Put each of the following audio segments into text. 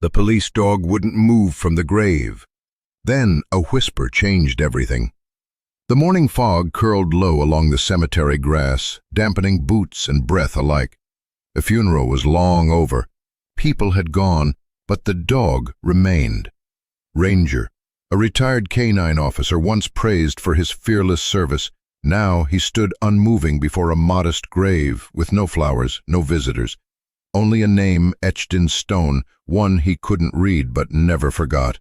The police dog wouldn't move from the grave. Then a whisper changed everything. The morning fog curled low along the cemetery grass, dampening boots and breath alike. The funeral was long over. People had gone, but the dog remained. Ranger, a retired canine officer once praised for his fearless service, now he stood unmoving before a modest grave with no flowers, no visitors. Only a name etched in stone, one he couldn't read but never forgot.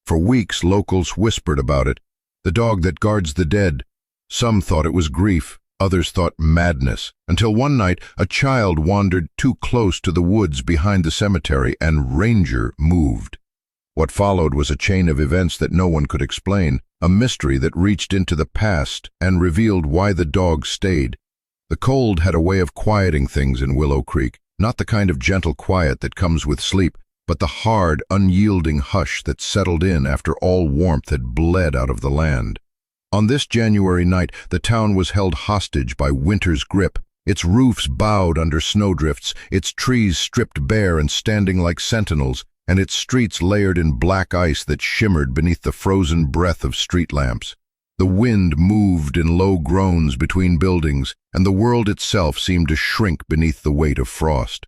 For weeks locals whispered about it, the dog that guards the dead. Some thought it was grief, others thought madness, until one night a child wandered too close to the woods behind the cemetery and Ranger moved. What followed was a chain of events that no one could explain, a mystery that reached into the past and revealed why the dog stayed. The cold had a way of quieting things in Willow Creek, not the kind of gentle quiet that comes with sleep, but the hard, unyielding hush that settled in after all warmth had bled out of the land. On this January night, the town was held hostage by winter's grip, its roofs bowed under snowdrifts, its trees stripped bare and standing like sentinels, and its streets layered in black ice that shimmered beneath the frozen breath of street lamps. The wind moved in low groans between buildings, and the world itself seemed to shrink beneath the weight of frost.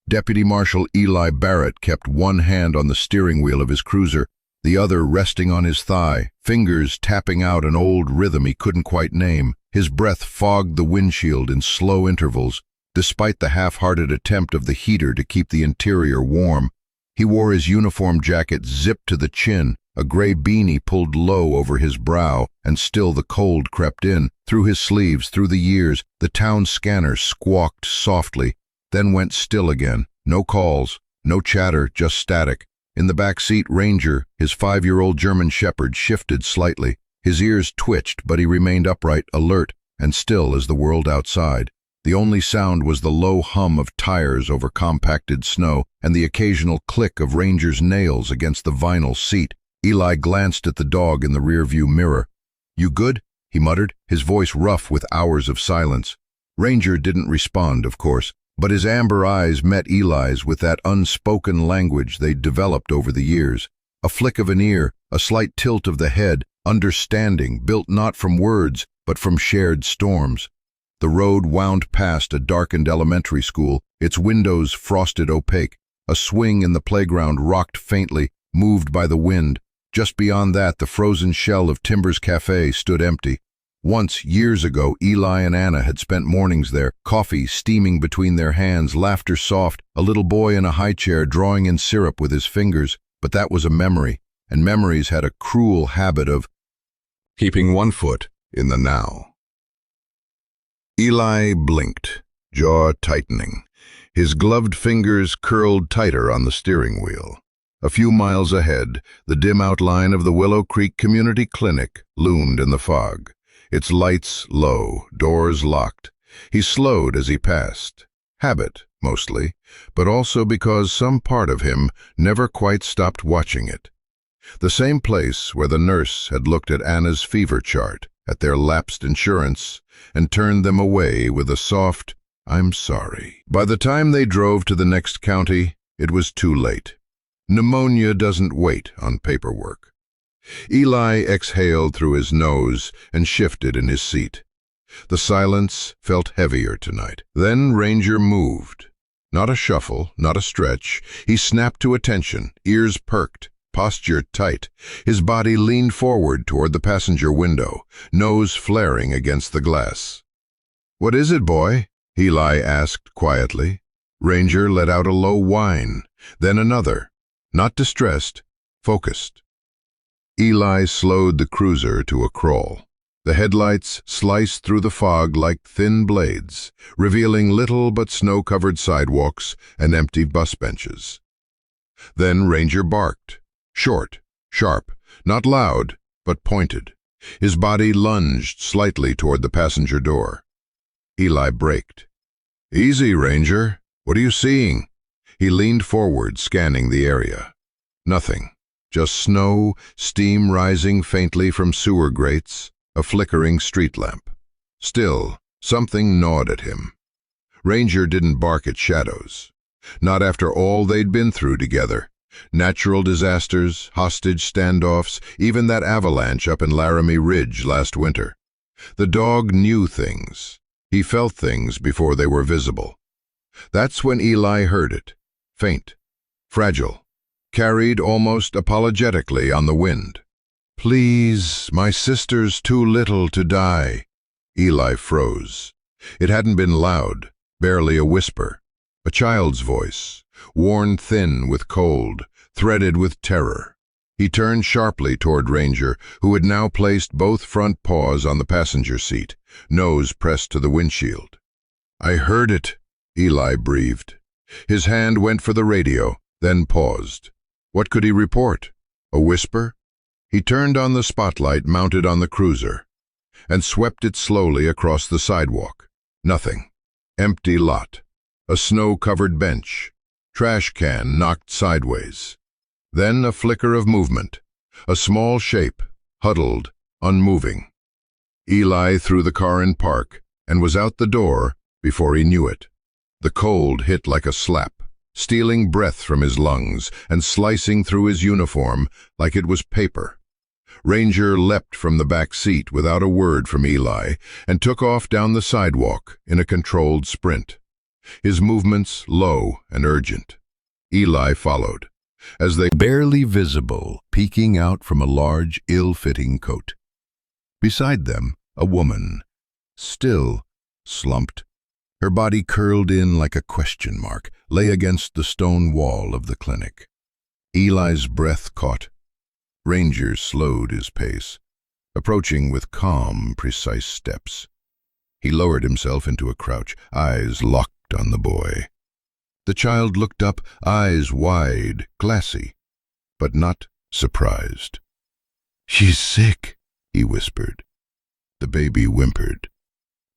Deputy Marshal Eli Barrett kept one hand on the steering wheel of his cruiser, the other resting on his thigh, fingers tapping out an old rhythm he couldn't quite name. His breath fogged the windshield in slow intervals, despite the half-hearted attempt of the heater to keep the interior warm. He wore his uniform jacket zipped to the chin, a gray beanie pulled low over his brow, and still the cold crept in. Through his sleeves, through the years, the town scanner squawked softly, then went still again. No calls, no chatter, just static. In the back seat, Ranger, his 5-year-old German shepherd, shifted slightly. His ears twitched, but he remained upright, alert, and still as the world outside. The only sound was the low hum of tires over compacted snow and the occasional click of Ranger's nails against the vinyl seat. Eli glanced at the dog in the rearview mirror. "You good?" he muttered, his voice rough with hours of silence. Ranger didn't respond, of course, but his amber eyes met Eli's with that unspoken language they'd developed over the years. A flick of an ear, a slight tilt of the head, understanding built not from words, but from shared storms. The road wound past a darkened elementary school, its windows frosted opaque. A swing in the playground rocked faintly, moved by the wind. Just beyond that, the frozen shell of Timber's Cafe stood empty. Once, years ago, Eli and Anna had spent mornings there, coffee steaming between their hands, laughter soft, a little boy in a high chair drawing in syrup with his fingers. But that was a memory, and memories had a cruel habit of keeping one foot in the now. Eli blinked, jaw tightening. His gloved fingers curled tighter on the steering wheel. A few miles ahead, the dim outline of the Willow Creek Community Clinic loomed in the fog, its lights low, doors locked. He slowed as he passed. Habit, mostly, but also because some part of him never quite stopped watching it. The same place where the nurse had looked at Anna's fever chart, at their lapsed insurance, and turned them away with a soft, "I'm sorry." By the time they drove to the next county, it was too late. Pneumonia doesn't wait on paperwork. Eli exhaled through his nose and shifted in his seat. The silence felt heavier tonight. Then Ranger moved. Not a shuffle, not a stretch. He snapped to attention, ears perked, posture tight. His body leaned forward toward the passenger window, nose flaring against the glass. "What is it, boy?" Eli asked quietly. Ranger let out a low whine, then another. Not distressed, focused. Eli slowed the cruiser to a crawl. The headlights sliced through the fog like thin blades, revealing little but snow-covered sidewalks and empty bus benches. Then Ranger barked. Short, sharp, not loud, but pointed. His body lunged slightly toward the passenger door. Eli braked. "Easy, Ranger. What are you seeing?" He leaned forward, scanning the area. Nothing. Just snow, steam rising faintly from sewer grates, a flickering street lamp. Still, something gnawed at him. Ranger didn't bark at shadows. Not after all they'd been through together. Natural disasters, hostage standoffs, even that avalanche up in Laramie Ridge last winter. The dog knew things. He felt things before they were visible. That's when Eli heard it, faint, fragile, carried almost apologetically on the wind. "Please, my sister's too little to die." Eli froze. It hadn't been loud, barely a whisper. A child's voice, worn thin with cold, threaded with terror. He turned sharply toward Ranger, who had now placed both front paws on the passenger seat, nose pressed to the windshield. "I heard it," Eli breathed. His hand went for the radio, then paused. What could he report? A whisper? He turned on the spotlight mounted on the cruiser and swept it slowly across the sidewalk. Nothing. Empty lot. A snow-covered bench. Trash can knocked sideways. Then a flicker of movement. A small shape, huddled, unmoving. Eli threw the car in park and was out the door before he knew it. The cold hit like a slap, stealing breath from his lungs and slicing through his uniform like it was paper. Ranger leapt from the back seat without a word from Eli and took off down the sidewalk in a controlled sprint. His movements low and urgent. Eli followed, as they barely visible, peeking out from a large, ill-fitting coat. Beside them, a woman, still, slumped, her body curled in like a question mark, lay against the stone wall of the clinic. Eli's breath caught. Ranger slowed his pace, approaching with calm, precise steps. He lowered himself into a crouch, eyes locked on the boy. The child looked up, eyes wide, glassy, but not surprised. "She's sick," he whispered. The baby whimpered.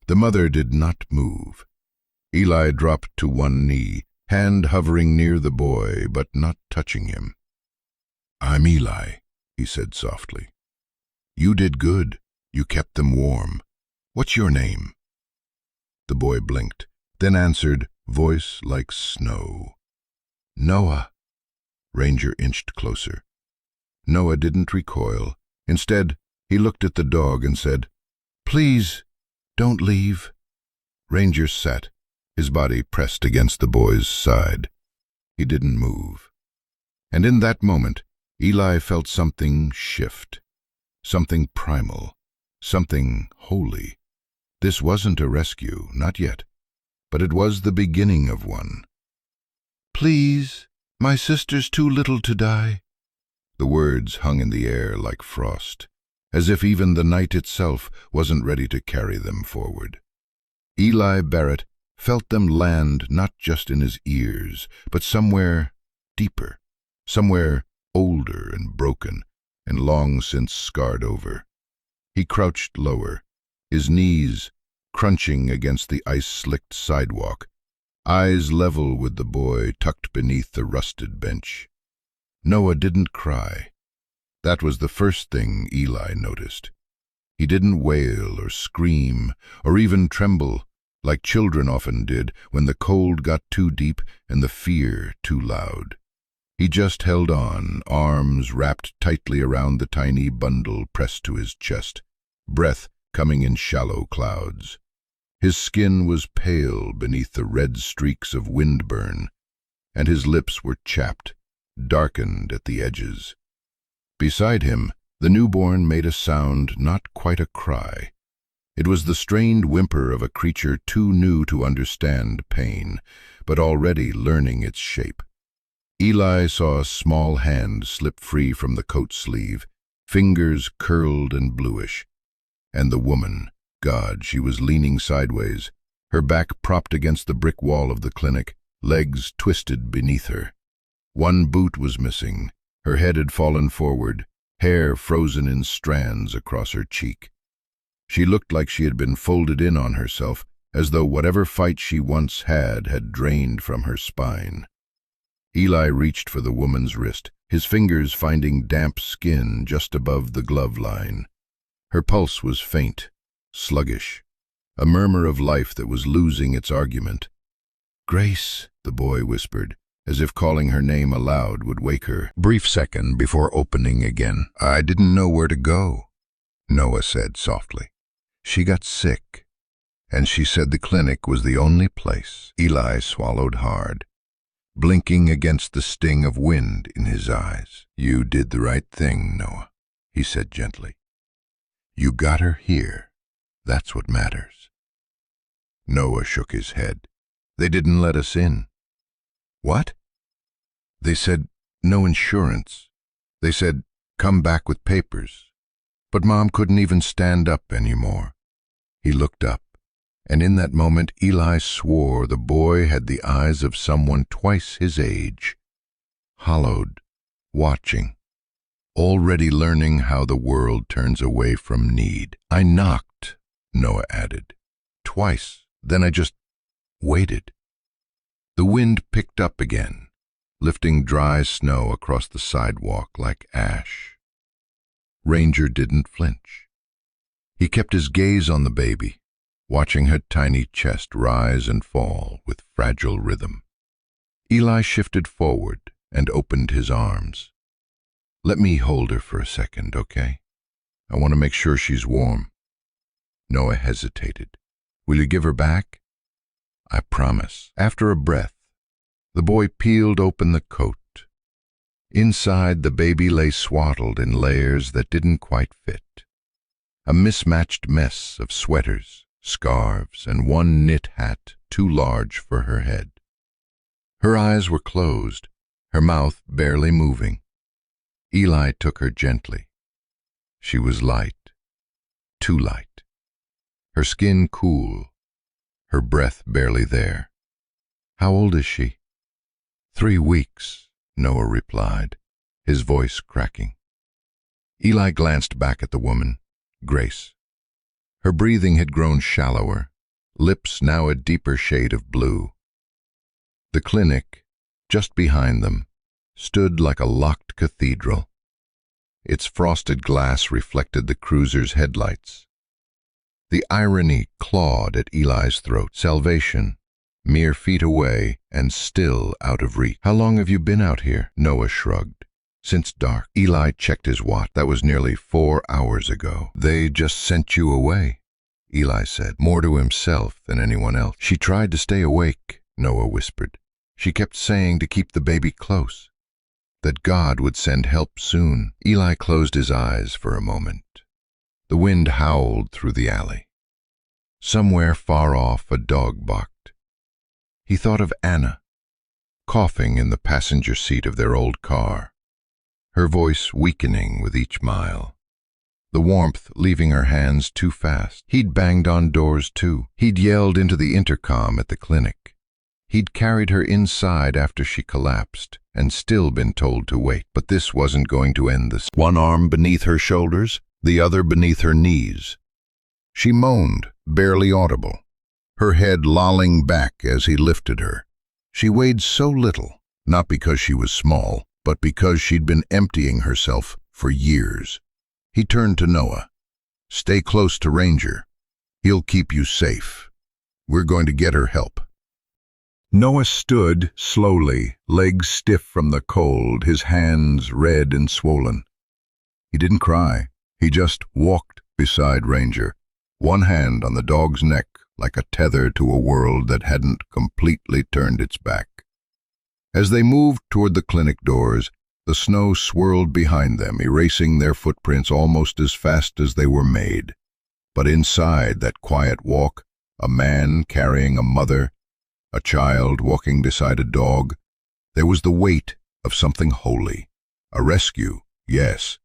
The mother did not move. Eli dropped to one knee, hand hovering near the boy, but not touching him. "I'm Eli," he said softly. "You did good. You kept them warm. What's your name?" The boy blinked, then answered, voice like snow. "Noah." Ranger inched closer. Noah didn't recoil. Instead, he looked at the dog and said, "Please, don't leave." Ranger sat, his body pressed against the boy's side. He didn't move. And in that moment, Eli felt something shift, something primal, something holy. This wasn't a rescue, not yet, but it was the beginning of one. "Please, my sister's too little to die." The words hung in the air like frost, as if even the night itself wasn't ready to carry them forward. Eli Barrett felt them land not just in his ears, but somewhere deeper, somewhere older and broken, and long since scarred over. He crouched lower, his knees crunching against the ice-slicked sidewalk, eyes level with the boy tucked beneath the rusted bench. Noah didn't cry. That was the first thing Eli noticed. He didn't wail or scream or even tremble like children often did when the cold got too deep and the fear too loud. He just held on, arms wrapped tightly around the tiny bundle pressed to his chest, breath coming in shallow clouds. His skin was pale beneath the red streaks of windburn, and his lips were chapped, darkened at the edges. Beside him, the newborn made a sound not quite a cry. It was the strained whimper of a creature too new to understand pain, but already learning its shape. Eli saw a small hand slip free from the coat sleeve, fingers curled and bluish. And the woman, God, she was leaning sideways, her back propped against the brick wall of the clinic, legs twisted beneath her. One boot was missing, her head had fallen forward, hair frozen in strands across her cheek. She looked like she had been folded in on herself, as though whatever fight she once had drained from her spine. Eli reached for the woman's wrist, his fingers finding damp skin just above the glove line. Her pulse was faint, sluggish, a murmur of life that was losing its argument. "Grace," the boy whispered, as if calling her name aloud would wake her. Brief second before opening again. "I didn't know where to go," Noah said softly. "She got sick, and she said the clinic was the only place." Eli swallowed hard, blinking against the sting of wind in his eyes. "You did the right thing, Noah," he said gently. "You got her here. That's what matters." Noah shook his head. "They didn't let us in." "What?" "They said no insurance. They said come back with papers." But Mom couldn't even stand up anymore. He looked up, and in that moment Eli swore the boy had the eyes of someone twice his age, hollowed, watching, already learning how the world turns away from need. "I knocked," Noah added. "Twice. Then I just waited." The wind picked up again, lifting dry snow across the sidewalk like ash. Ranger didn't flinch. He kept his gaze on the baby, watching her tiny chest rise and fall with fragile rhythm. Eli shifted forward and opened his arms. "Let me hold her for a second, okay? I want to make sure she's warm." Noah hesitated. "Will you give her back?" "I promise." After a breath, the boy peeled open the coat. Inside, the baby lay swaddled in layers that didn't quite fit. A mismatched mess of sweaters, scarves, and one knit hat too large for her head. Her eyes were closed, her mouth barely moving. Eli took her gently. She was light, too light. Her skin cool, her breath barely there. "How old is she?" 3 weeks, Noah replied, his voice cracking. Eli glanced back at the woman, Grace. Her breathing had grown shallower, lips now a deeper shade of blue. The clinic, just behind them, stood like a locked cathedral. Its frosted glass reflected the cruiser's headlights. The irony clawed at Eli's throat. Salvation, mere feet away and still out of reach. "How long have you been out here?" Noah shrugged. "Since dark." Eli checked his watch. "That was nearly 4 hours ago." "They just sent you away," Eli said, more to himself than anyone else. "She tried to stay awake," Noah whispered. "She kept saying to keep the baby close, that God would send help soon." Eli closed his eyes for a moment. The wind howled through the alley. Somewhere far off, a dog barked. He thought of Anna, coughing in the passenger seat of their old car, her voice weakening with each mile, the warmth leaving her hands too fast. He'd banged on doors too. He'd yelled into the intercom at the clinic. He'd carried her inside after she collapsed and still been told to wait. But this wasn't going to end this. One arm beneath her shoulders, the other beneath her knees. She moaned, barely audible, her head lolling back as he lifted her. She weighed so little, not because she was small, but because she'd been emptying herself for years. He turned to Noah. "Stay close to Ranger. He'll keep you safe. We're going to get her help." Noah stood slowly, legs stiff from the cold, his hands red and swollen. He didn't cry. He just walked beside Ranger, one hand on the dog's neck like a tether to a world that hadn't completely turned its back. As they moved toward the clinic doors, the snow swirled behind them, erasing their footprints almost as fast as they were made. But inside that quiet walk, a man carrying a mother, a child walking beside a dog, there was the weight of something holy. A rescue, yes,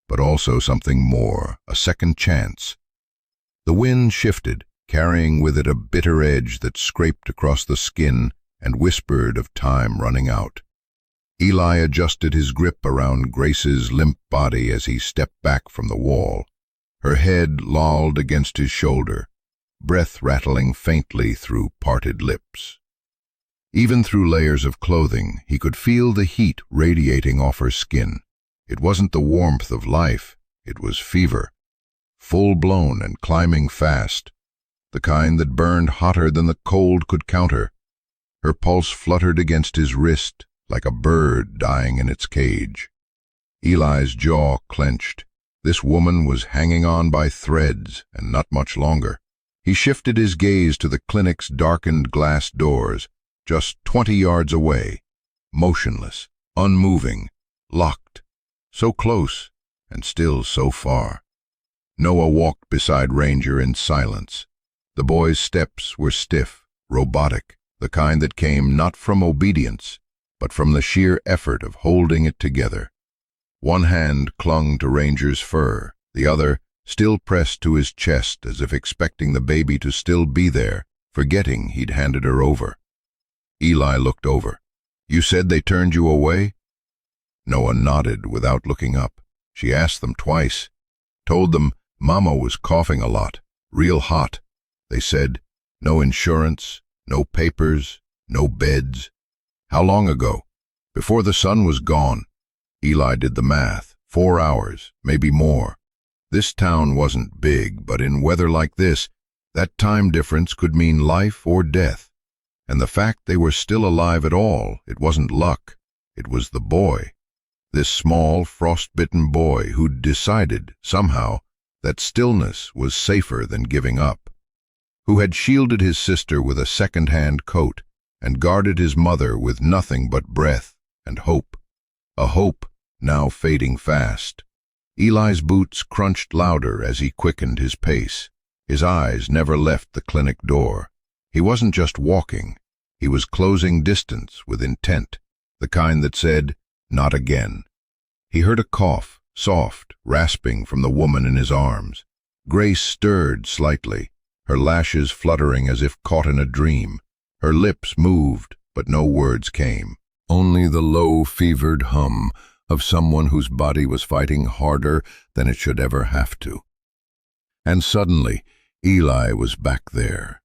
but also something more, a second chance. The wind shifted, carrying with it a bitter edge that scraped across the skin and whispered of time running out. Eli adjusted his grip around Grace's limp body as he stepped back from the wall, her head lolled against his shoulder, breath rattling faintly through parted lips. Even through layers of clothing, he could feel the heat radiating off her skin. It wasn't the warmth of life, it was fever, full-blown and climbing fast, the kind that burned hotter than the cold could counter. Her pulse fluttered against his wrist like a bird dying in its cage. Eli's jaw clenched. This woman was hanging on by threads, and not much longer. He shifted his gaze to the clinic's darkened glass doors, just 20 yards away, motionless, unmoving, locked, so close and still so far. Noah walked beside Ranger in silence. The boy's steps were stiff, robotic, the kind that came not from obedience, but from the sheer effort of holding it together. One hand clung to Ranger's fur, the other still pressed to his chest as if expecting the baby to still be there, forgetting he'd handed her over. Eli looked over. "You said they turned you away?" Noah nodded without looking up. She asked them twice. Told them Mama was coughing a lot, real hot. They said, no insurance, no papers, no beds. How long ago? Before the sun was gone. Eli did the math. 4 hours, maybe more. This town wasn't big, but in weather like this, that time difference could mean life or death. And the fact they were still alive at all, it wasn't luck. It was the boy. This small, frost-bitten boy who'd decided, somehow, that stillness was safer than giving up. Who had shielded his sister with a second-hand coat and guarded his mother with nothing but breath and hope. A hope now fading fast. Eli's boots crunched louder as he quickened his pace. His eyes never left the clinic door. He wasn't just walking. He was closing distance with intent, the kind that said, "Not again." He heard a cough, soft, rasping from the woman in his arms. Grace stirred slightly, her lashes fluttering as if caught in a dream. Her lips moved, but no words came. Only the low, fevered hum of someone whose body was fighting harder than it should ever have to. And suddenly, Eli was back there.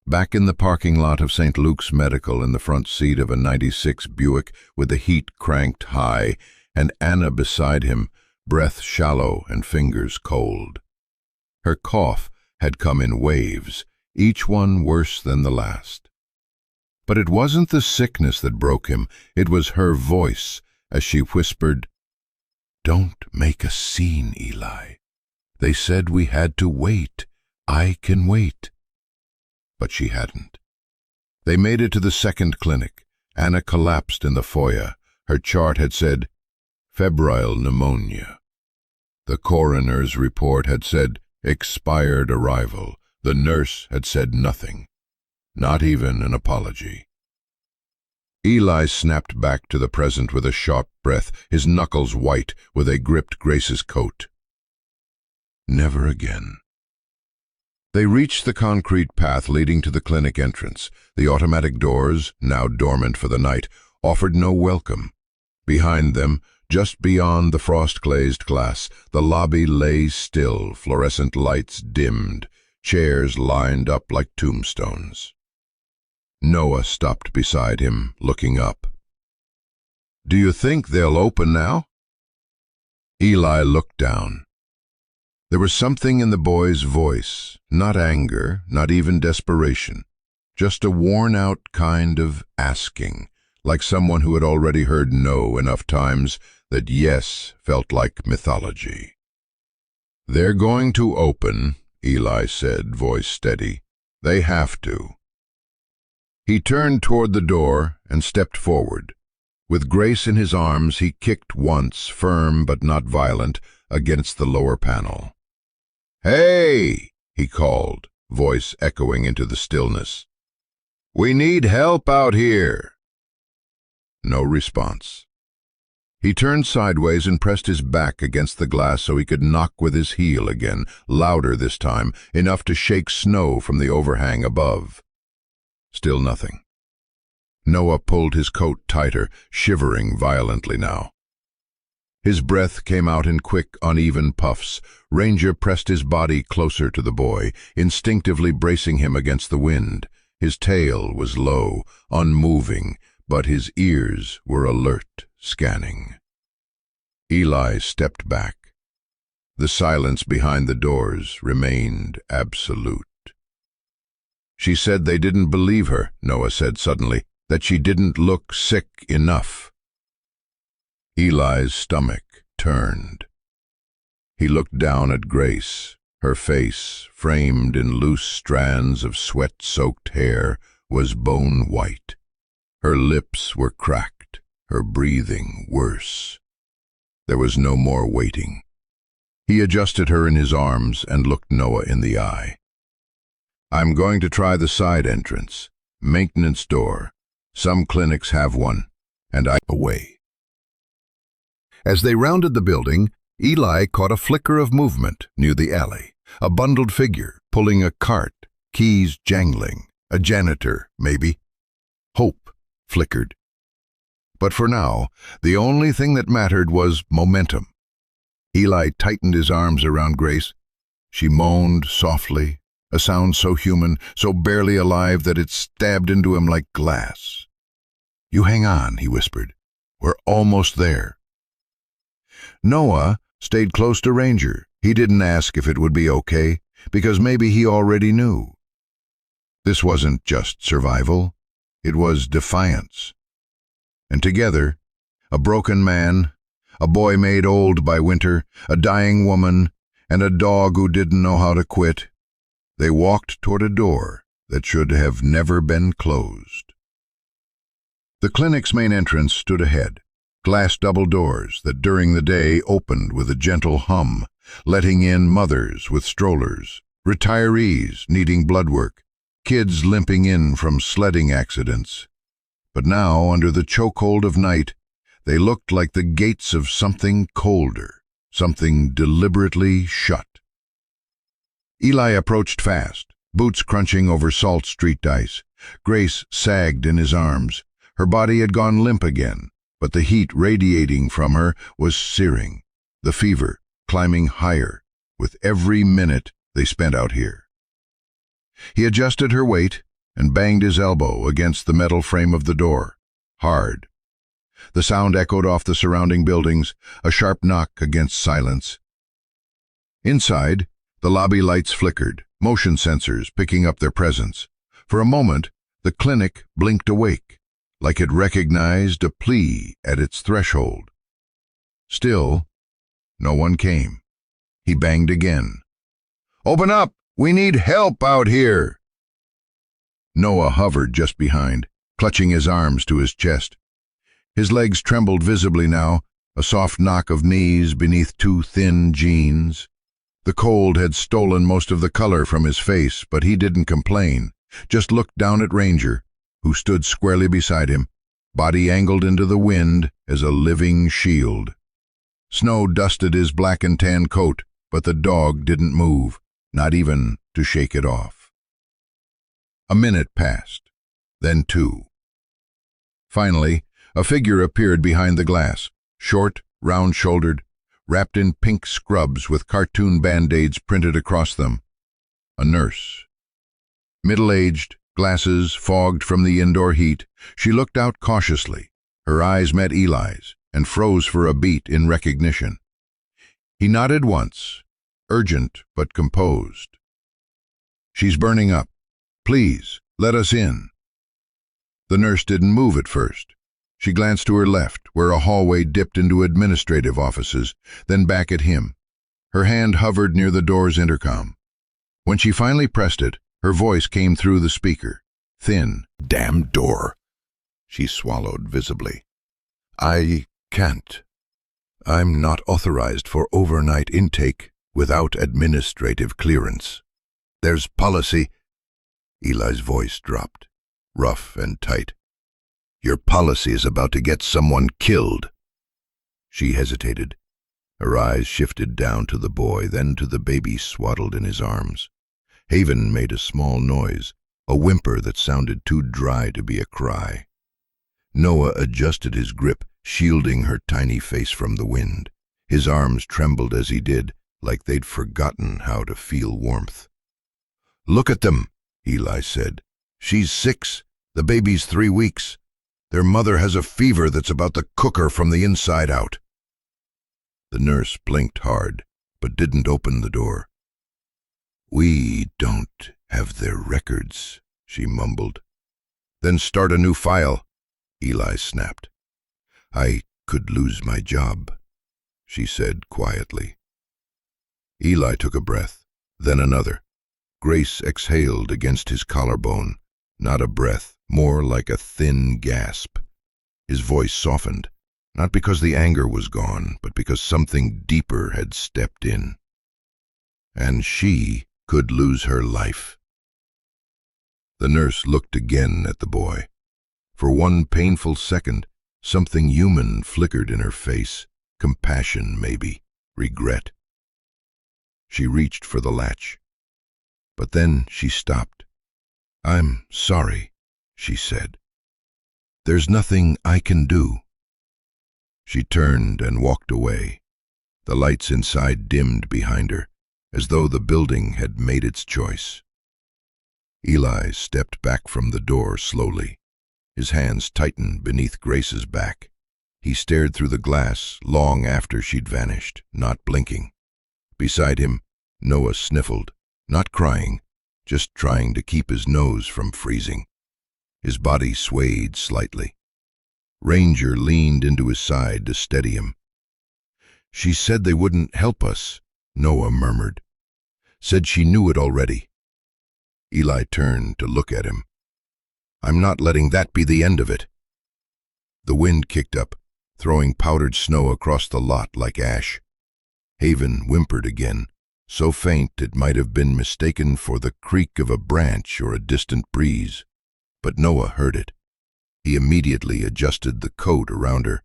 Back in the parking lot of St. Luke's Medical, in the front seat of a '96 Buick with the heat cranked high, and Anna beside him, breath shallow and fingers cold. Her cough had come in waves, each one worse than the last. But it wasn't the sickness that broke him, it was her voice as she whispered, "Don't make a scene, Eli. They said we had to wait. I can wait." But she hadn't. They made it to the second clinic. Anna collapsed in the foyer. Her chart had said, febrile pneumonia. The coroner's report had said, expired arrival. The nurse had said nothing, not even an apology. Eli snapped back to the present with a sharp breath, his knuckles white where they gripped Grace's coat. Never again. They reached the concrete path leading to the clinic entrance. The automatic doors, now dormant for the night, offered no welcome. Behind them, just beyond the frost-glazed glass, the lobby lay still, fluorescent lights dimmed, chairs lined up like tombstones. Noah stopped beside him, looking up. "Do you think they'll open now?" Eli looked down. There was something in the boy's voice, not anger, not even desperation, just a worn-out kind of asking, like someone who had already heard no enough times that yes felt like mythology. "They're going to open," Eli said, voice steady. "They have to." He turned toward the door and stepped forward. With Grace in his arms, he kicked once, firm but not violent, against the lower panel. "Hey!" he called, voice echoing into the stillness. "We need help out here." No response. He turned sideways and pressed his back against the glass so he could knock with his heel again, louder this time, enough to shake snow from the overhang above. Still nothing. Noah pulled his coat tighter, shivering violently now. His breath came out in quick, uneven puffs. Ranger pressed his body closer to the boy, instinctively bracing him against the wind. His tail was low, unmoving, but his ears were alert, scanning. Eli stepped back. The silence behind the doors remained absolute. "She said they didn't believe her," Noah said suddenly. that she didn't look sick enough. Eli's stomach turned. He looked down at Grace. Her face, framed in loose strands of sweat-soaked hair, was bone white. Her lips were cracked, her breathing worse. There was no more waiting. He adjusted her in his arms and looked Noah in the eye. "I'm going to try the side entrance. Maintenance door. Some clinics have one, and I away." As they rounded the building, Eli caught a flicker of movement near the alley. A bundled figure pulling a cart, keys jangling. A janitor, maybe. Hope flickered. But for now, the only thing that mattered was momentum. Eli tightened his arms around Grace. She moaned softly, a sound so human, so barely alive that it stabbed into him like glass. "You hang on," he whispered. "We're almost there." Noah stayed close to Ranger. He didn't ask if it would be okay, because maybe he already knew. This wasn't just survival, it was defiance. And together, a broken man, a boy made old by winter, a dying woman, and a dog who didn't know how to quit, they walked toward a door that should have never been closed. The clinic's main entrance stood ahead, glass double doors that during the day opened with a gentle hum, letting in mothers with strollers, retirees needing blood work, kids limping in from sledding accidents. But now, under the chokehold of night, they looked like the gates of something colder, something deliberately shut. Eli approached fast, boots crunching over salt street ice. Grace sagged in his arms. Her body had gone limp again, but the heat radiating from her was searing, the fever climbing higher with every minute they spent out here. He adjusted her weight and banged his elbow against the metal frame of the door, hard. The sound echoed off the surrounding buildings, a sharp knock against silence. Inside, the lobby lights flickered, motion sensors picking up their presence. For a moment, the clinic blinked awake, like it recognized a plea at its threshold. Still, no one came. He banged again. "Open up! We need help out here!" Noah hovered just behind, clutching his arms to his chest. His legs trembled visibly now, a soft knock of knees beneath two thin jeans. The cold had stolen most of the color from his face, but he didn't complain, just looked down at Ranger, who stood squarely beside him, body angled into the wind as a living shield. Snow dusted his black and tan coat, but the dog didn't move, not even to shake it off. A minute passed, then two. Finally, a figure appeared behind the glass, short, round-shouldered, wrapped in pink scrubs with cartoon band-aids printed across them. A nurse. Middle-aged, glasses fogged from the indoor heat, she looked out cautiously. Her eyes met Eli's and froze for a beat in recognition. He nodded once, urgent but composed. "She's burning up. Please, let us in." The nurse didn't move at first. She glanced to her left, where a hallway dipped into administrative offices, then back at him. Her hand hovered near the door's intercom. When she finally pressed it, her voice came through the speaker, thin. "Damn door." She swallowed visibly. "I can't. I'm not authorized for overnight intake without administrative clearance. There's policy." Eli's voice dropped, rough and tight. "Your policy is about to get someone killed." She hesitated. Her eyes shifted down to the boy, then to the baby swaddled in his arms. Haven made a small noise, a whimper that sounded too dry to be a cry. Noah adjusted his grip, shielding her tiny face from the wind. His arms trembled as he did, like they'd forgotten how to feel warmth. "Look at them," Eli said. "She's 6, the baby's 3 weeks. Their mother has a fever that's about to cook her from the inside out." The nurse blinked hard, but didn't open the door. "We don't have their records," she mumbled. Then start a new file, Eli snapped. I could lose my job, she said quietly. Eli took a breath, then another. Grace exhaled against his collarbone, not a breath, more like a thin gasp. His voice softened, not because the anger was gone, but because something deeper had stepped in. And she could lose her life. The nurse looked again at the boy. For one painful second, something human flickered in her face. Compassion, maybe. Regret. She reached for the latch. But then she stopped. I'm sorry, she said. There's nothing I can do. She turned and walked away. The lights inside dimmed behind her, as though the building had made its choice. Eli stepped back from the door slowly. His hands tightened beneath Grace's back. He stared through the glass long after she'd vanished, not blinking. Beside him, Noah sniffled, not crying, just trying to keep his nose from freezing. His body swayed slightly. Ranger leaned into his side to steady him. She said they wouldn't help us, Noah murmured. Said she knew it already. Eli turned to look at him. I'm not letting that be the end of it. The wind kicked up, throwing powdered snow across the lot like ash. Haven whimpered again, so faint it might have been mistaken for the creak of a branch or a distant breeze. But Noah heard it. He immediately adjusted the coat around her,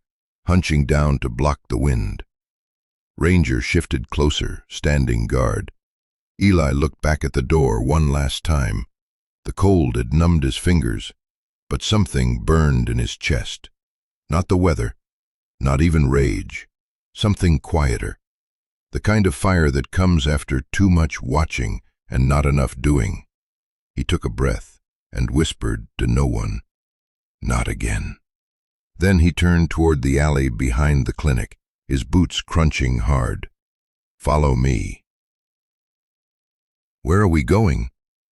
hunching down to block the wind. Ranger shifted closer, standing guard. Eli looked back at the door one last time. The cold had numbed his fingers, but something burned in his chest. Not the weather, not even rage. Something quieter. The kind of fire that comes after too much watching and not enough doing. He took a breath and whispered to no one, not again. Then he turned toward the alley behind the clinic, his boots crunching hard. Follow me. Where are we going?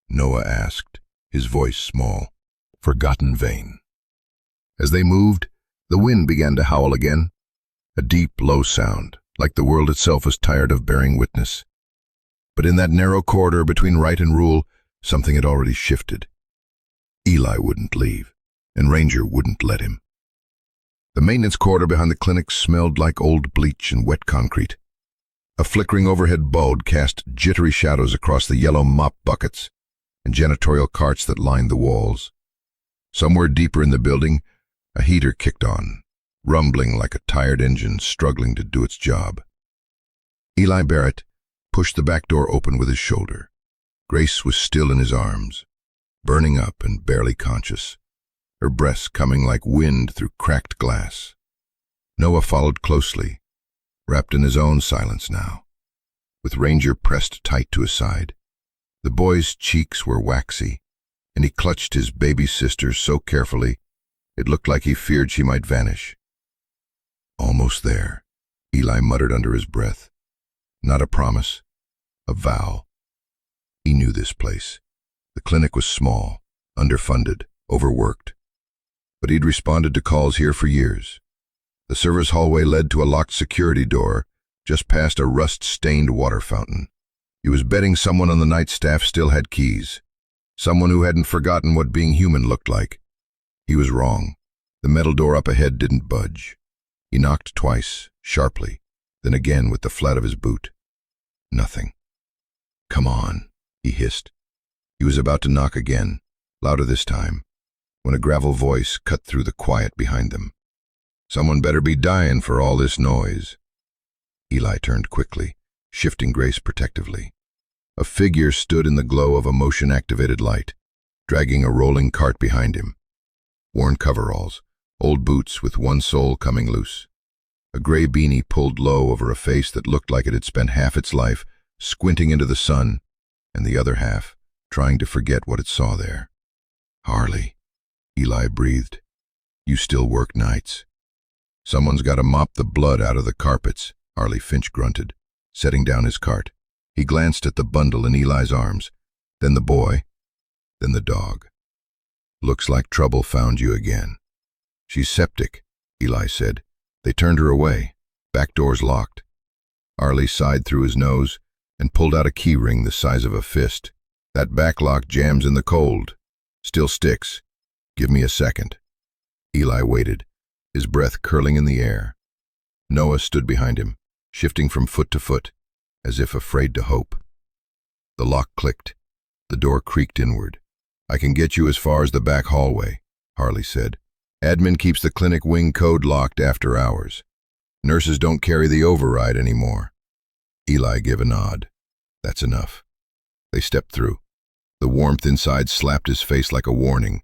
Noah asked, his voice small, forgotten vain. As they moved, the wind began to howl again, a deep, low sound, like the world itself was tired of bearing witness. But in that narrow corridor between right and rule, something had already shifted. Eli wouldn't leave, and Ranger wouldn't let him. The maintenance corridor behind the clinic smelled like old bleach and wet concrete. A flickering overhead bulb cast jittery shadows across the yellow mop buckets and janitorial carts that lined the walls. Somewhere deeper in the building, a heater kicked on, rumbling like a tired engine struggling to do its job. Eli Barrett pushed the back door open with his shoulder. Grace was still in his arms, burning up and barely conscious, her breaths coming like wind through cracked glass. Noah followed closely, wrapped in his own silence now, with Ranger pressed tight to his side. The boy's cheeks were waxy, and he clutched his baby sister so carefully it looked like he feared she might vanish. Almost there, Eli muttered under his breath. Not a promise, a vow. He knew this place. The clinic was small, underfunded, overworked. But he'd responded to calls here for years. The service hallway led to a locked security door just past a rust-stained water fountain. He was betting someone on the night staff still had keys, someone who hadn't forgotten what being human looked like. He was wrong. The metal door up ahead didn't budge. He knocked twice, sharply, then again with the flat of his boot. Nothing. Come on, he hissed. He was about to knock again, louder this time, when a gravel voice cut through the quiet behind them. Someone better be dying for all this noise. Eli turned quickly, shifting Grace protectively. A figure stood in the glow of a motion-activated light, dragging a rolling cart behind him. Worn coveralls, old boots with one sole coming loose. A gray beanie pulled low over a face that looked like it had spent half its life squinting into the sun, and the other half trying to forget what it saw there. Harley, Eli breathed. You still work nights. Someone's got to mop the blood out of the carpets, Harley Finch grunted, setting down his cart. He glanced at the bundle in Eli's arms, then the boy, then the dog. Looks like trouble found you again. She's septic, Eli said. They turned her away. Back doors locked. Arlie sighed through his nose and pulled out a key ring the size of a fist. That back lock jams in the cold. Still sticks. Give me a second. Eli waited, his breath curling in the air. Noah stood behind him, shifting from foot to foot, as if afraid to hope. The lock clicked. The door creaked inward. I can get you as far as the back hallway, Harley said. Admin keeps the clinic wing code locked after hours. Nurses don't carry the override anymore. Eli gave a nod. That's enough. They stepped through. The warmth inside slapped his face like a warning.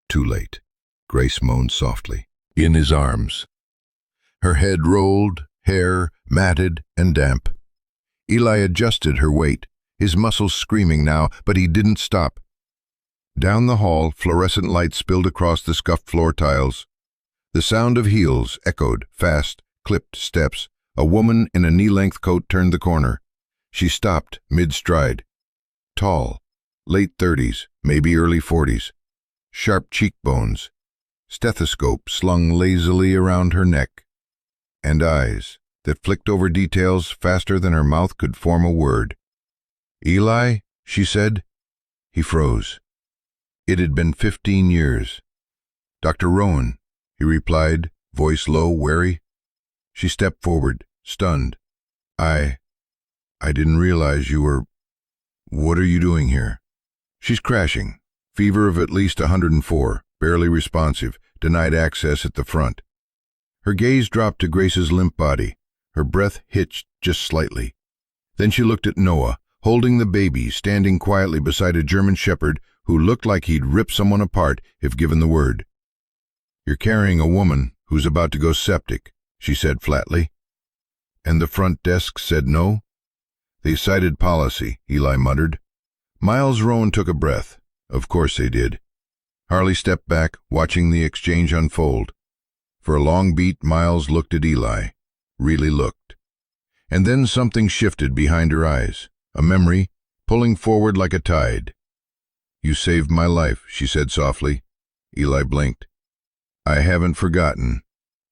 Too late. Grace moaned softly. In his arms. Her head rolled, hair matted and damp. Eli adjusted her weight, his muscles screaming now, but he didn't stop. Down the hall, fluorescent light spilled across the scuffed floor tiles. The sound of heels echoed, fast, clipped steps. A woman in a knee-length coat turned the corner. She stopped, mid-stride. Tall, late 30s, maybe early 40s. Sharp cheekbones. Stethoscope slung lazily around her neck. And eyes that flicked over details faster than her mouth could form a word. Eli, she said. He froze. It had been 15 years. Dr. Rowan, he replied, voice low, wary. She stepped forward, stunned. I didn't realize you were... What are you doing here? She's crashing. Fever of at least 104, barely responsive, denied access at the front. Her gaze dropped to Grace's limp body. Her breath hitched just slightly. Then she looked at Noah, holding the baby, standing quietly beside a German shepherd who looked like he'd rip someone apart if given the word. You're carrying a woman who's about to go septic, she said flatly. And the front desk said no? They cited policy, Eli muttered. Miles Rowan took a breath. Of course they did. Harley stepped back, watching the exchange unfold. For a long beat, Miles looked at Eli. Really looked. And then something shifted behind her eyes. A memory, pulling forward like a tide. You saved my life, she said softly. Eli blinked. I haven't forgotten.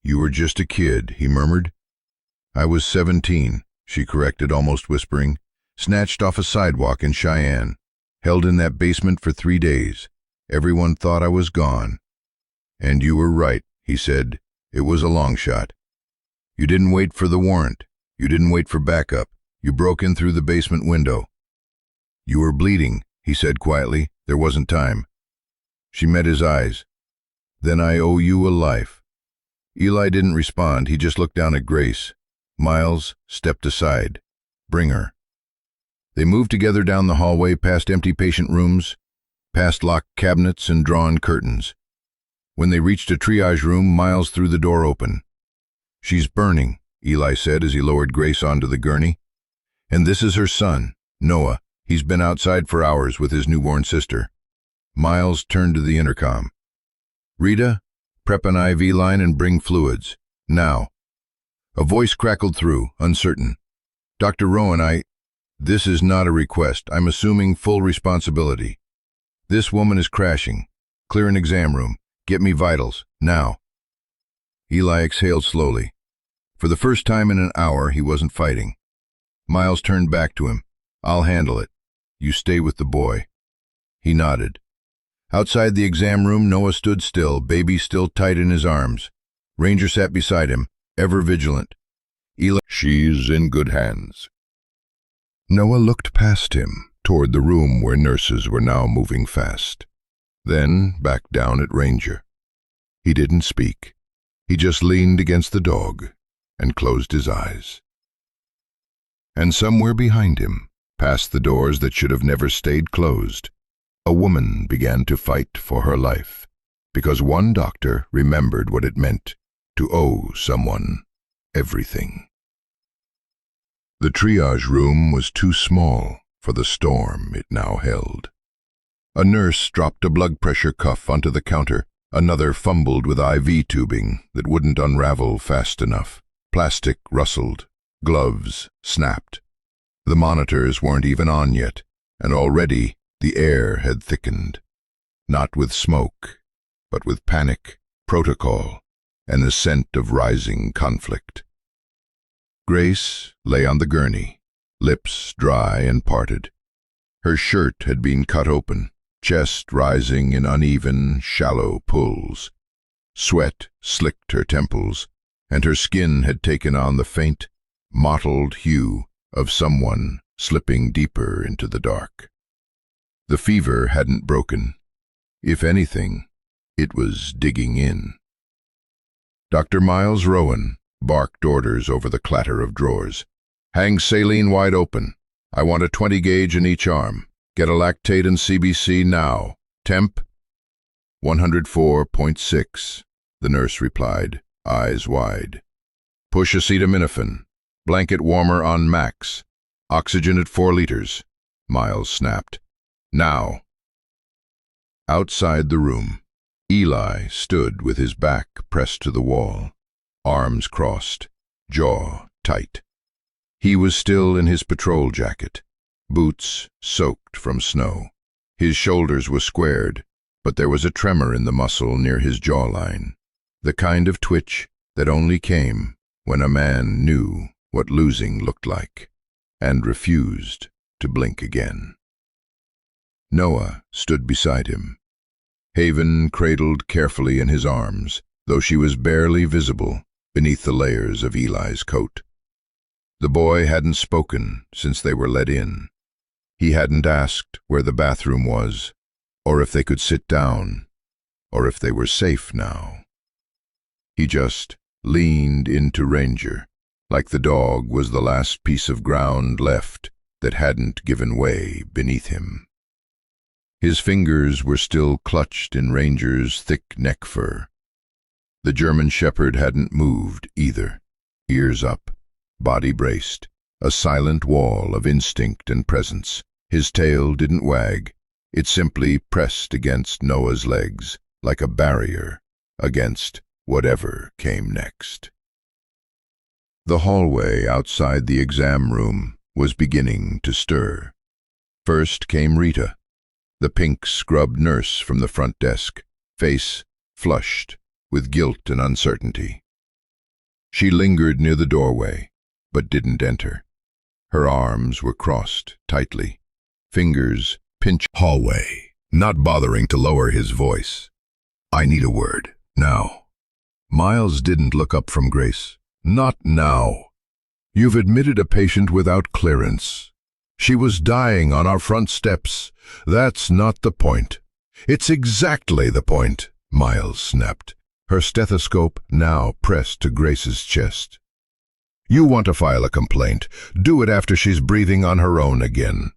You were just a kid, he murmured. I was 17, she corrected, almost whispering. Snatched off a sidewalk in Cheyenne. Held in that basement for 3 days. Everyone thought I was gone. And you were right, he said. It was a long shot. You didn't wait for the warrant. You didn't wait for backup. You broke in through the basement window. You were bleeding, he said quietly. There wasn't time. She met his eyes. Then I owe you a life. Eli didn't respond. He just looked down at Grace. Miles stepped aside. Bring her. They moved together down the hallway, past empty patient rooms, past locked cabinets and drawn curtains. When they reached a triage room, Miles threw the door open. She's burning, Eli said as he lowered Grace onto the gurney. And this is her son, Noah. He's been outside for hours with his newborn sister. Miles turned to the intercom. Rita, prep an IV line and bring fluids. Now. A voice crackled through, uncertain. Dr. Rowan, This is not a request. I'm assuming full responsibility. This woman is crashing. Clear an exam room. Get me vitals. Now. Eli exhaled slowly. For the first time in an hour, he wasn't fighting. Miles turned back to him. I'll handle it. You stay with the boy. He nodded. Outside the exam room, Noah stood still, baby still tight in his arms. Ranger sat beside him, ever vigilant. Eli, she's in good hands. Noah looked past him, toward the room where nurses were now moving fast. Then back down at Ranger. He didn't speak. He just leaned against the dog and closed his eyes. And somewhere behind him, past the doors that should have never stayed closed, a woman began to fight for her life, because one doctor remembered what it meant to owe someone everything. The triage room was too small for the storm it now held. A nurse dropped a blood pressure cuff onto the counter. Another fumbled with IV tubing that wouldn't unravel fast enough. Plastic rustled. Gloves snapped. The monitors weren't even on yet, and already the air had thickened. not with smoke, but with panic, protocol, and the scent of rising conflict. Grace lay on the gurney, lips dry and parted. Her shirt had been cut open, chest rising in uneven, shallow pulls. Sweat slicked her temples, and her skin had taken on the faint, mottled hue of someone slipping deeper into the dark. The fever hadn't broken. If anything, it was digging in. Dr. Miles Rowan barked orders over the clatter of drawers. "Hang saline wide open. I want a 20 gauge in each arm. Get a lactate and CBC now. Temp?" 104.6, the nurse replied, eyes wide. "Push acetaminophen. Blanket warmer on max. Oxygen at 4 liters, Miles snapped. "Now." Outside the room, Eli stood with his back pressed to the wall, arms crossed, jaw tight. He was still in his patrol jacket, boots soaked from snow. His shoulders were squared, but there was a tremor in the muscle near his jawline, the kind of twitch that only came when a man knew what losing looked like, and refused to blink again. Noah stood beside him, Haven cradled carefully in his arms, though she was barely visible beneath the layers of Eli's coat. The boy hadn't spoken since they were let in. He hadn't asked where the bathroom was, or if they could sit down, or if they were safe now. He just leaned into Ranger, like the dog was the last piece of ground left that hadn't given way beneath him. His fingers were still clutched in Ranger's thick neck fur. The German shepherd hadn't moved either, ears up, body braced, a silent wall of instinct and presence. His tail didn't wag, it simply pressed against Noah's legs, like a barrier against whatever came next. The hallway outside the exam room was beginning to stir. First came Rita, the pink-scrubbed nurse from the front desk, face flushed with guilt and uncertainty. She lingered near the doorway, but didn't enter. Her arms were crossed tightly, fingers pinched. "Hallway," not bothering to lower his voice. "I need a word, now." Miles didn't look up from Grace. "Not now. You've admitted a patient without clearance. She was dying on our front steps. That's not the point." "It's exactly the point," Miles snapped, her stethoscope now pressed to Grace's chest. "You want to file a complaint. Do it after she's breathing on her own again.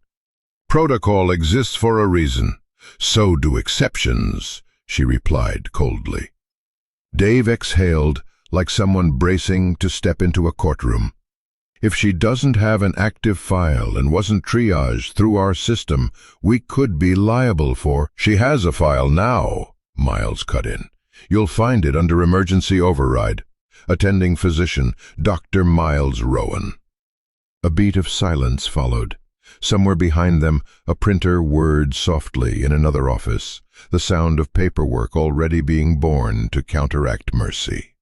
Protocol exists for a reason. So do exceptions," she replied coldly. Dave exhaled like someone bracing to step into a courtroom. "If she doesn't have an active file and wasn't triaged through our system, we could be liable for—" "She has a file now," Miles cut in. "You'll find it under emergency override. Attending physician, Dr. Miles Rowan." A beat of silence followed. Somewhere behind them, a printer whirred softly in another office, the sound of paperwork already being born to counteract mercy.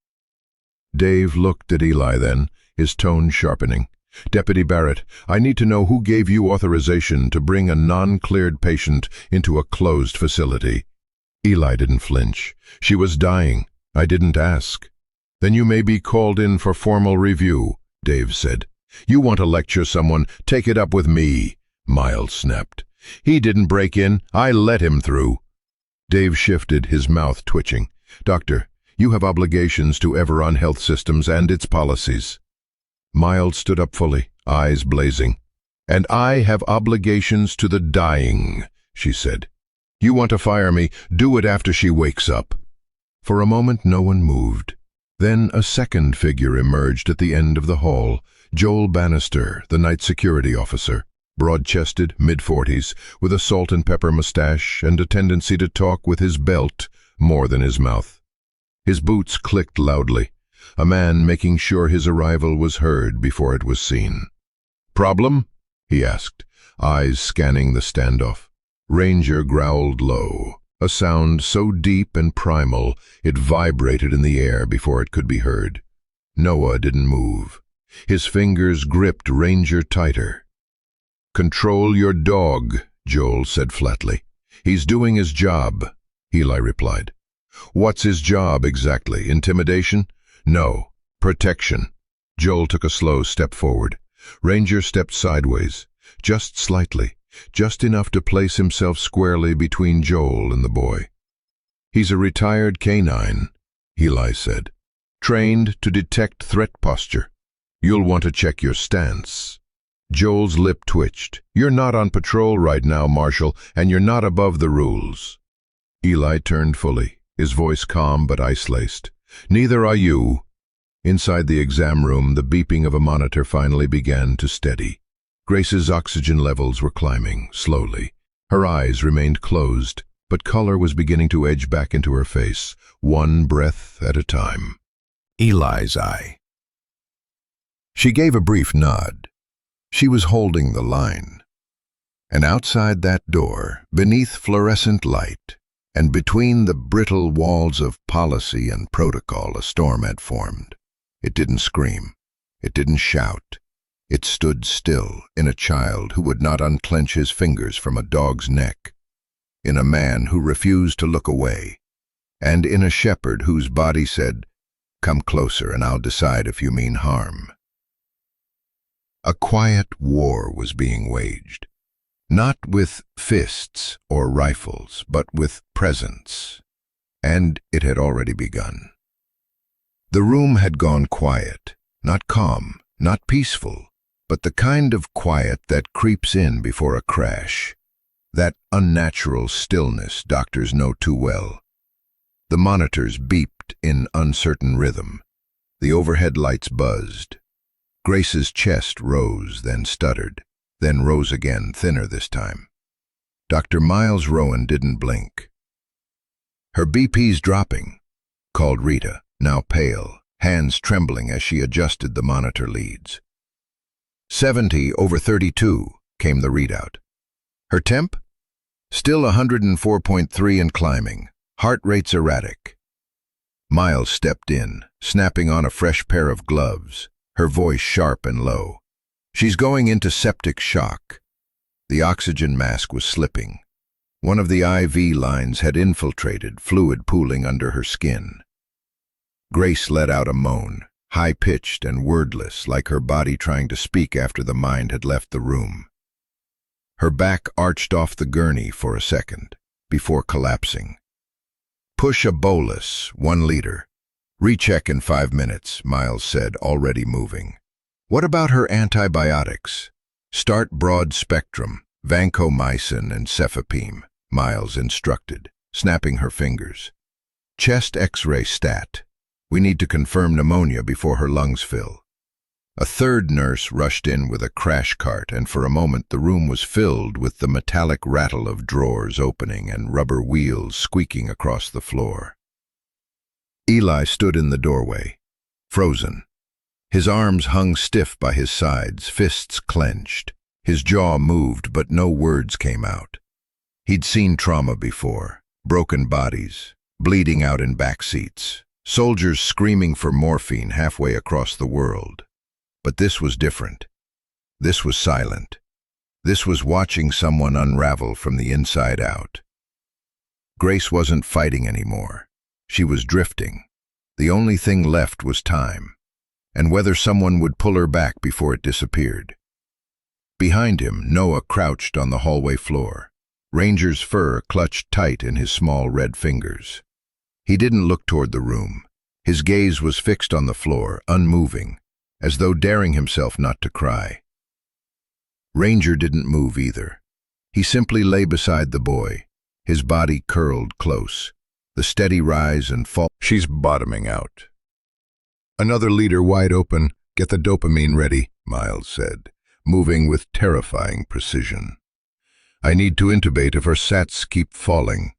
Dave looked at Eli then, his tone sharpening. "Deputy Barrett, I need to know who gave you authorization to bring a non-cleared patient into a closed facility." Eli didn't flinch. "She was dying. I didn't ask." "Then you may be called in for formal review," Dave said. "You want to lecture someone? Take it up with me," Miles snapped. "He didn't break in. I let him through." Dave shifted, his mouth twitching. "Doctor, you have obligations to Everon Health Systems and its policies." Miles stood up fully, eyes blazing. "And I have obligations to the dying," she said. "You want to fire me? Do it after she wakes up." For a moment no one moved. Then a second figure emerged at the end of the hall, Joel Bannister, the night security officer, broad-chested, mid-40s, with a salt-and-pepper mustache and a tendency to talk with his belt more than his mouth. His boots clicked loudly, a man making sure his arrival was heard before it was seen. "Problem?" he asked, eyes scanning the standoff. Ranger growled low, a sound so deep and primal it vibrated in the air before it could be heard. Noah didn't move. His fingers gripped Ranger tighter. "Control your dog," Joel said flatly. "He's doing his job," Eli replied. "What's his job exactly? Intimidation?" "No, protection." Joel took a slow step forward. Ranger stepped sideways, just slightly, just enough to place himself squarely between Joel and the boy. "He's a retired canine," Eli said, "trained to detect threat posture. You'll want to check your stance." Joel's lip twitched. "You're not on patrol right now, Marshal, and you're not above the rules." Eli turned fully, his voice calm but ice-laced. "Neither are you." Inside the exam room, the beeping of a monitor finally began to steady. Grace's oxygen levels were climbing, slowly. Her eyes remained closed, but color was beginning to edge back into her face, one breath at a time. Eli's eye. She gave a brief nod. She was holding the line. And outside that door, beneath fluorescent light, and between the brittle walls of policy and protocol, a storm had formed. It didn't scream. It didn't shout. It stood still in a child who would not unclench his fingers from a dog's neck, in a man who refused to look away, and in a shepherd whose body said, "Come closer and I'll decide if you mean harm." A quiet war was being waged, not with fists or rifles, but with presence, and it had already begun. The room had gone quiet, not calm, not peaceful, but the kind of quiet that creeps in before a crash, that unnatural stillness doctors know too well. The monitors beeped in uncertain rhythm. The overhead lights buzzed. Grace's chest rose, then stuttered, then rose again, thinner this time. Dr. Miles Rowan didn't blink. "Her BP's dropping," called Rita, now pale, hands trembling as she adjusted the monitor leads. 70/32, came the readout. Her temp? Still 104.3 and climbing, heart rates erratic. Miles stepped in, snapping on a fresh pair of gloves, her voice sharp and low. "She's going into septic shock." The oxygen mask was slipping. One of the IV lines had infiltrated, fluid pooling under her skin. Grace let out a moan, high-pitched and wordless, like her body trying to speak after the mind had left the room. Her back arched off the gurney for a second, before collapsing. "Push a bolus, 1 liter. Recheck in 5 minutes," Miles said, already moving. "What about her antibiotics?" "Start broad spectrum, vancomycin and cefepime," Miles instructed, snapping her fingers. "Chest X-ray stat. We need to confirm pneumonia before her lungs fill." A third nurse rushed in with a crash cart, and for a moment the room was filled with the metallic rattle of drawers opening and rubber wheels squeaking across the floor. Eli stood in the doorway, frozen. His arms hung stiff by his sides, fists clenched. His jaw moved, but no words came out. He'd seen trauma before, broken bodies, bleeding out in back seats, soldiers screaming for morphine halfway across the world. But this was different. This was silent. This was watching someone unravel from the inside out. Grace wasn't fighting anymore. She was drifting. The only thing left was time, and whether someone would pull her back before it disappeared. Behind him, Noah crouched on the hallway floor, Ranger's fur clutched tight in his small red fingers. He didn't look toward the room. His gaze was fixed on the floor, unmoving, as though daring himself not to cry. Ranger didn't move either. He simply lay beside the boy, his body curled close, the steady rise and fall. "She's bottoming out." "Another liter wide open. Get the dopamine ready," Miles said, moving with terrifying precision. "I need to intubate if her sats keep falling."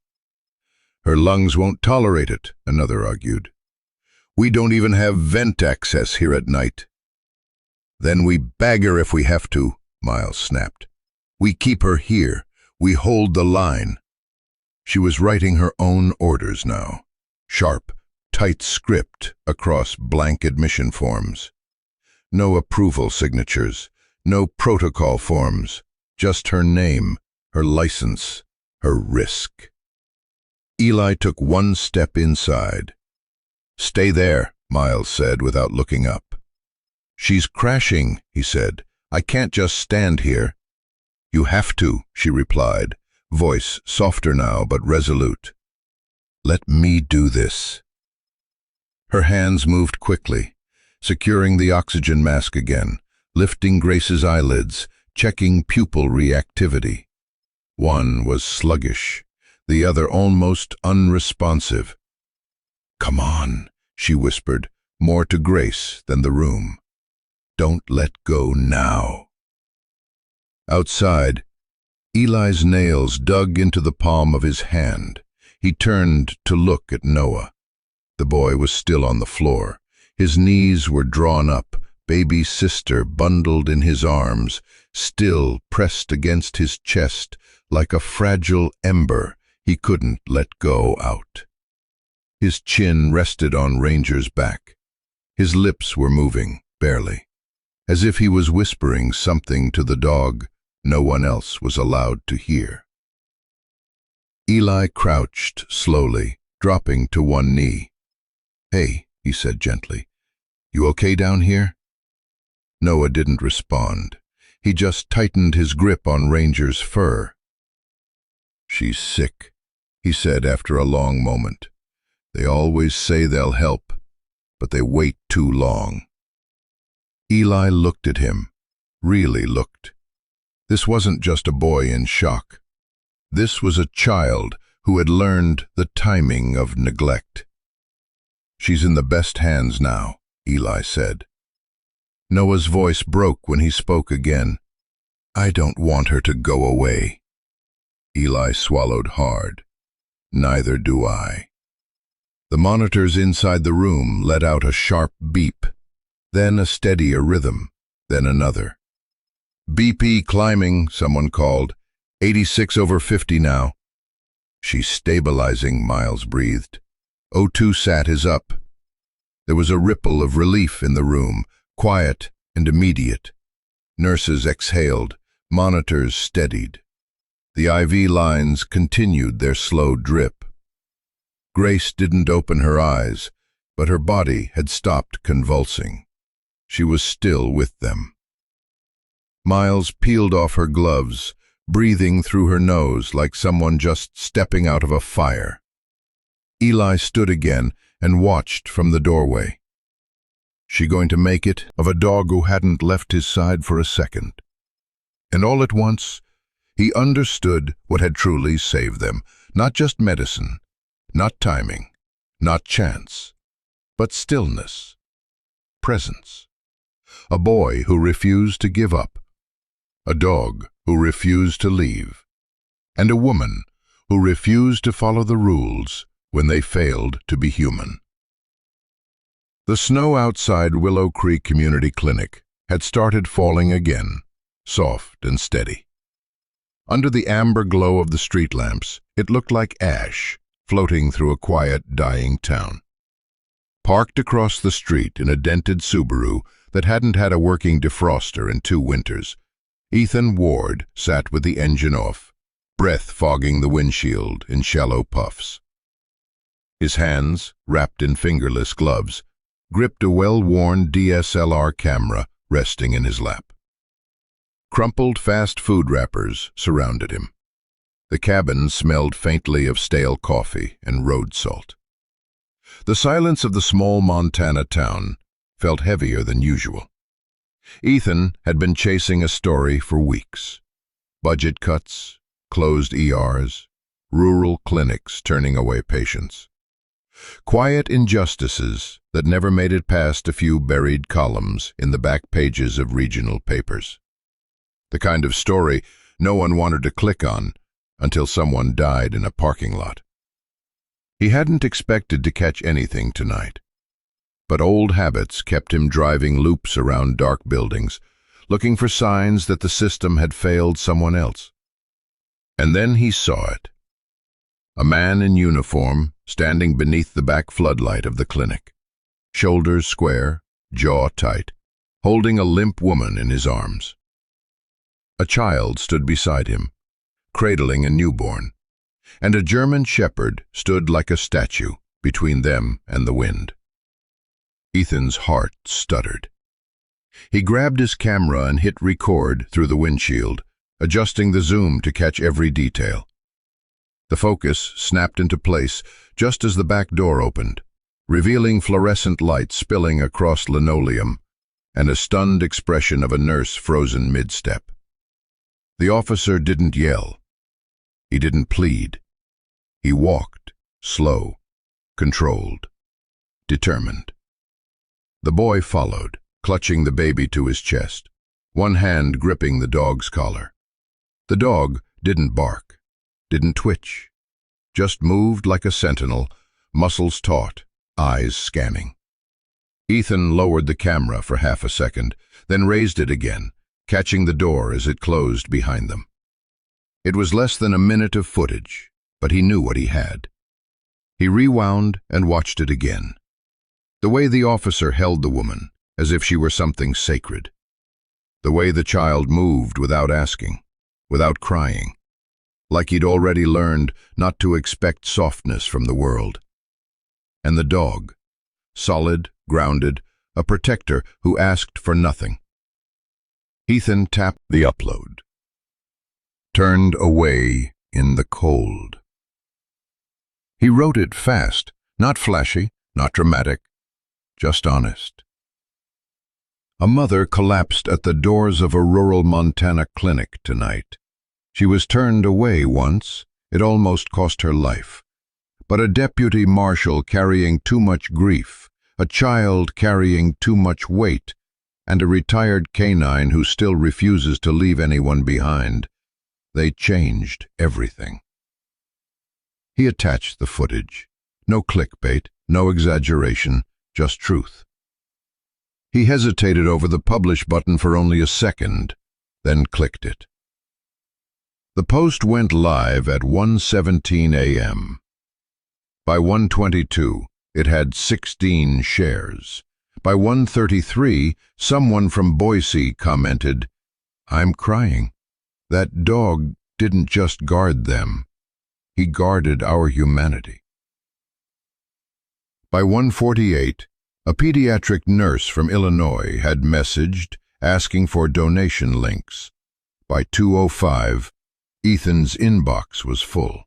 "Her lungs won't tolerate it," another argued. "We don't even have vent access here at night." "Then we bag her if we have to," Miles snapped. "We keep her here. We hold the line." She was writing her own orders now. Sharp, tight script across blank admission forms. No approval signatures, no protocol forms, just her name, her license, her risk. Eli took one step inside. "Stay there," Miles said without looking up. "She's crashing," he said. "I can't just stand here." "You have to," she replied, voice softer now but resolute. "Let me do this." Her hands moved quickly, securing the oxygen mask again, lifting Grace's eyelids, checking pupil reactivity. One was sluggish, the other almost unresponsive. "Come on," she whispered, more to Grace than the room. "Don't let go now." Outside, Eli's nails dug into the palm of his hand. He turned to look at Noah. The boy was still on the floor. His knees were drawn up, baby sister bundled in his arms, still pressed against his chest like a fragile ember he couldn't let go out. His chin rested on Ranger's back. His lips were moving, barely, as if he was whispering something to the dog no one else was allowed to hear. Eli crouched slowly, dropping to one knee. "Hey," he said gently, "you okay down here?" Noah didn't respond. He just tightened his grip on Ranger's fur. "She's sick," he said after a long moment. "They always say they'll help, but they wait too long." Eli looked at him, really looked. This wasn't just a boy in shock. This was a child who had learned the timing of neglect. "She's in the best hands now," Eli said. Noah's voice broke when he spoke again. "I don't want her to go away." Eli swallowed hard. "Neither do I." The monitors inside the room let out a sharp beep, then a steadier rhythm, then another. "BP climbing," someone called. 86/50 now." "She's stabilizing," Miles breathed. O2 sat is up. There was a ripple of relief in the room, quiet and immediate. Nurses exhaled, monitors steadied. The IV lines continued their slow drip. Grace didn't open her eyes, but her body had stopped convulsing. She was still with them. Miles peeled off her gloves, breathing through her nose like someone just stepping out of a fire. Eli stood again and watched from the doorway. She going to make it? Of a dog who hadn't left his side for a second. And all at once, he understood what had truly saved them. Not just medicine, not timing, not chance, but stillness, presence. A boy who refused to give up, a dog who refused to leave, and a woman who refused to follow the rules when they failed to be human. The snow outside Willow Creek Community Clinic had started falling again, soft and steady. Under the amber glow of the street lamps, it looked like ash floating through a quiet, dying town. Parked across the street in a dented Subaru that hadn't had a working defroster in 2 winters, Ethan Ward sat with the engine off, breath fogging the windshield in shallow puffs. His hands, wrapped in fingerless gloves, gripped a well-worn DSLR camera resting in his lap. Crumpled fast food wrappers surrounded him. The cabin smelled faintly of stale coffee and road salt. The silence of the small Montana town felt heavier than usual. Ethan had been chasing a story for weeks. Budget cuts, closed ERs, rural clinics turning away patients. Quiet injustices that never made it past a few buried columns in the back pages of regional papers. The kind of story no one wanted to click on until someone died in a parking lot. He hadn't expected to catch anything tonight, but old habits kept him driving loops around dark buildings, looking for signs that the system had failed someone else. And then he saw it. A man in uniform standing beneath the back floodlight of the clinic, shoulders square, jaw tight, holding a limp woman in his arms. A child stood beside him, cradling a newborn, and a German shepherd stood like a statue between them and the wind. Ethan's heart stuttered. He grabbed his camera and hit record through the windshield, adjusting the zoom to catch every detail. The focus snapped into place just as the back door opened, revealing fluorescent light spilling across linoleum and a stunned expression of a nurse frozen mid-step. The officer didn't yell. He didn't plead. He walked, slow, controlled, determined. The boy followed, clutching the baby to his chest, one hand gripping the dog's collar. The dog didn't bark, didn't twitch, just moved like a sentinel, muscles taut, eyes scanning. Ethan lowered the camera for half a second, then raised it again, catching the door as it closed behind them. It was less than a minute of footage, but he knew what he had. He rewound and watched it again. The way the officer held the woman, as if she were something sacred. The way the child moved without asking, without crying, like he'd already learned not to expect softness from the world. And the dog, solid, grounded, a protector who asked for nothing. Ethan tapped the upload, turned away in the cold. He wrote it fast, not flashy, not dramatic, just honest. A mother collapsed at the doors of a rural Montana clinic tonight. She was turned away once. It almost cost her life. But a deputy marshal carrying too much grief, a child carrying too much weight, and a retired canine who still refuses to leave anyone behind, they changed everything. He attached the footage. No clickbait, no exaggeration, just truth. He hesitated over the publish button for only a second, then clicked it. The post went live at 1:17 a.m. By 1:22, it had 16 shares. By 1:33, someone from Boise commented, "I'm crying. That dog didn't just guard them. He guarded our humanity." By 1:48, a pediatric nurse from Illinois had messaged asking for donation links. By 2:05, Ethan's inbox was full.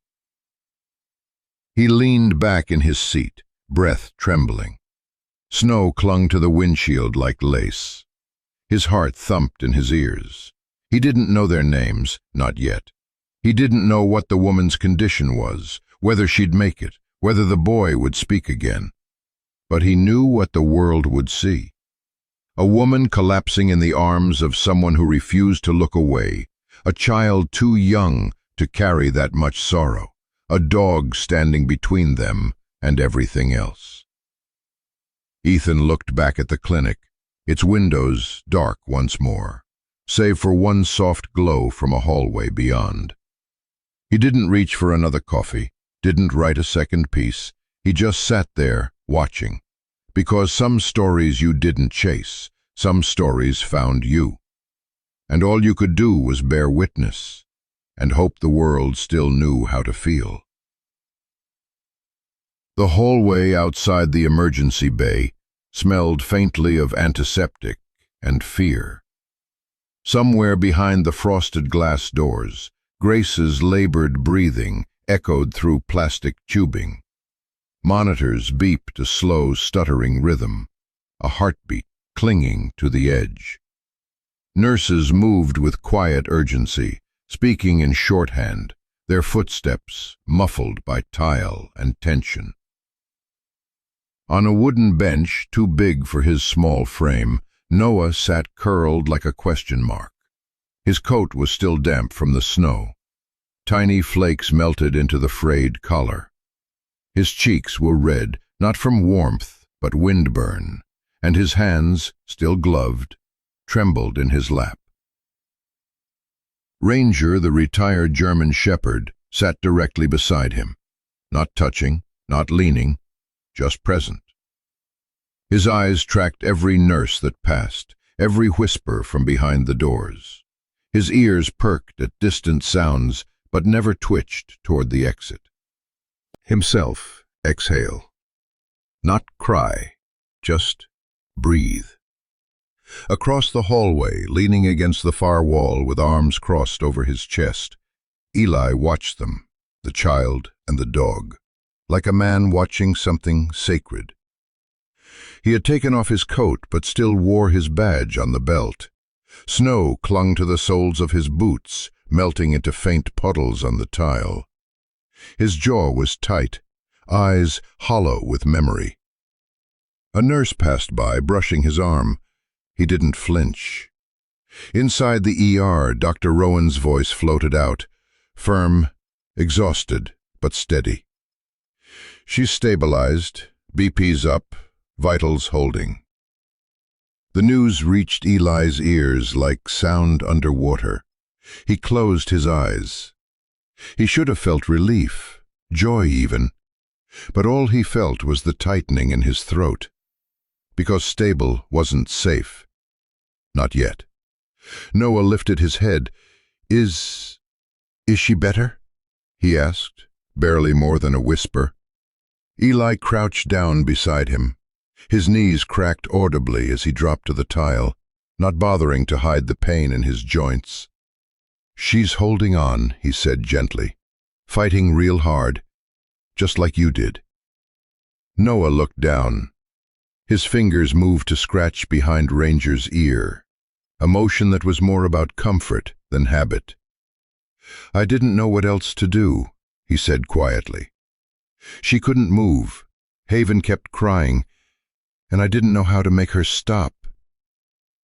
He leaned back in his seat, breath trembling. Snow clung to the windshield like lace. His heart thumped in his ears. He didn't know their names, not yet. He didn't know what the woman's condition was, whether she'd make it, whether the boy would speak again. But he knew what the world would see. A woman collapsing in the arms of someone who refused to look away, a child too young to carry that much sorrow, a dog standing between them and everything else. Ethan looked back at the clinic, its windows dark once more, save for one soft glow from a hallway beyond. He didn't reach for another coffee, didn't write a second piece. He just sat there, watching. Because some stories you didn't chase, some stories found you. And all you could do was bear witness, and hope the world still knew how to feel. The hallway outside the emergency bay smelled faintly of antiseptic and fear. Somewhere behind the frosted glass doors, Grace's labored breathing echoed through plastic tubing. Monitors beeped a slow, stuttering rhythm, a heartbeat clinging to the edge. Nurses moved with quiet urgency, speaking in shorthand, their footsteps muffled by tile and tension. On a wooden bench too big for his small frame, Noah sat curled like a question mark. His coat was still damp from the snow. Tiny flakes melted into the frayed collar. His cheeks were red, not from warmth, but windburn, and his hands, still gloved, trembled in his lap. Ranger, the retired German shepherd, sat directly beside him. Not touching, not leaning, just present. His eyes tracked every nurse that passed, every whisper from behind the doors. His ears perked at distant sounds, but never twitched toward the exit. Himself, exhale. Not cry, just breathe. Across the hallway, leaning against the far wall with arms crossed over his chest, Eli watched them, the child and the dog, like a man watching something sacred. He had taken off his coat but still wore his badge on the belt. Snow clung to the soles of his boots, melting into faint puddles on the tile. His jaw was tight, eyes hollow with memory. A nurse passed by, brushing his arm. He didn't flinch. Inside the ER, Dr. Rowan's voice floated out, firm, exhausted, but steady. She's stabilized, BP's up, vitals holding. The news reached Eli's ears like sound underwater. He closed his eyes. He should have felt relief, joy even, but all he felt was the tightening in his throat, because stable wasn't safe. Not yet. Noah lifted his head. Is she better?" he asked, barely more than a whisper. Eli crouched down beside him. His knees cracked audibly as he dropped to the tile, not bothering to hide the pain in his joints. "She's holding on," he said gently, "fighting real hard, just like you did." Noah looked down. His fingers moved to scratch behind Ranger's ear, a motion that was more about comfort than habit. "I didn't know what else to do," he said quietly. "She couldn't move. Haven kept crying, and I didn't know how to make her stop."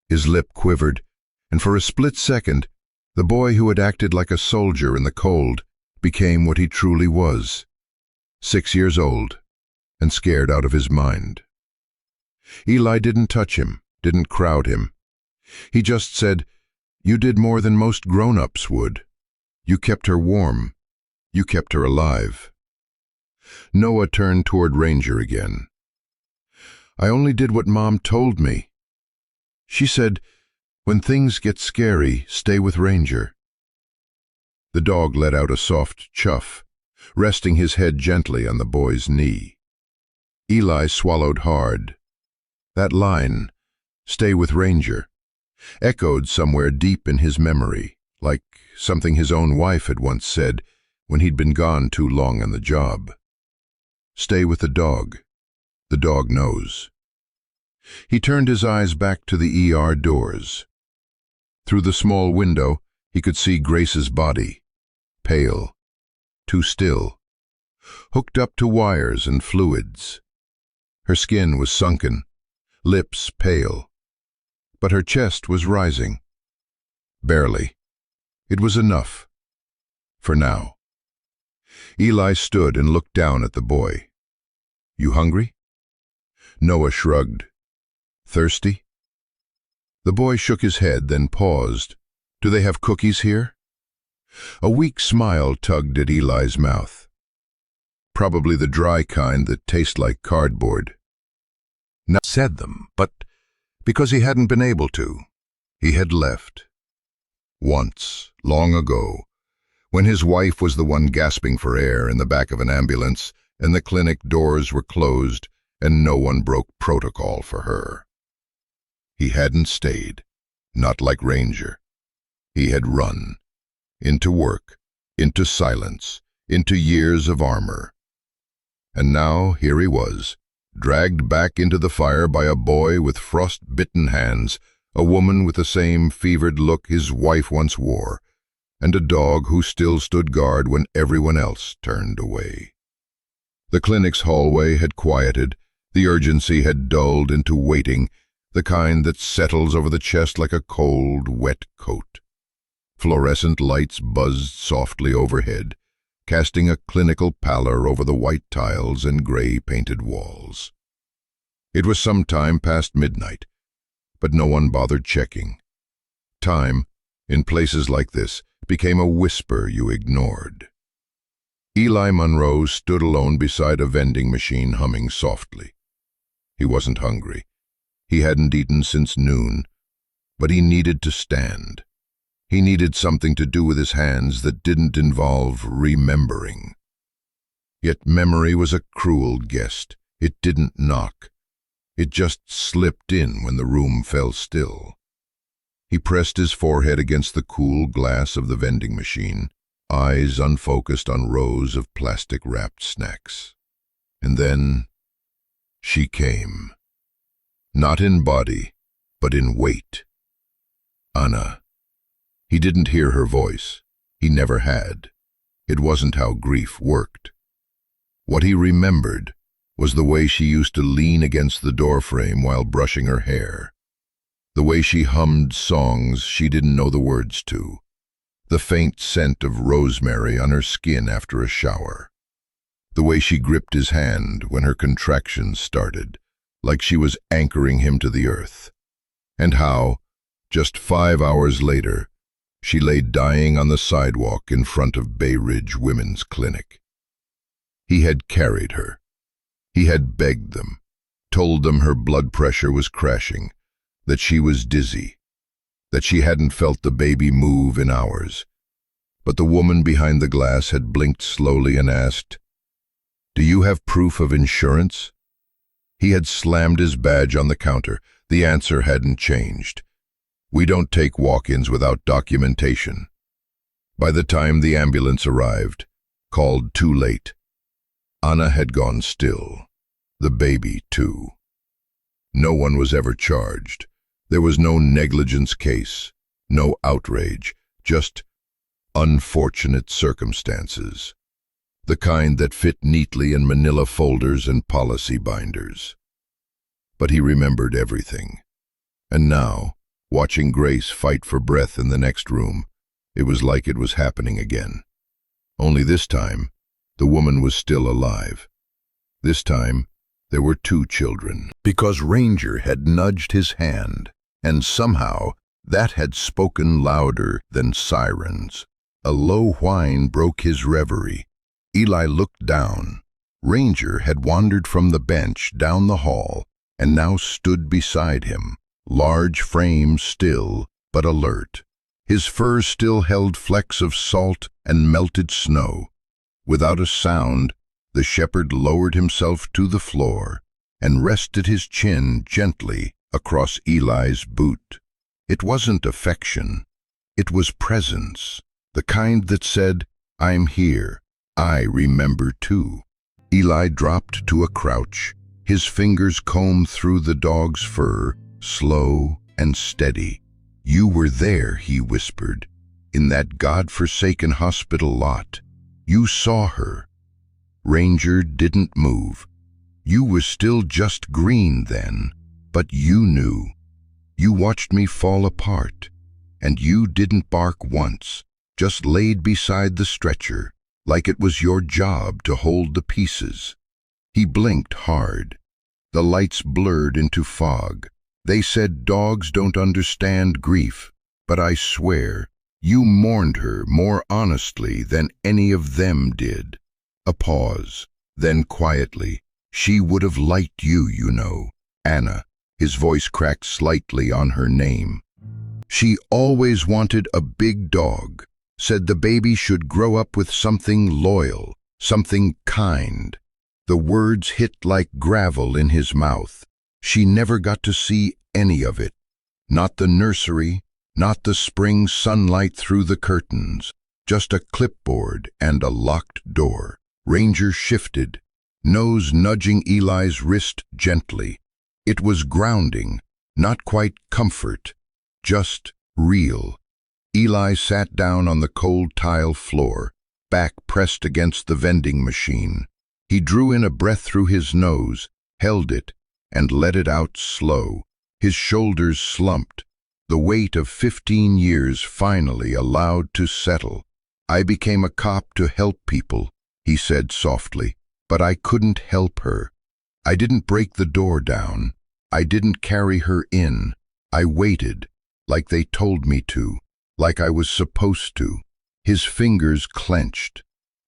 His lip quivered, and for a split second, the boy who had acted like a soldier in the cold became what he truly was, 6 years old and scared out of his mind. Eli didn't touch him, didn't crowd him. He just said, "You did more than most grown-ups would. You kept her warm. You kept her alive." Noah turned toward Ranger again. "I only did what Mom told me. She said, when things get scary, stay with Ranger." The dog let out a soft chuff, resting his head gently on the boy's knee. Eli swallowed hard. That line, "Stay with Ranger," echoed somewhere deep in his memory, like something his own wife had once said when he'd been gone too long on the job. "Stay with the dog. The dog knows." He turned his eyes back to the ER doors. Through the small window, he could see Grace's body, pale, too still, hooked up to wires and fluids. Her skin was sunken, lips pale, but her chest was rising. Barely. It was enough. For now. Eli stood and looked down at the boy. "You hungry?" Noah shrugged. "Thirsty?" The boy shook his head, then paused. "Do they have cookies here?" A weak smile tugged at Eli's mouth. Probably the dry kind that taste like cardboard. Not said them, but because he hadn't been able to. He had left. Once, long ago, when his wife was the one gasping for air in the back of an ambulance and the clinic doors were closed and no one broke protocol for her. He hadn't stayed, not like Ranger. He had run. Into work, into silence, into years of armor. And now here he was, dragged back into the fire by a boy with frost-bitten hands, a woman with the same fevered look his wife once wore, and a dog who still stood guard when everyone else turned away. The clinic's hallway had quieted, the urgency had dulled into waiting, the kind that settles over the chest like a cold, wet coat. Fluorescent lights buzzed softly overhead, casting a clinical pallor over the white tiles and gray-painted walls. It was some time past midnight, but no one bothered checking. Time, in places like this, became a whisper you ignored. Eli Monroe stood alone beside a vending machine, humming softly. He wasn't hungry. He hadn't eaten since noon, but he needed to stand. He needed something to do with his hands that didn't involve remembering. Yet memory was a cruel guest. It didn't knock. It just slipped in when the room fell still. He pressed his forehead against the cool glass of the vending machine, eyes unfocused on rows of plastic-wrapped snacks. And then she came. Not in body, but in weight. Anna. He didn't hear her voice. He never had. It wasn't how grief worked. What he remembered was the way she used to lean against the doorframe while brushing her hair. The way she hummed songs she didn't know the words to. The faint scent of rosemary on her skin after a shower. The way she gripped his hand when her contractions started, like she was anchoring him to the earth. And how, just 5 hours later, she lay dying on the sidewalk in front of Bay Ridge Women's Clinic. He had carried her. He had begged them, told them her blood pressure was crashing, that she was dizzy, that she hadn't felt the baby move in hours. But the woman behind the glass had blinked slowly and asked, "Do you have proof of insurance?" He had slammed his badge on the counter. The answer hadn't changed. "We don't take walk-ins without documentation." By the time the ambulance arrived, called too late, Anna had gone still. The baby, too. No one was ever charged. There was no negligence case, no outrage, just unfortunate circumstances. The kind that fit neatly in manila folders and policy binders. But he remembered everything. And now, watching Grace fight for breath in the next room, it was like it was happening again. Only this time, the woman was still alive. This time, there were 2 children. Because Ranger had nudged his hand, and somehow that had spoken louder than sirens. A low whine broke his reverie. Eli looked down. Ranger had wandered from the bench down the hall and now stood beside him, large frame still but alert. His fur still held flecks of salt and melted snow. Without a sound, the shepherd lowered himself to the floor and rested his chin gently across Eli's boot. It wasn't affection. It was presence, the kind that said, "I'm here. I remember too." Eli dropped to a crouch. His fingers combed through the dog's fur, slow and steady. "You were there," he whispered, "in that God-forsaken hospital lot. You saw her." Ranger didn't move. "You were still just green then, but you knew. You watched me fall apart, and you didn't bark once, just laid beside the stretcher, like it was your job to hold the pieces." He blinked hard. The lights blurred into fog. "They said dogs don't understand grief, but I swear, you mourned her more honestly than any of them did." A pause. Then quietly, "She would have liked you, you know, Anna." His voice cracked slightly on her name. "She always wanted a big dog, said the baby should grow up with something loyal, something kind." The words hit like gravel in his mouth. She never got to see any of it. Not the nursery, not the spring sunlight through the curtains, just a clipboard and a locked door. Ranger shifted, nose nudging Eli's wrist gently. It was grounding, not quite comfort, just real. Eli sat down on the cold tile floor, back pressed against the vending machine. He drew in a breath through his nose, held it, and let it out slow. His shoulders slumped, the weight of 15 years finally allowed to settle. "I became a cop to help people," he said softly, "but I couldn't help her. I didn't break the door down. I didn't carry her in. I waited, like they told me to, like I was supposed to." His fingers clenched.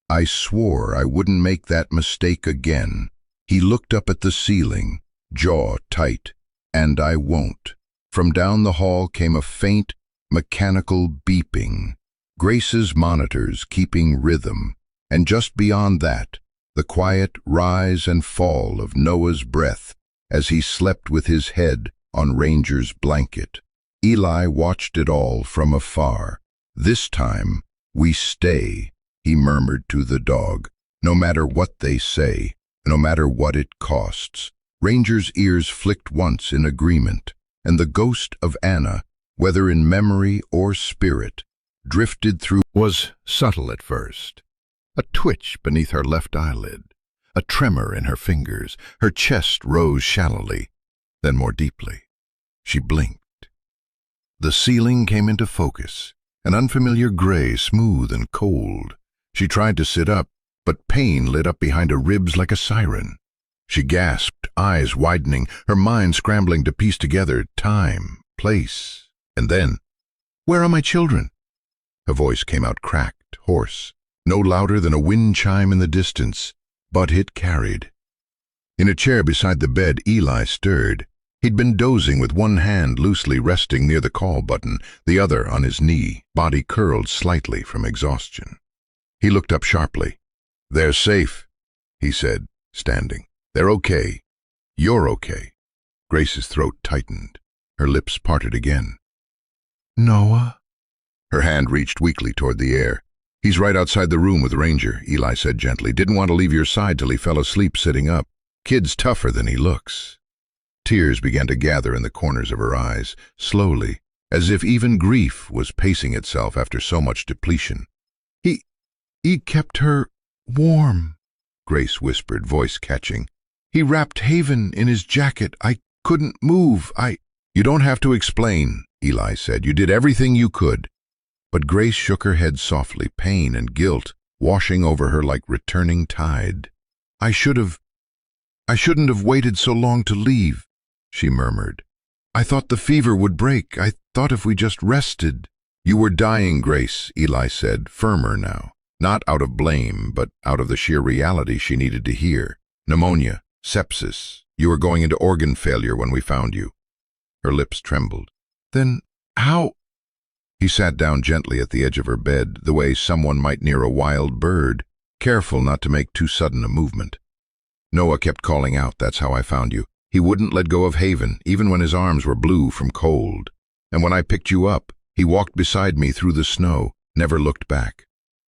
I swore I wouldn't make that mistake again. He looked up at the ceiling, jaw tight. And I won't. From down the hall came a faint, mechanical beeping. Grace's monitors keeping rhythm. And just beyond that, the quiet rise and fall of Noah's breath as he slept with his head on Ranger's blanket. Eli watched it all from afar. "This time, we stay," he murmured to the dog. "No matter what they say, no matter what it costs." Ranger's ears flicked once in agreement, and the ghost of Anna, whether in memory or spirit, drifted through. Was subtle at first. A twitch beneath her left eyelid, a tremor in her fingers. Her chest rose shallowly, then more deeply. She blinked. The ceiling came into focus, an unfamiliar gray, smooth and cold. She tried to sit up, but pain lit up behind her ribs like a siren. She gasped, eyes widening, her mind scrambling to piece together time, place, and then, "Where are my children?" Her voice came out cracked, hoarse, no louder than a wind chime in the distance, but it carried. In a chair beside the bed, Eli stirred. He'd been dozing with one hand loosely resting near the call button, the other on his knee, body curled slightly from exhaustion. He looked up sharply. "They're safe," he said, standing. "They're okay. You're okay." Grace's throat tightened. Her lips parted again. "Noah?" Her hand reached weakly toward the air. "He's right outside the room with Ranger," Eli said gently. "Didn't want to leave your side till he fell asleep sitting up. Kid's tougher than he looks." Tears began to gather in the corners of her eyes, slowly, as if even grief was pacing itself after so much depletion. He kept her warm," Grace whispered, voice catching. "He wrapped Haven in his jacket. I couldn't move. You don't have to explain," Eli said. "You did everything you could." But Grace shook her head softly, pain and guilt washing over her like returning tide. I shouldn't have waited so long to leave," she murmured. "I thought the fever would break. I thought if we just rested." "You were dying, Grace," Eli said, firmer now. Not out of blame, but out of the sheer reality she needed to hear. "Pneumonia, sepsis. You were going into organ failure when we found you." Her lips trembled. "Then how—" He sat down gently at the edge of her bed, the way someone might near a wild bird, careful not to make too sudden a movement. "Noah kept calling out, that's how I found you. He wouldn't let go of Haven, even when his arms were blue from cold. And when I picked you up, he walked beside me through the snow, never looked back."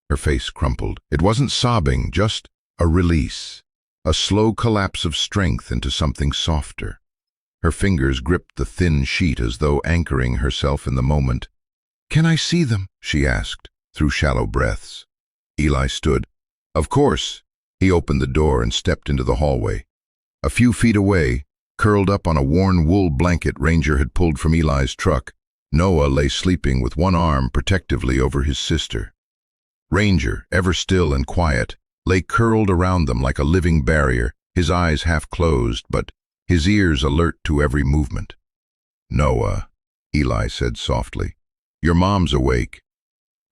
Her face crumpled. It wasn't sobbing, just a release, a slow collapse of strength into something softer. Her fingers gripped the thin sheet as though anchoring herself in the moment. "Can I see them?" she asked, through shallow breaths. Eli stood. "Of course." He opened the door and stepped into the hallway. A few feet away, curled up on a worn wool blanket Ranger had pulled from Eli's truck, Noah lay sleeping with one arm protectively over his sister. Ranger, ever still and quiet, lay curled around them like a living barrier, his eyes half closed, but his ears alert to every movement. "Noah," Eli said softly, "your mom's awake."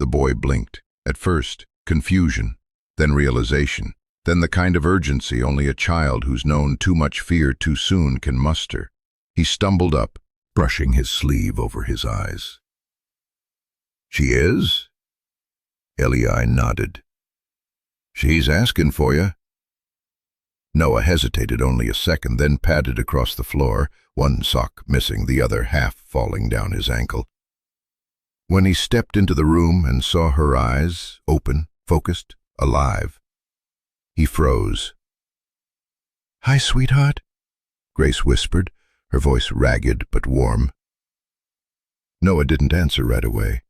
The boy blinked. At first, confusion, then realization, then the kind of urgency only a child who's known too much fear too soon can muster. He stumbled up, brushing his sleeve over his eyes. "She is?" Eli nodded. "She's asking for you." Noah hesitated only a second, then padded across the floor, one sock missing, the other half falling down his ankle. When he stepped into the room and saw her eyes, open, focused, alive, he froze. "Hi, sweetheart," Grace whispered, her voice ragged but warm. Noah didn't answer right away.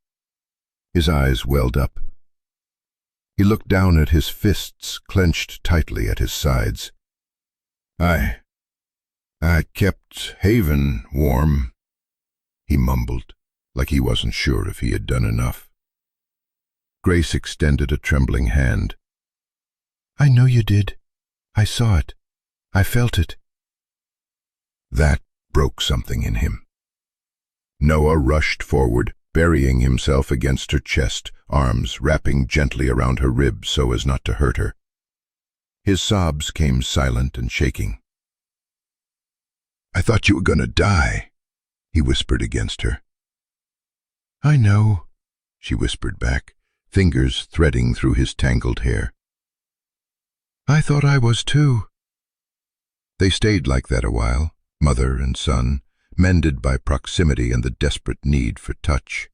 His eyes welled up. He looked down at his fists clenched tightly at his sides. I kept Haven warm," he mumbled, like he wasn't sure if he had done enough. Grace extended a trembling hand. "I know you did. I saw it. I felt it." That broke something in him. Noah rushed forward, burying himself against her chest, arms wrapping gently around her ribs so as not to hurt her. His sobs came silent and shaking. "I thought you were going to die," he whispered against her. "I know," she whispered back, fingers threading through his tangled hair. "I thought I was too." They stayed like that a while, mother and son, mended by proximity and the desperate need for touch.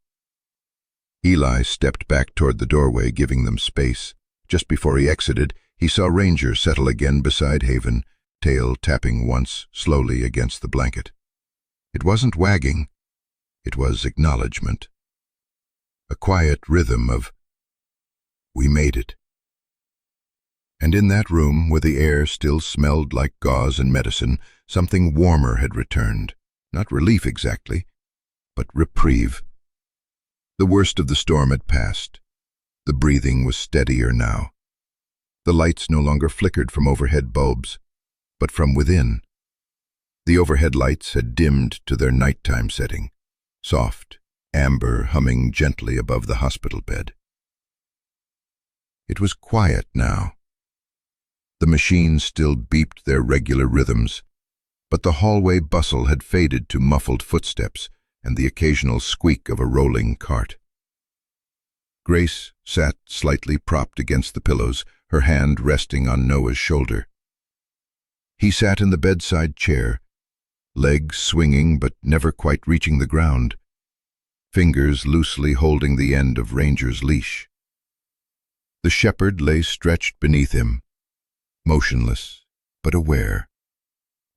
Eli stepped back toward the doorway, giving them space. Just before he exited, he saw Ranger settle again beside Haven, tail tapping once slowly against the blanket. It wasn't wagging, it was acknowledgement. A quiet rhythm of, "We made it." And in that room, where the air still smelled like gauze and medicine, something warmer had returned. Not relief exactly, but reprieve. The worst of the storm had passed. The breathing was steadier now. The lights no longer flickered from overhead bulbs, but from within. The overhead lights had dimmed to their nighttime setting, soft, amber humming gently above the hospital bed. It was quiet now. The machines still beeped their regular rhythms, but the hallway bustle had faded to muffled footsteps and the occasional squeak of a rolling cart. Grace sat slightly propped against the pillows, her hand resting on Noah's shoulder. He sat in the bedside chair, legs swinging but never quite reaching the ground, fingers loosely holding the end of Ranger's leash. The shepherd lay stretched beneath him, motionless but aware,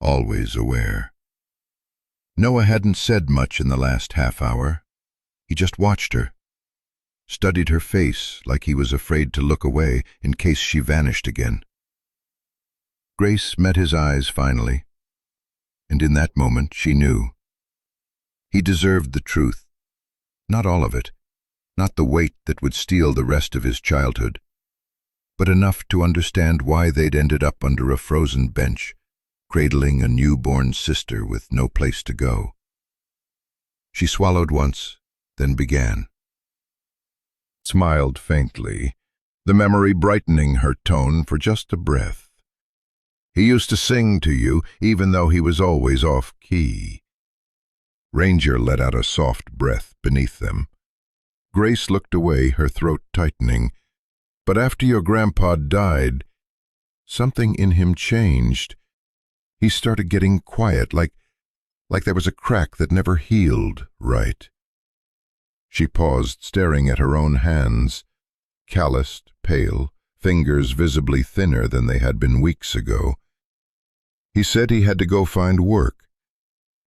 always aware. Noah hadn't said much in the last half hour. He just watched her, studied her face like he was afraid to look away in case she vanished again. Grace met his eyes finally, and in that moment she knew. He deserved the truth, not all of it, not the weight that would steal the rest of his childhood, but enough to understand why they'd ended up under a frozen bench, cradling a newborn sister with no place to go. She swallowed once, then began. Smiled faintly, the memory brightening her tone for just a breath. "He used to sing to you, even though he was always off-key." Ranger let out a soft breath beneath them. Grace looked away, her throat tightening. "But after your grandpa died, something in him changed. He started getting quiet, like there was a crack that never healed right." She paused, staring at her own hands, calloused, pale, fingers visibly thinner than they had been weeks ago. "He said he had to go find work,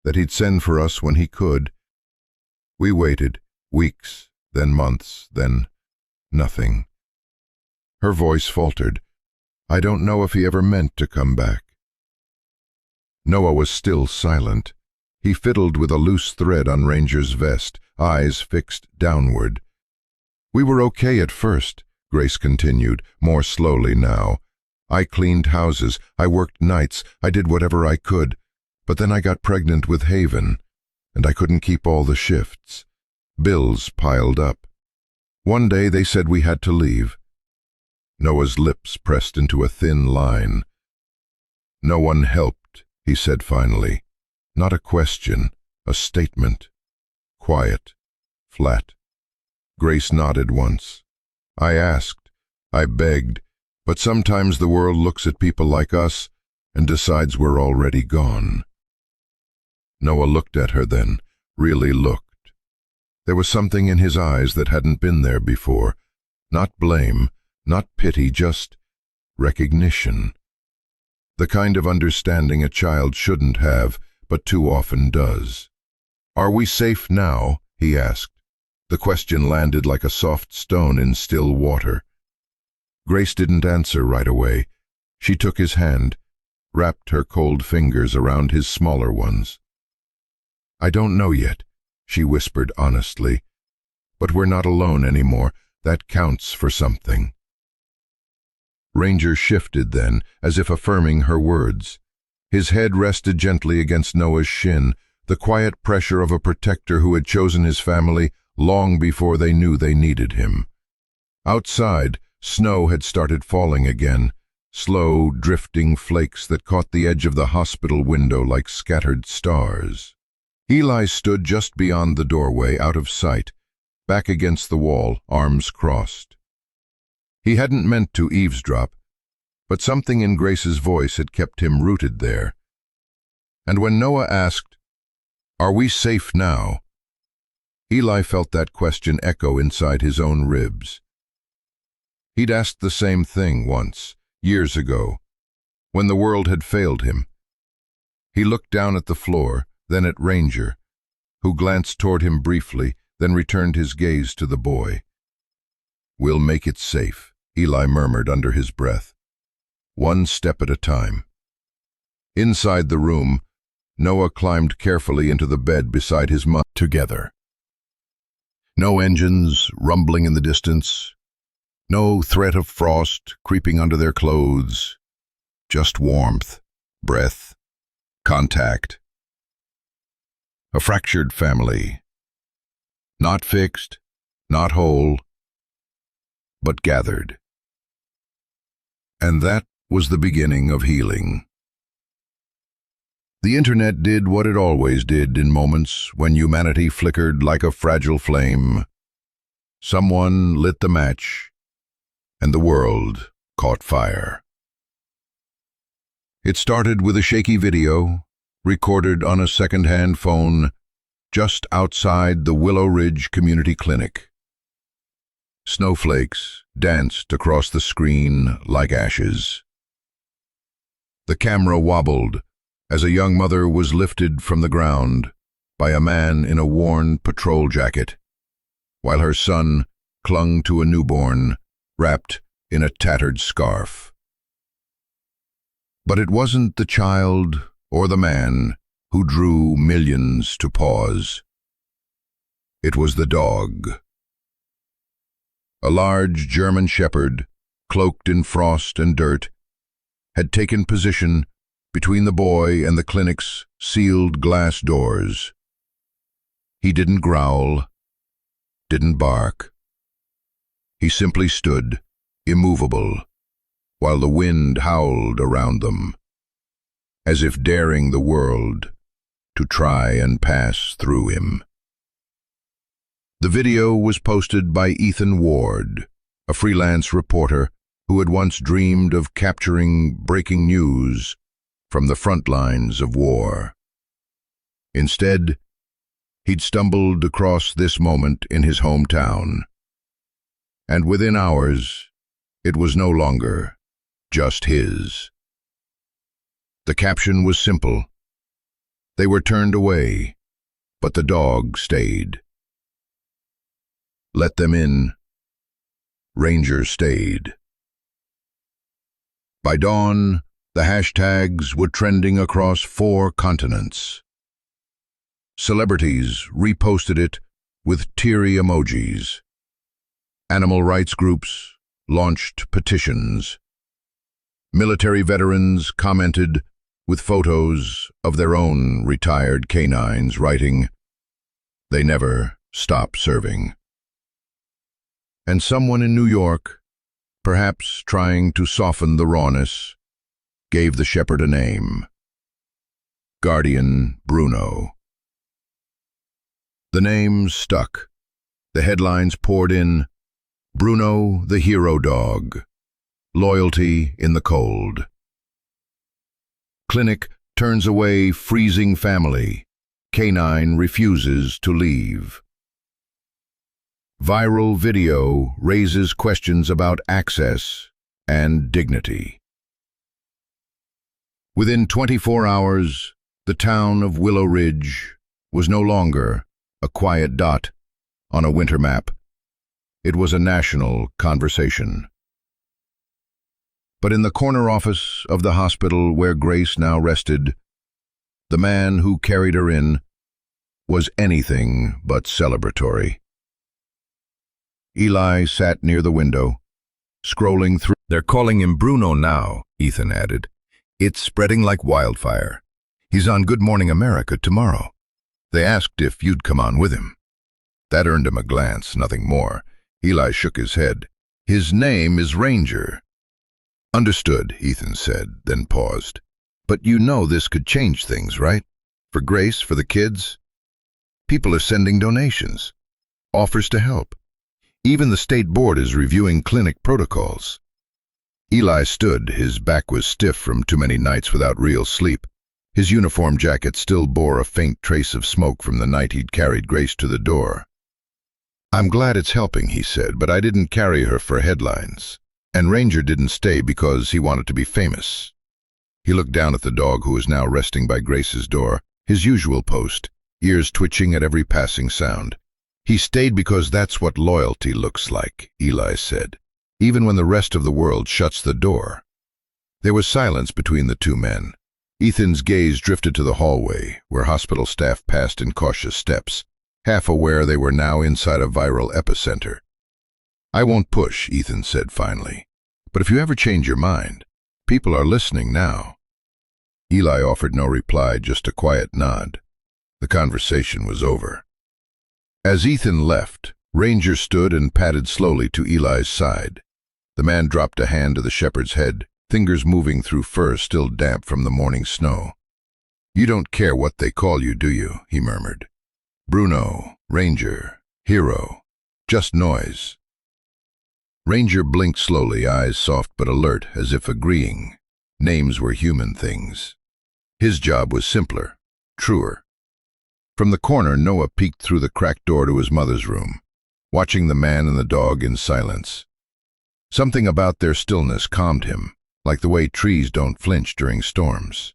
that he'd send for us when he could. We waited, weeks, then months, then nothing." Her voice faltered. "I don't know if he ever meant to come back." Noah was still silent. He fiddled with a loose thread on Ranger's vest, eyes fixed downward. "We were okay at first," Grace continued, more slowly now. "I cleaned houses, I worked nights, I did whatever I could. But then I got pregnant with Haven, and I couldn't keep all the shifts. Bills piled up. One day they said we had to leave." Noah's lips pressed into a thin line. "No one helped," he said finally. Not a question, a statement. Quiet, flat. Grace nodded once. "I asked, I begged, but sometimes the world looks at people like us and decides we're already gone." Noah looked at her then, really looked. There was something in his eyes that hadn't been there before. Not blame, not pity, just recognition. The kind of understanding a child shouldn't have, but too often does. "Are we safe now?" he asked. The question landed like a soft stone in still water. Grace didn't answer right away. She took his hand, wrapped her cold fingers around his smaller ones. "I don't know yet," she whispered honestly. "But we're not alone anymore. That counts for something." Ranger shifted then, as if affirming her words. His head rested gently against Noah's shin, the quiet pressure of a protector who had chosen his family long before they knew they needed him. Outside, snow had started falling again, slow, drifting flakes that caught the edge of the hospital window like scattered stars. Eli stood just beyond the doorway, out of sight, back against the wall, arms crossed. He hadn't meant to eavesdrop, but something in Grace's voice had kept him rooted there. And when Noah asked, "Are we safe now?" Eli felt that question echo inside his own ribs. He'd asked the same thing once, years ago, when the world had failed him. He looked down at the floor, then at Ranger, who glanced toward him briefly, then returned his gaze to the boy. "We'll make it safe," Eli murmured under his breath. "One step at a time." Inside the room, Noah climbed carefully into the bed beside his mother. Together. No engines rumbling in the distance, no threat of frost creeping under their clothes, just warmth, breath, contact. A fractured family. Not fixed, not whole, but gathered. And that was the beginning of healing. The internet did what it always did in moments when humanity flickered like a fragile flame. Someone lit the match, and the world caught fire. It started with a shaky video, recorded on a second-hand phone, just outside the Willow Ridge Community Clinic. Snowflakes danced across the screen like ashes. The camera wobbled as a young mother was lifted from the ground by a man in a worn patrol jacket, while her son clung to a newborn wrapped in a tattered scarf. But it wasn't the child or the man who drew millions to pause. It was the dog. A large German shepherd, cloaked in frost and dirt, had taken position between the boy and the clinic's sealed glass doors. He didn't growl, didn't bark. He simply stood, immovable, while the wind howled around them, as if daring the world to try and pass through him. The video was posted by Ethan Ward, a freelance reporter who had once dreamed of capturing breaking news from the front lines of war. Instead, he'd stumbled across this moment in his hometown. And within hours, it was no longer just his. The caption was simple. They were turned away, but the dog stayed. Let them in. Ranger stayed. By dawn, the hashtags were trending across 4 continents. Celebrities reposted it with teary emojis. Animal rights groups launched petitions. Military veterans commented with photos of their own retired canines, writing, "They never stop serving." And someone in New York, perhaps trying to soften the rawness, gave the shepherd a name: Guardian Bruno. The name stuck. The headlines poured in: Bruno the hero dog. Loyalty in the cold. Clinic turns away freezing family. Canine refuses to leave. Viral video raises questions about access and dignity. Within 24 hours, the town of Willow Ridge was no longer a quiet dot on a winter map. It was a national conversation. But in the corner office of the hospital where Grace now rested, the man who carried her in was anything but celebratory. Eli sat near the window, scrolling through. "They're calling him Bruno now," Ethan added. "It's spreading like wildfire. He's on Good Morning America tomorrow. They asked if you'd come on with him." That earned him a glance, nothing more. Eli shook his head. His name is Ranger. Understood, Ethan said, then paused. But you know this could change things, right? For Grace, for the kids? People are sending donations, offers to help. Even the state board is reviewing clinic protocols. Eli stood, his back was stiff from too many nights without real sleep. His uniform jacket still bore a faint trace of smoke from the night he'd carried Grace to the door. I'm glad it's helping, he said, but I didn't carry her for headlines. And Ranger didn't stay because he wanted to be famous. He looked down at the dog who was now resting by Grace's door, his usual post, ears twitching at every passing sound. He stayed because that's what loyalty looks like, Eli said, even when the rest of the world shuts the door. There was silence between the two men. Ethan's gaze drifted to the hallway, where hospital staff passed in cautious steps, half aware they were now inside a viral epicenter. I won't push, Ethan said finally, but if you ever change your mind, people are listening now. Eli offered no reply, just a quiet nod. The conversation was over. As Ethan left, Ranger stood and padded slowly to Eli's side. The man dropped a hand to the shepherd's head, fingers moving through fur still damp from the morning snow. You don't care what they call you, do you? He murmured. Bruno, Ranger, Hero, just noise. Ranger blinked slowly, eyes soft but alert, as if agreeing. Names were human things. His job was simpler, truer. From the corner, Noah peeked through the cracked door to his mother's room, watching the man and the dog in silence. Something about their stillness calmed him, like the way trees don't flinch during storms.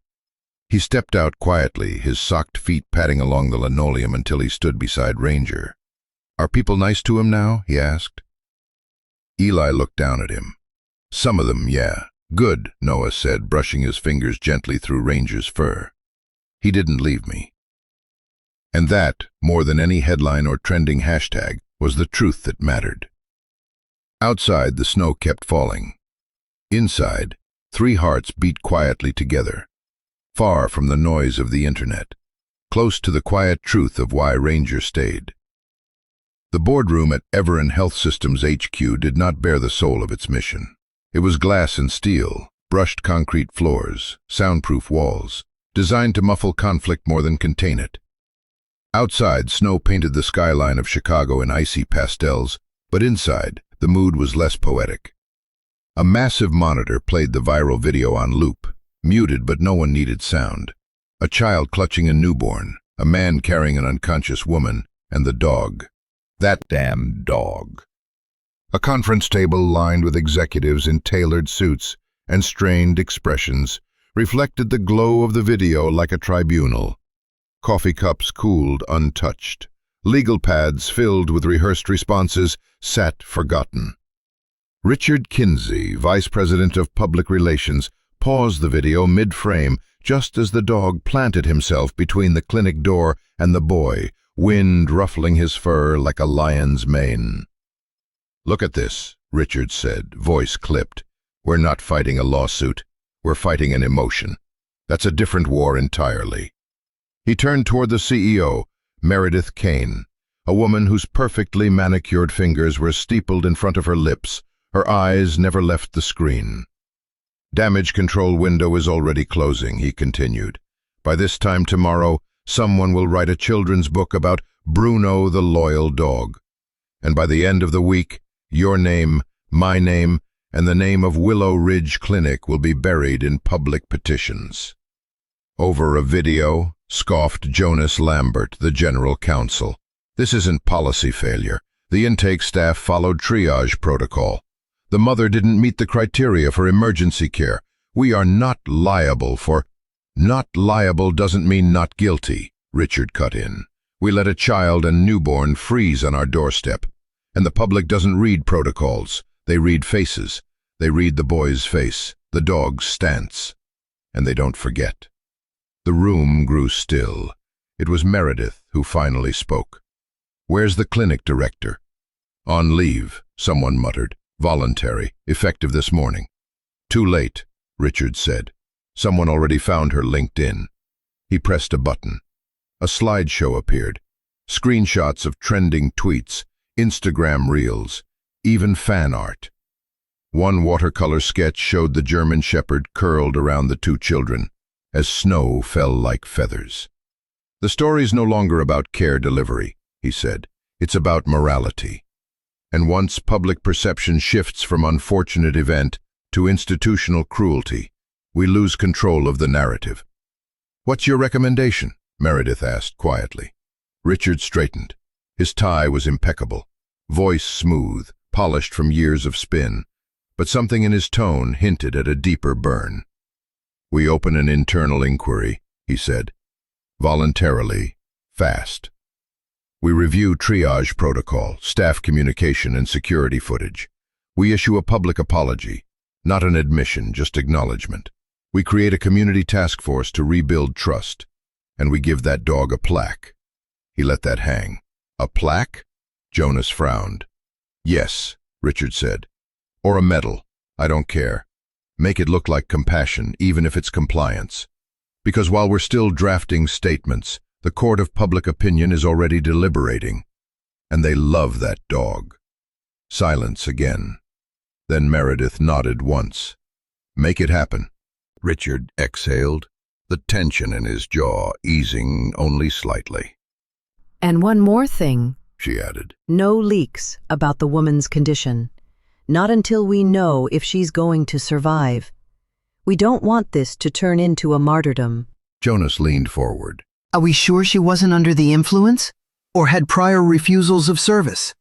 He stepped out quietly, his socked feet padding along the linoleum until he stood beside Ranger. Are people nice to him now? He asked. Eli looked down at him. Some of them, yeah. Good, Noah said, brushing his fingers gently through Ranger's fur. He didn't leave me. And that, more than any headline or trending hashtag, was the truth that mattered. Outside, the snow kept falling. Inside, 3 hearts beat quietly together, far from the noise of the internet, close to the quiet truth of why Ranger stayed. The boardroom at Everin Health Systems HQ did not bear the soul of its mission. It was glass and steel, brushed concrete floors, soundproof walls, designed to muffle conflict more than contain it. Outside, snow painted the skyline of Chicago in icy pastels, but inside, the mood was less poetic. A massive monitor played the viral video on loop, muted but no one needed sound. A child clutching a newborn, a man carrying an unconscious woman, and the dog. That damn dog. A conference table lined with executives in tailored suits and strained expressions reflected the glow of the video like a tribunal. Coffee cups cooled untouched. Legal pads filled with rehearsed responses sat forgotten. Richard Kinsey, Vice President of Public Relations, paused the video mid-frame just as the dog planted himself between the clinic door and the boy, wind ruffling his fur like a lion's mane. Look at this, Richard said, voice clipped. We're not fighting a lawsuit. We're fighting an emotion. That's a different war entirely. He turned toward the CEO, Meredith Kane, a woman whose perfectly manicured fingers were steepled in front of her lips. Her eyes never left the screen. Damage control window is already closing, he continued. By this time tomorrow, someone will write a children's book about Bruno the loyal dog. And by the end of the week, your name, my name, and the name of Willow Ridge Clinic will be buried in public petitions. Over a video, scoffed Jonas Lambert, the general counsel. This isn't policy failure. The intake staff followed triage protocol. The mother didn't meet the criteria for emergency care. We are not liable for... Not liable doesn't mean not guilty, Richard cut in. We let a child and newborn freeze on our doorstep. And the public doesn't read protocols. They read faces. They read the boy's face, the dog's stance. And they don't forget. The room grew still. It was Meredith who finally spoke. Where's the clinic director? On leave, someone muttered. Voluntary, effective this morning. Too late, Richard said. Someone already found her LinkedIn. He pressed a button. A slideshow appeared. Screenshots of trending tweets, Instagram reels, even fan art. One watercolor sketch showed the German Shepherd curled around the two children, as snow fell like feathers. "The story's no longer about care delivery," he said. "It's about morality. And once public perception shifts from unfortunate event to institutional cruelty, we lose control of the narrative." "What's your recommendation?" Meredith asked quietly. Richard straightened. His tie was impeccable, voice smooth, polished from years of spin, but something in his tone hinted at a deeper burn. "We open an internal inquiry," he said. "Voluntarily, fast. We review triage protocol, staff communication, and security footage. We issue a public apology, not an admission, just acknowledgement. We create a community task force to rebuild trust, and we give that dog a plaque." He let that hang. "A plaque?" Jonas frowned. "Yes," Richard said. "Or a medal. I don't care. Make it look like compassion, even if it's compliance. Because while we're still drafting statements, the court of public opinion is already deliberating. And they love that dog." Silence again. Then Meredith nodded once. "Make it happen." Richard exhaled, the tension in his jaw easing only slightly. "And one more thing," she added. "No leaks about the woman's condition. Not until we know if she's going to survive. We don't want this to turn into a martyrdom." Jonas leaned forward. "Are we sure she wasn't under the influence? Or had prior refusals of service?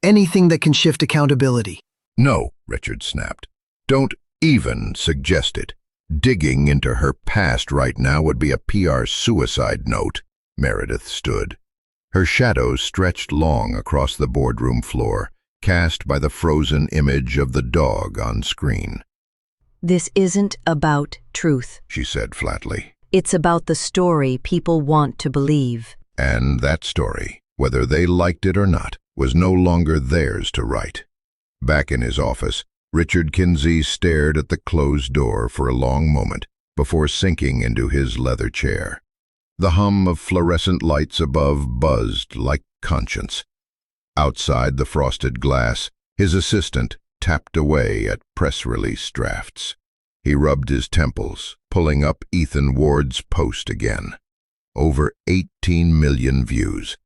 Anything that can shift accountability." "No," Richard snapped. "Don't even suggest it. Digging into her past right now would be a PR suicide note." Meredith stood. Her shadows stretched long across the boardroom floor, cast by the frozen image of the dog on screen. "This isn't about truth," she said flatly. "It's about the story people want to believe." And that story, whether they liked it or not, was no longer theirs to write. Back in his office, Richard Kinsey stared at the closed door for a long moment before sinking into his leather chair. The hum of fluorescent lights above buzzed like conscience. Outside the frosted glass, his assistant tapped away at press release drafts. He rubbed his temples, pulling up Ethan Ward's post again. Over 18 million views.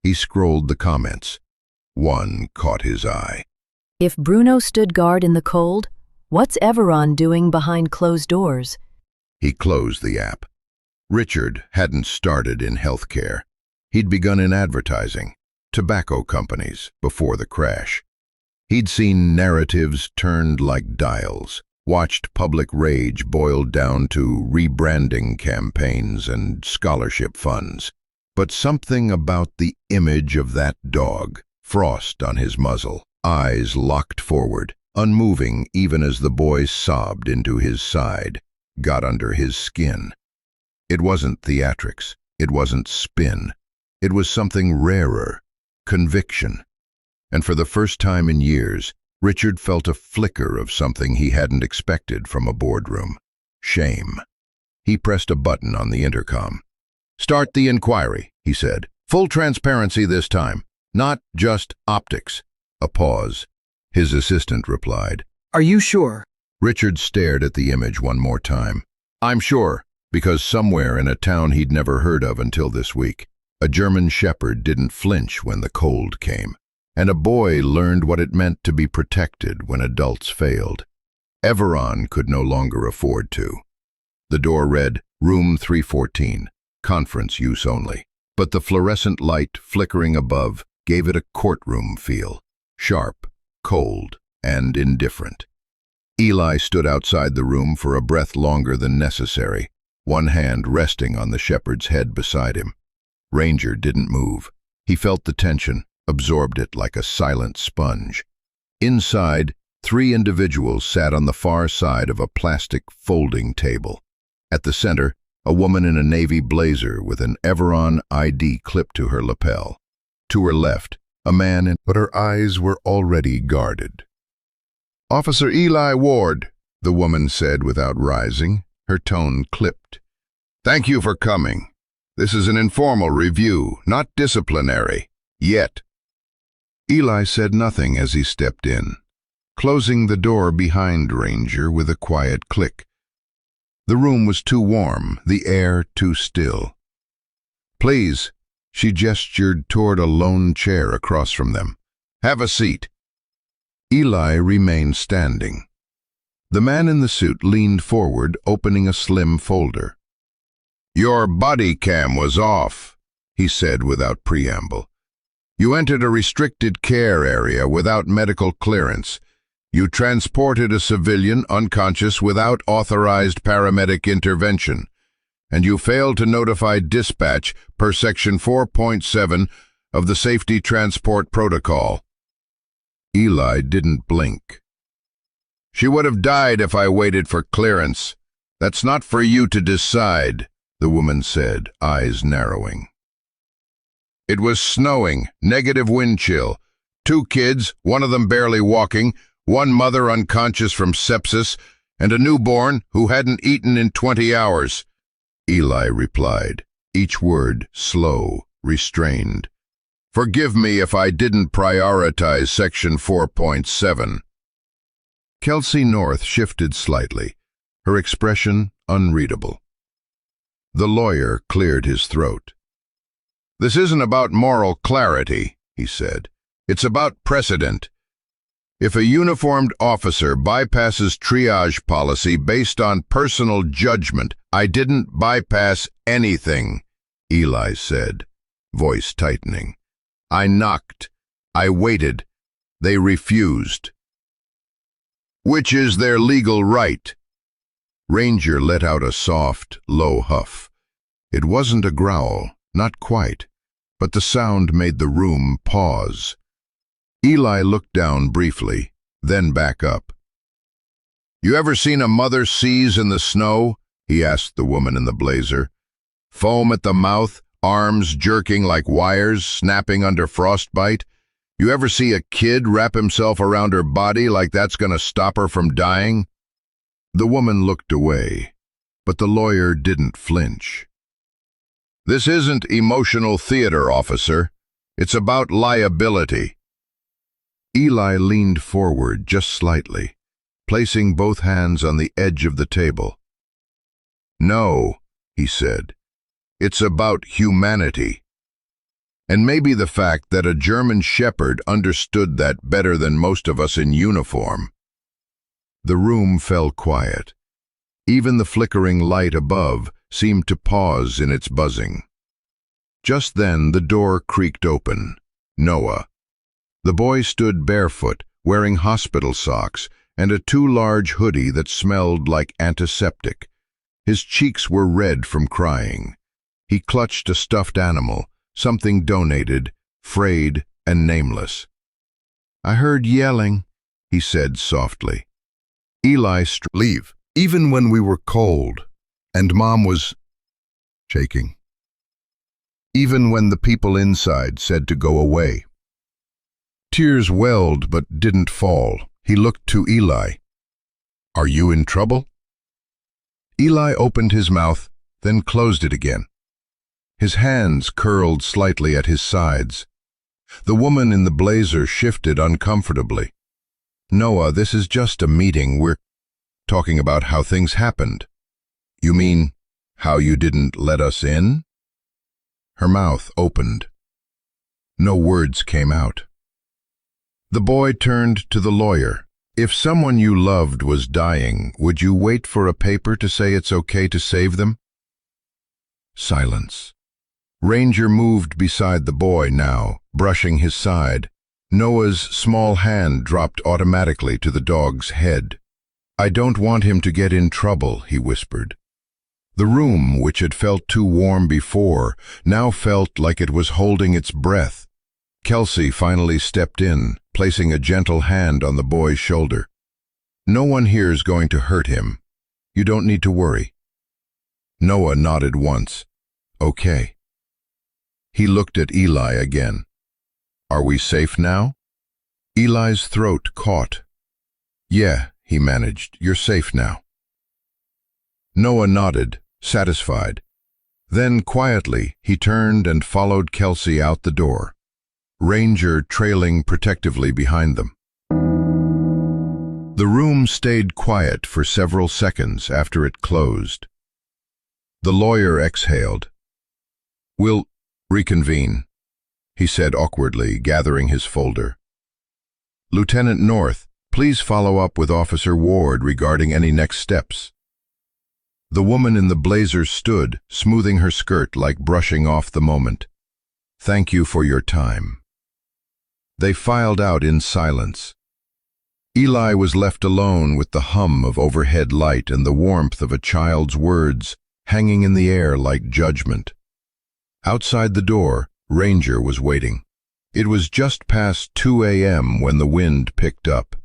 He scrolled the comments. One caught his eye. "If Bruno stood guard in the cold, what's Everon doing behind closed doors?" He closed the app. Richard hadn't started in healthcare. He'd begun in advertising, tobacco companies, before the crash. He'd seen narratives turned like dials, watched public rage boiled down to rebranding campaigns and scholarship funds. But something about the image of that dog, frost on his muzzle, eyes locked forward, unmoving even as the boy sobbed into his side, got under his skin. It wasn't theatrics, it wasn't spin. It was something rarer, conviction. And for the first time in years, Richard felt a flicker of something he hadn't expected from a boardroom. Shame. He pressed a button on the intercom. "Start the inquiry," he said. "Full transparency this time, not just optics." A pause. His assistant replied. "Are you sure?" Richard stared at the image one more time. "I'm sure, because somewhere in a town he'd never heard of until this week, a German shepherd didn't flinch when the cold came. And a boy learned what it meant to be protected when adults failed. Everon could no longer afford to. The door read, Room 314, conference use only. But the fluorescent light flickering above gave it a courtroom feel, sharp, cold, and indifferent. Eli stood outside the room for a breath longer than necessary, one hand resting on the shepherd's head beside him. Ranger didn't move. He felt the tension, absorbed it like a silent sponge. Inside, 3 individuals sat on the far side of a plastic folding table. At the center, a woman in a navy blazer with an Everon ID clipped to her lapel. To her left, a man but her eyes were already guarded. "Officer Eli Ward," the woman said without rising, her tone clipped. "Thank you for coming. This is an informal review, not disciplinary. Yet. Eli said nothing as he stepped in, closing the door behind Ranger with a quiet click. The room was too warm, the air too still. "Please," she gestured toward a lone chair across from them. "Have a seat." Eli remained standing. The man in the suit leaned forward, opening a slim folder. "Your body cam was off," he said without preamble. "You entered a restricted care area without medical clearance. You transported a civilian unconscious without authorized paramedic intervention. And you failed to notify dispatch per Section 4.7 of the Safety Transport Protocol." Eli didn't blink. "She would have died if I waited for clearance. That's not for you to decide," the woman said, eyes narrowing. "It was snowing, negative wind chill. 2 kids, one of them barely walking, one mother unconscious from sepsis, and a newborn who hadn't eaten in 20 hours. Eli replied, each word slow, restrained. "Forgive me if I didn't prioritize Section 4.7. Kelsey North shifted slightly, her expression unreadable. The lawyer cleared his throat. "This isn't about moral clarity," he said. "It's about precedent. If a uniformed officer bypasses triage policy based on personal judgment—" "I didn't bypass anything," Eli said, voice tightening. "I knocked. I waited. They refused." "Which is their legal right." Ranger let out a soft, low huff. It wasn't a growl, not quite, but the sound made the room pause. Eli looked down briefly, then back up. "You ever seen a mother seize in the snow?" he asked the woman in the blazer. "Foam at the mouth, arms jerking like wires, snapping under frostbite? You ever see a kid wrap himself around her body like that's gonna stop her from dying?" The woman looked away, but the lawyer didn't flinch. "This isn't emotional theater, officer. It's about liability." Eli leaned forward just slightly, placing both hands on the edge of the table. "No," he said, "it's about humanity. And maybe the fact that a German shepherd understood that better than most of us in uniform." The room fell quiet. Even the flickering light above seemed to pause in its buzzing. Just then the door creaked open. Noah. The boy stood barefoot, wearing hospital socks and a too large hoodie that smelled like antiseptic. His cheeks were red from crying. He clutched a stuffed animal, something donated, frayed and nameless. "I heard yelling," he said softly. Eli leave, even when we were cold, and Mom was shaking. Even when the people inside said to go away. Tears welled but didn't fall. He looked to Eli. "Are you in trouble?" Eli opened his mouth, then closed it again. His hands curled slightly at his sides. The woman in the blazer shifted uncomfortably. "Noah, this is just a meeting. We're talking about how things happened." "You mean how you didn't let us in?" Her mouth opened. No words came out. The boy turned to the lawyer. "If someone you loved was dying, would you wait for a paper to say it's okay to save them?" Silence. Ranger moved beside the boy now, brushing his side. Noah's small hand dropped automatically to the dog's head. "I don't want him to get in trouble," he whispered. The room, which had felt too warm before, now felt like it was holding its breath. Kelsey finally stepped in, placing a gentle hand on the boy's shoulder. "No one here's going to hurt him. You don't need to worry." Noah nodded once. "Okay." He looked at Eli again. "Are we safe now?" Eli's throat caught. "Yeah," he managed. "You're safe now." Noah nodded, satisfied. Then, quietly, he turned and followed Kelsey out the door, Ranger trailing protectively behind them. The room stayed quiet for several seconds after it closed. The lawyer exhaled. "We'll reconvene," he said awkwardly, gathering his folder. "Lieutenant North, please follow up with Officer Ward regarding any next steps." The woman in the blazer stood, smoothing her skirt like brushing off the moment. "Thank you for your time." They filed out in silence. Eli was left alone with the hum of overhead light and the warmth of a child's words hanging in the air like judgment. Outside the door, Ranger was waiting. It was just past 2 a.m. when the wind picked up.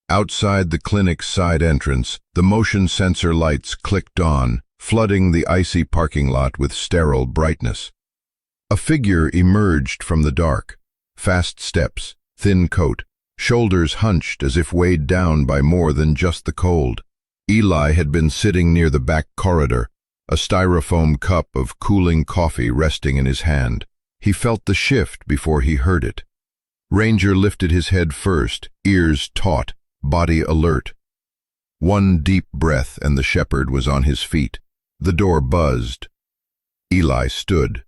Outside the clinic's side entrance, the motion sensor lights clicked on, flooding the icy parking lot with sterile brightness. A figure emerged from the dark. Fast steps, thin coat, shoulders hunched as if weighed down by more than just the cold. Eli had been sitting near the back corridor, a styrofoam cup of cooling coffee resting in his hand. He felt the shift before he heard it. Ranger lifted his head first, ears taut, body alert. One deep breath and the shepherd was on his feet. The door buzzed. Eli stood.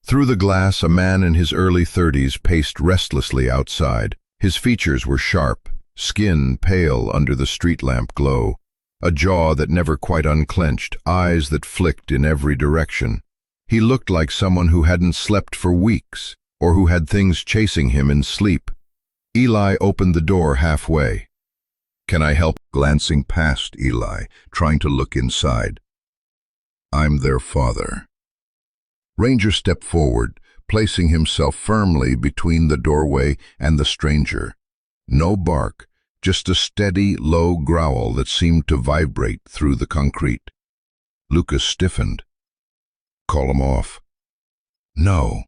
Through the glass, a man in his early 30s paced restlessly outside. His features were sharp, skin pale under the street lamp glow, a jaw that never quite unclenched, eyes that flicked in every direction. He looked like someone who hadn't slept for weeks, or who had things chasing him in sleep. Eli opened the door halfway. "Can I help?" Glancing past Eli, trying to look inside. "I'm their father." Ranger stepped forward, placing himself firmly between the doorway and the stranger. No bark, just a steady, low growl that seemed to vibrate through the concrete. Lucas stiffened. "Call him off." "No."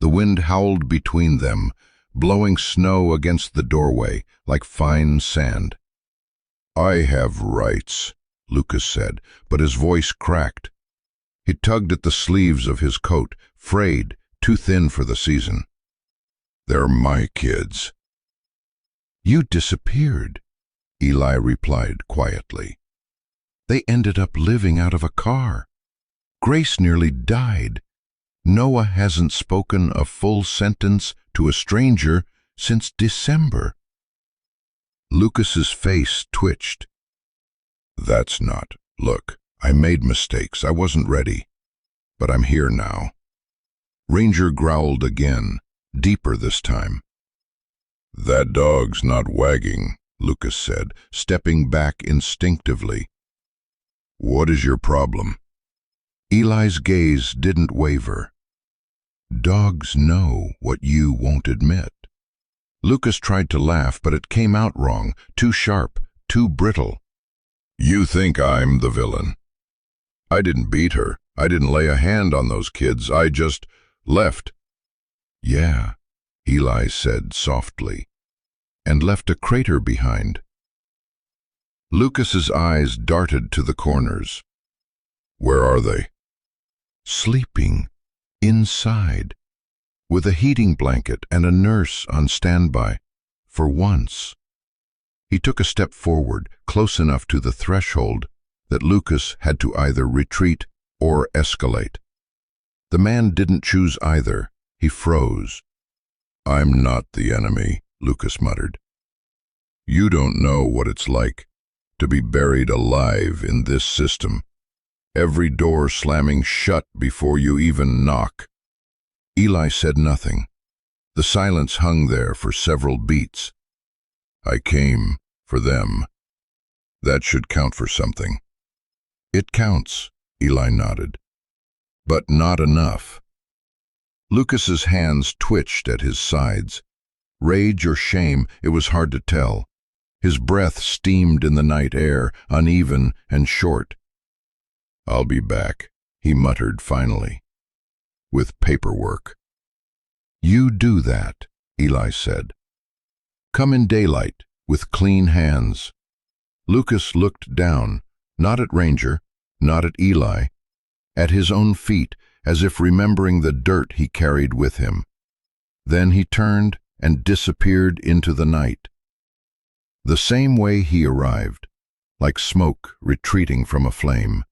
The wind howled between them, blowing snow against the doorway like fine sand. "I have rights," Lucas said, but his voice cracked. He tugged at the sleeves of his coat, frayed, too thin for the season. "They're my kids." "You disappeared," Eli replied quietly. "They ended up living out of a car. Grace nearly died. Noah hasn't spoken a full sentence to a stranger since December." Lucas's face twitched. "That's not. Look, I made mistakes. I wasn't ready. But I'm here now." Ranger growled again, deeper this time. "That dog's not wagging," Lucas said, stepping back instinctively. "What is your problem?" Eli's gaze didn't waver. "Dogs know what you won't admit." Lucas tried to laugh, but it came out wrong, too sharp, too brittle. "You think I'm the villain. I didn't beat her. I didn't lay a hand on those kids. I just left." "Yeah," Eli said softly, "and left a crater behind." Lucas's eyes darted to the corners. "Where are they?" "Sleeping. Inside. With a heating blanket and a nurse on standby. For once." He took a step forward, close enough to the threshold that Lucas had to either retreat or escalate. The man didn't choose either. He froze. "I'm not the enemy," Lucas muttered. "You don't know what it's like to be buried alive in this system. Every door slamming shut before you even knock." Eli said nothing. The silence hung there for several beats. "I came for them. That should count for something." "It counts," Eli nodded. "But not enough." Lucas's hands twitched at his sides. Rage or shame, it was hard to tell. His breath steamed in the night air, uneven and short. "I'll be back," he muttered finally, "with paperwork." "You do that," Eli said. "Come in daylight, with clean hands." Lucas looked down, not at Ranger, not at Eli, at his own feet, as if remembering the dirt he carried with him. Then he turned and disappeared into the night. The same way he arrived, like smoke retreating from a flame.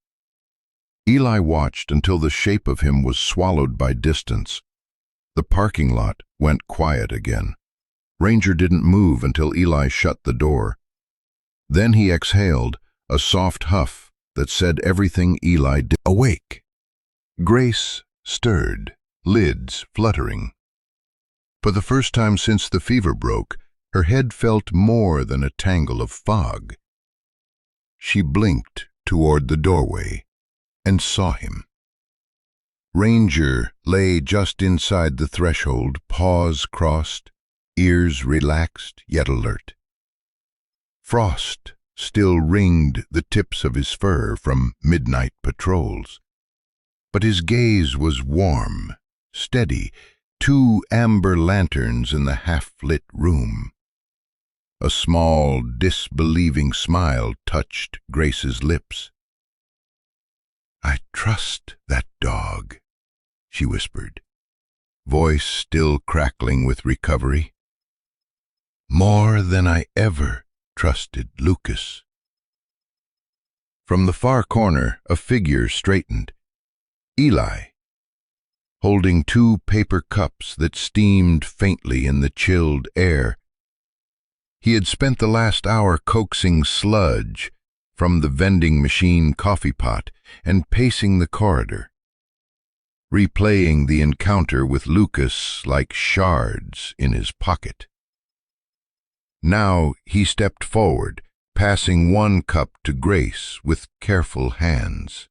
Eli watched until the shape of him was swallowed by distance. The parking lot went quiet again. Ranger didn't move until Eli shut the door. Then he exhaled, a soft huff that said everything Eli did. Awake. Grace stirred, lids fluttering. For the first time since the fever broke, her head felt more than a tangle of fog. She blinked toward the doorway and saw him. Ranger lay just inside the threshold, paws crossed, ears relaxed yet alert. Frost still ringed the tips of his fur from midnight patrols. But his gaze was warm, steady, 2 amber lanterns in the half-lit room. A small, disbelieving smile touched Grace's lips. "I trust that dog," she whispered, voice still crackling with recovery. "More than I ever trusted Lucas." From the far corner, a figure straightened. Eli, holding 2 paper cups that steamed faintly in the chilled air. He had spent the last hour coaxing sludge from the vending machine coffee pot and pacing the corridor, replaying the encounter with Lucas like shards in his pocket. Now he stepped forward, passing 1 cup to Grace with careful hands.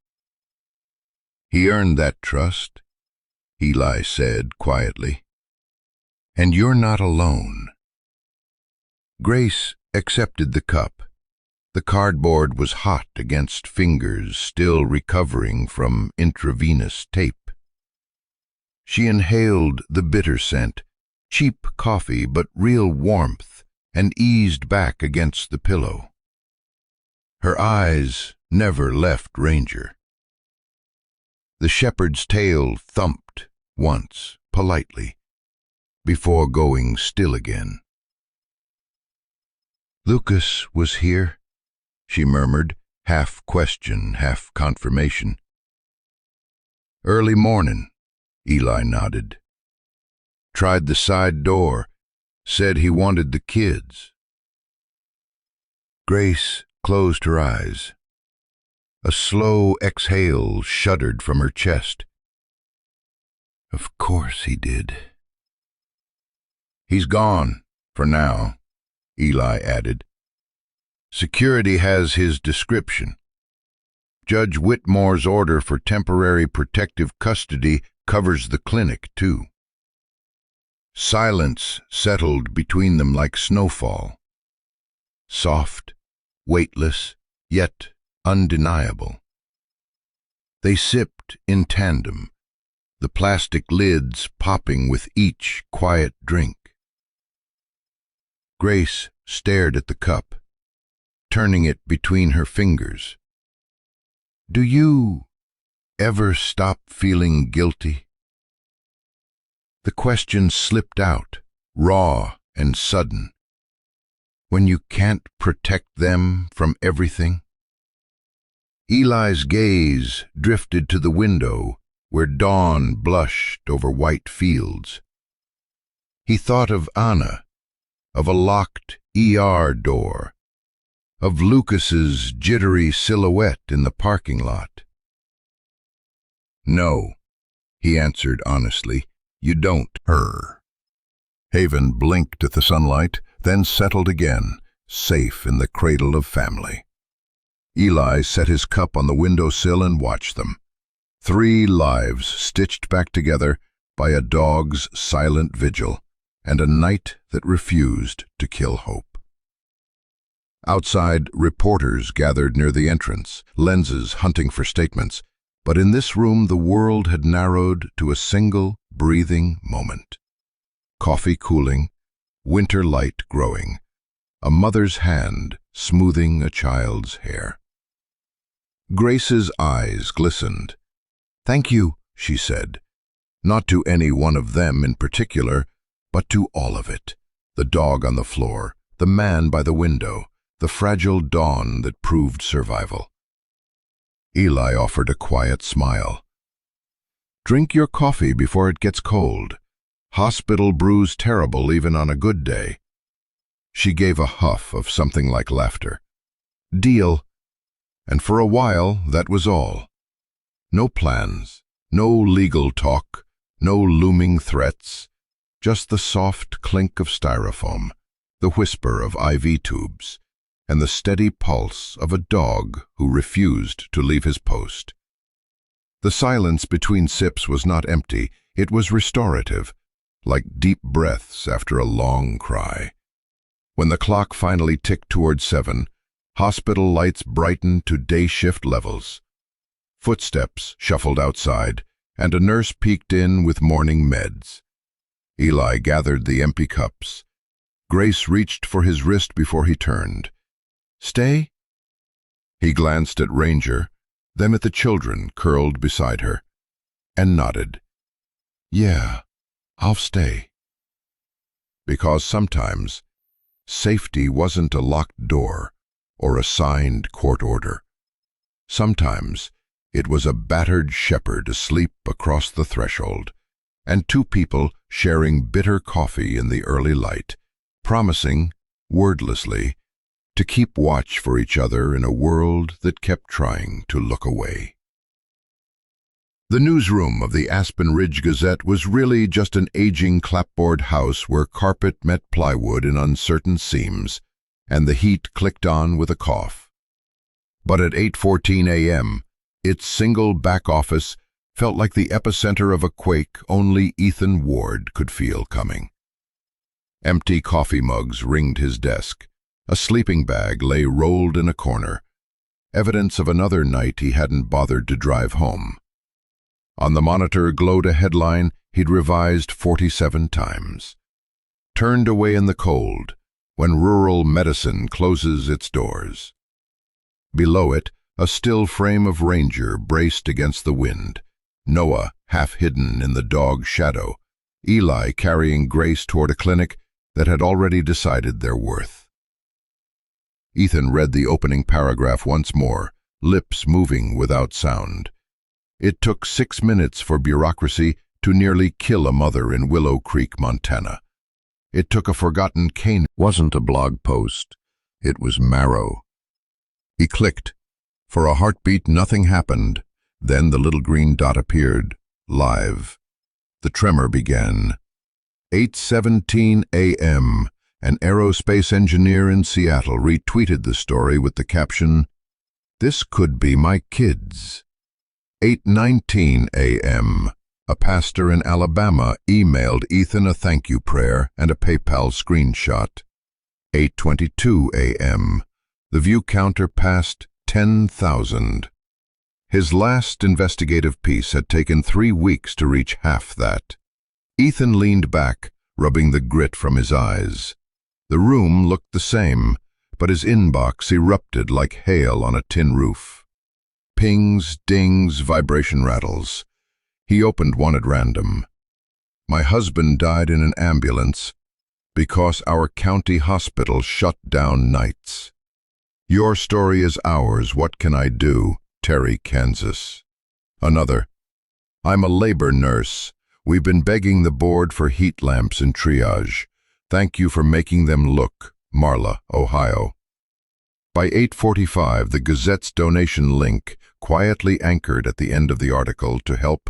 "He earned that trust," Eli said quietly. "And you're not alone." Grace accepted the cup. The cardboard was hot against fingers still recovering from intravenous tape. She inhaled the bitter scent, cheap coffee but real warmth, and eased back against the pillow. Her eyes never left Ranger. The shepherd's tail thumped once, politely, before going still again. "Lucas was here," she murmured, half question, half confirmation. "Early morning," Eli nodded. "Tried the side door, said he wanted the kids." Grace closed her eyes. A slow exhale shuddered from her chest. "Of course he did." "He's gone, for now," Eli added. "Security has his description. Judge Whitmore's order for temporary protective custody covers the clinic, too." Silence settled between them like snowfall. Soft, weightless, yet undeniable. They sipped in tandem, the plastic lids popping with each quiet drink. Grace stared at the cup, turning it between her fingers. "Do you ever stop feeling guilty?" The question slipped out, raw and sudden. "When you can't protect them from everything?" Eli's gaze drifted to the window where dawn blushed over white fields. He thought of Anna, of a locked ER door, of Lucas's jittery silhouette in the parking lot. "No," he answered honestly, "you don't." Her. Haven blinked at the sunlight, then settled again, safe in the cradle of family. Eli set his cup on the windowsill and watched them. 3 lives stitched back together by a dog's silent vigil and a night that refused to kill hope. Outside, reporters gathered near the entrance, lenses hunting for statements, but in this room the world had narrowed to a single, breathing moment. Coffee cooling, winter light growing, a mother's hand smoothing a child's hair. Grace's eyes glistened. "Thank you," she said. Not to any one of them in particular, but to all of it. The dog on the floor, the man by the window, the fragile dawn that proved survival. Eli offered a quiet smile. "Drink your coffee before it gets cold. Hospital brew's terrible even on a good day." She gave a huff of something like laughter. "Deal." And for a while, that was all. No plans, no legal talk, no looming threats, just the soft clink of styrofoam, the whisper of IV tubes, and the steady pulse of a dog who refused to leave his post. The silence between sips was not empty, it was restorative, like deep breaths after a long cry. When the clock finally ticked toward 7, hospital lights brightened to day shift levels. Footsteps shuffled outside, and a nurse peeked in with morning meds. Eli gathered the empty cups. Grace reached for his wrist before he turned. "Stay?" He glanced at Ranger, then at the children curled beside her, and nodded. "Yeah, I'll stay." Because sometimes safety wasn't a locked door or a signed court order. Sometimes it was a battered shepherd asleep across the threshold, and two people sharing bitter coffee in the early light, promising, wordlessly, to keep watch for each other in a world that kept trying to look away. The newsroom of the Aspen Ridge Gazette was really just an aging clapboard house where carpet met plywood in uncertain seams, and the heat clicked on with a cough. But at 8:14 a.m., its single back office felt like the epicenter of a quake only Ethan Ward could feel coming. Empty coffee mugs ringed his desk. A sleeping bag lay rolled in a corner, evidence of another night he hadn't bothered to drive home. On the monitor glowed a headline he'd revised 47 times. "Turned away in the cold, when rural medicine closes its doors." Below it, a still frame of Ranger braced against the wind, Noah half hidden in the dog's shadow, Eli carrying Grace toward a clinic that had already decided their worth. Ethan read the opening paragraph once more, lips moving without sound. It took 6 minutes for bureaucracy to nearly kill a mother in Willow Creek, Montana. It took a forgotten cane. Wasn't a blog post. It was marrow. He clicked. For a heartbeat, nothing happened. Then the little green dot appeared, live. The tremor began. 8:17 a.m. An aerospace engineer in Seattle retweeted the story with the caption, "This could be my kids." 8:19 a.m. A pastor in Alabama emailed Ethan a thank you prayer and a PayPal screenshot. 8:22 a.m. The view counter passed 10,000. His last investigative piece had taken 3 weeks to reach half that. Ethan leaned back, rubbing the grit from his eyes. The room looked the same, but his inbox erupted like hail on a tin roof. Pings, dings, vibration rattles. He opened one at random. "My husband died in an ambulance because our county hospital shut down nights. Your story is ours. What can I do? Terry, Kansas." Another. "I'm a labor nurse. We've been begging the board for heat lamps in triage. Thank you for making them look. Marla, Ohio." By 8:45, the Gazette's donation link, quietly anchored at the end of the article to help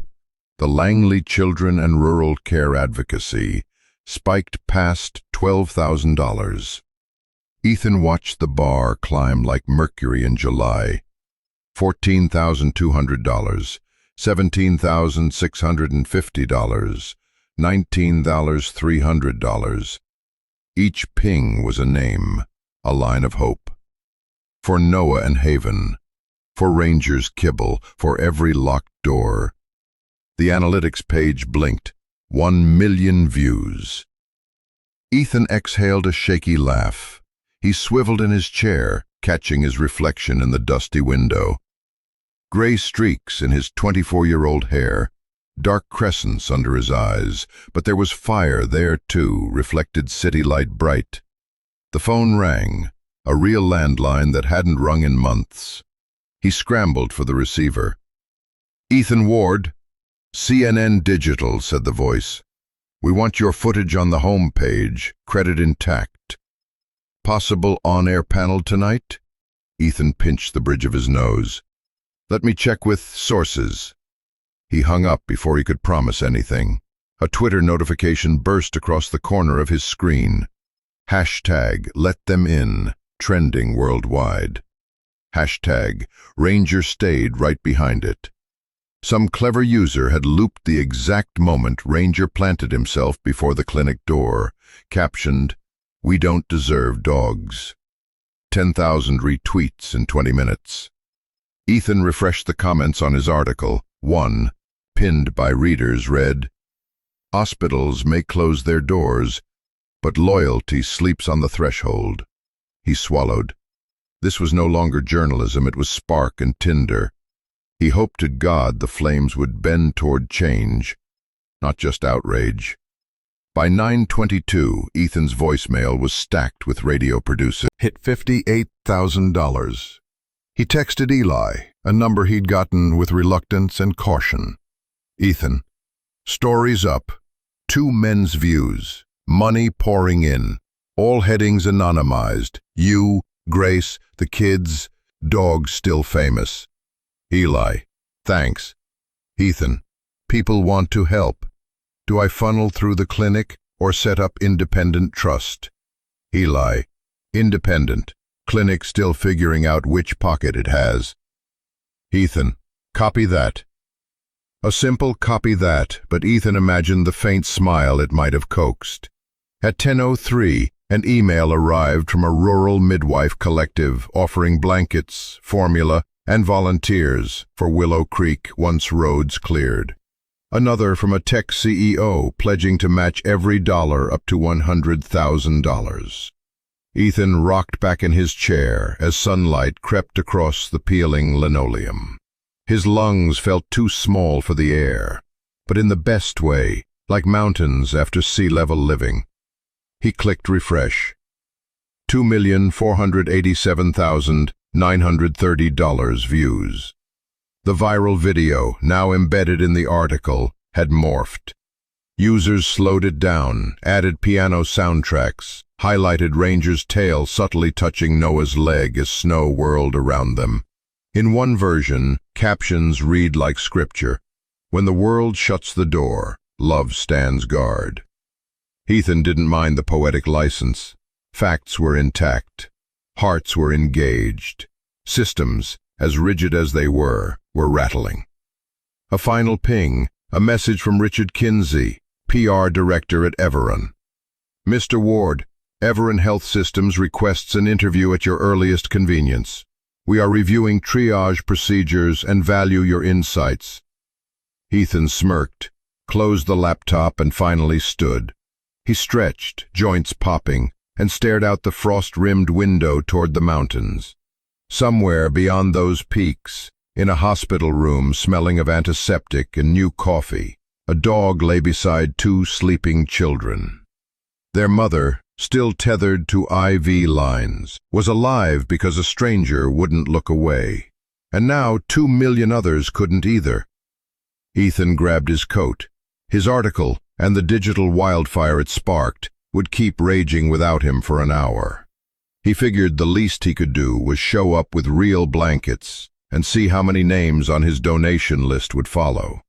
the Langley Children and Rural Care Advocacy, spiked past $12,000. Ethan watched the bar climb like mercury in July. $14,200, $17,650, $19,300. Each ping was a name, a line of hope. For Noah and Haven, for Ranger's kibble, for every locked door. The analytics page blinked. 1 million views. Ethan exhaled a shaky laugh. He swiveled in his chair, catching his reflection in the dusty window. gray streaks in his 24-year-old hair, dark crescents under his eyes, but there was fire there too, reflected city light bright. The phone rang, a real landline that hadn't rung in months. He scrambled for the receiver. "Ethan Ward, CNN Digital," said the voice. "We want your footage on the home page, credit intact. Possible on-air panel tonight?" Ethan pinched the bridge of his nose. "Let me check with sources." He hung up before he could promise anything. A Twitter notification burst across the corner of his screen. Hashtag let them in, trending worldwide. Hashtag Ranger stayed right behind it. Some clever user had looped the exact moment Ranger planted himself before the clinic door, captioned, "We don't deserve dogs." 10,000 retweets in 20 minutes. Ethan refreshed the comments on his article. One, pinned by readers, read, "Hospitals may close their doors, but loyalty sleeps on the threshold." He swallowed. This was no longer journalism, it was spark and tinder. He hoped to God the flames would bend toward change, not just outrage. By 9:22, Ethan's voicemail was stacked with radio producer. Hit $58,000. He texted Eli, a number he'd gotten with reluctance and caution. "Ethan, stories up, 2 men's views, money pouring in, all headings anonymized, you, Grace, the kids, dog still famous." Eli, "Thanks." Ethan, "People want to help. Do I funnel through the clinic or set up independent trust?" Eli, "Independent. Clinic still figuring out which pocket it has." Ethan, "Copy that." A simple copy that, but Ethan imagined the faint smile it might have coaxed. At 10:03, an email arrived from a rural midwife collective offering blankets, formula, and volunteers for Willow Creek once roads cleared. Another from a tech CEO pledging to match every dollar up to $100,000. Ethan rocked back in his chair as sunlight crept across the peeling linoleum. His lungs felt too small for the air, but in the best way, like mountains after sea-level living. He clicked refresh. $2,487,930 views. The viral video, now embedded in the article, had morphed. Users slowed it down, added piano soundtracks, highlighted Ranger's tail subtly touching Noah's leg as snow whirled around them. In one version, captions read like scripture. "When the world shuts the door, love stands guard." Ethan didn't mind the poetic license. Facts were intact. Hearts were engaged. Systems, as rigid as they were rattling. A final ping, a message from Richard Kinsey, PR director at Everon. "Mr. Ward, Everon Health Systems requests an interview at your earliest convenience. We are reviewing triage procedures and value your insights." Ethan smirked, closed the laptop, and finally stood. He stretched, joints popping, and stared out the frost-rimmed window toward the mountains. Somewhere beyond those peaks, in a hospital room smelling of antiseptic and new coffee, a dog lay beside 2 sleeping children. Their mother, still tethered to IV lines, was alive because a stranger wouldn't look away. And now 2 million others couldn't either. Ethan grabbed his coat. His article, and the digital wildfire it sparked, would keep raging without him for an hour. He figured the least he could do was show up with real blankets and see how many names on his donation list would follow.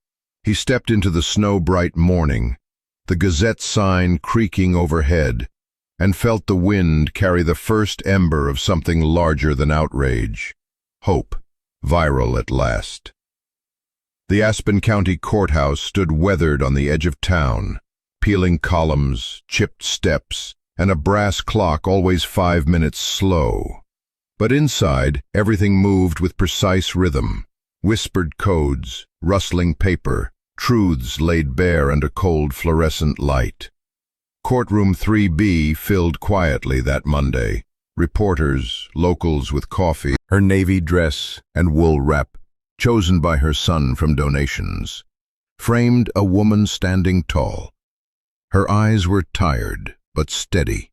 He stepped into the snow-bright morning, the Gazette sign creaking overhead, and felt the wind carry the first ember of something larger than outrage. Hope, viral at last. The Aspen County Courthouse stood weathered on the edge of town, peeling columns, chipped steps, and a brass clock always 5 minutes slow. But inside, everything moved with precise rhythm. Whispered codes, rustling paper, truths laid bare under cold fluorescent light. Courtroom 3B filled quietly that Monday. Reporters, locals with coffee, her navy dress and wool wrap, chosen by her son from donations, framed a woman standing tall. Her eyes were tired but steady.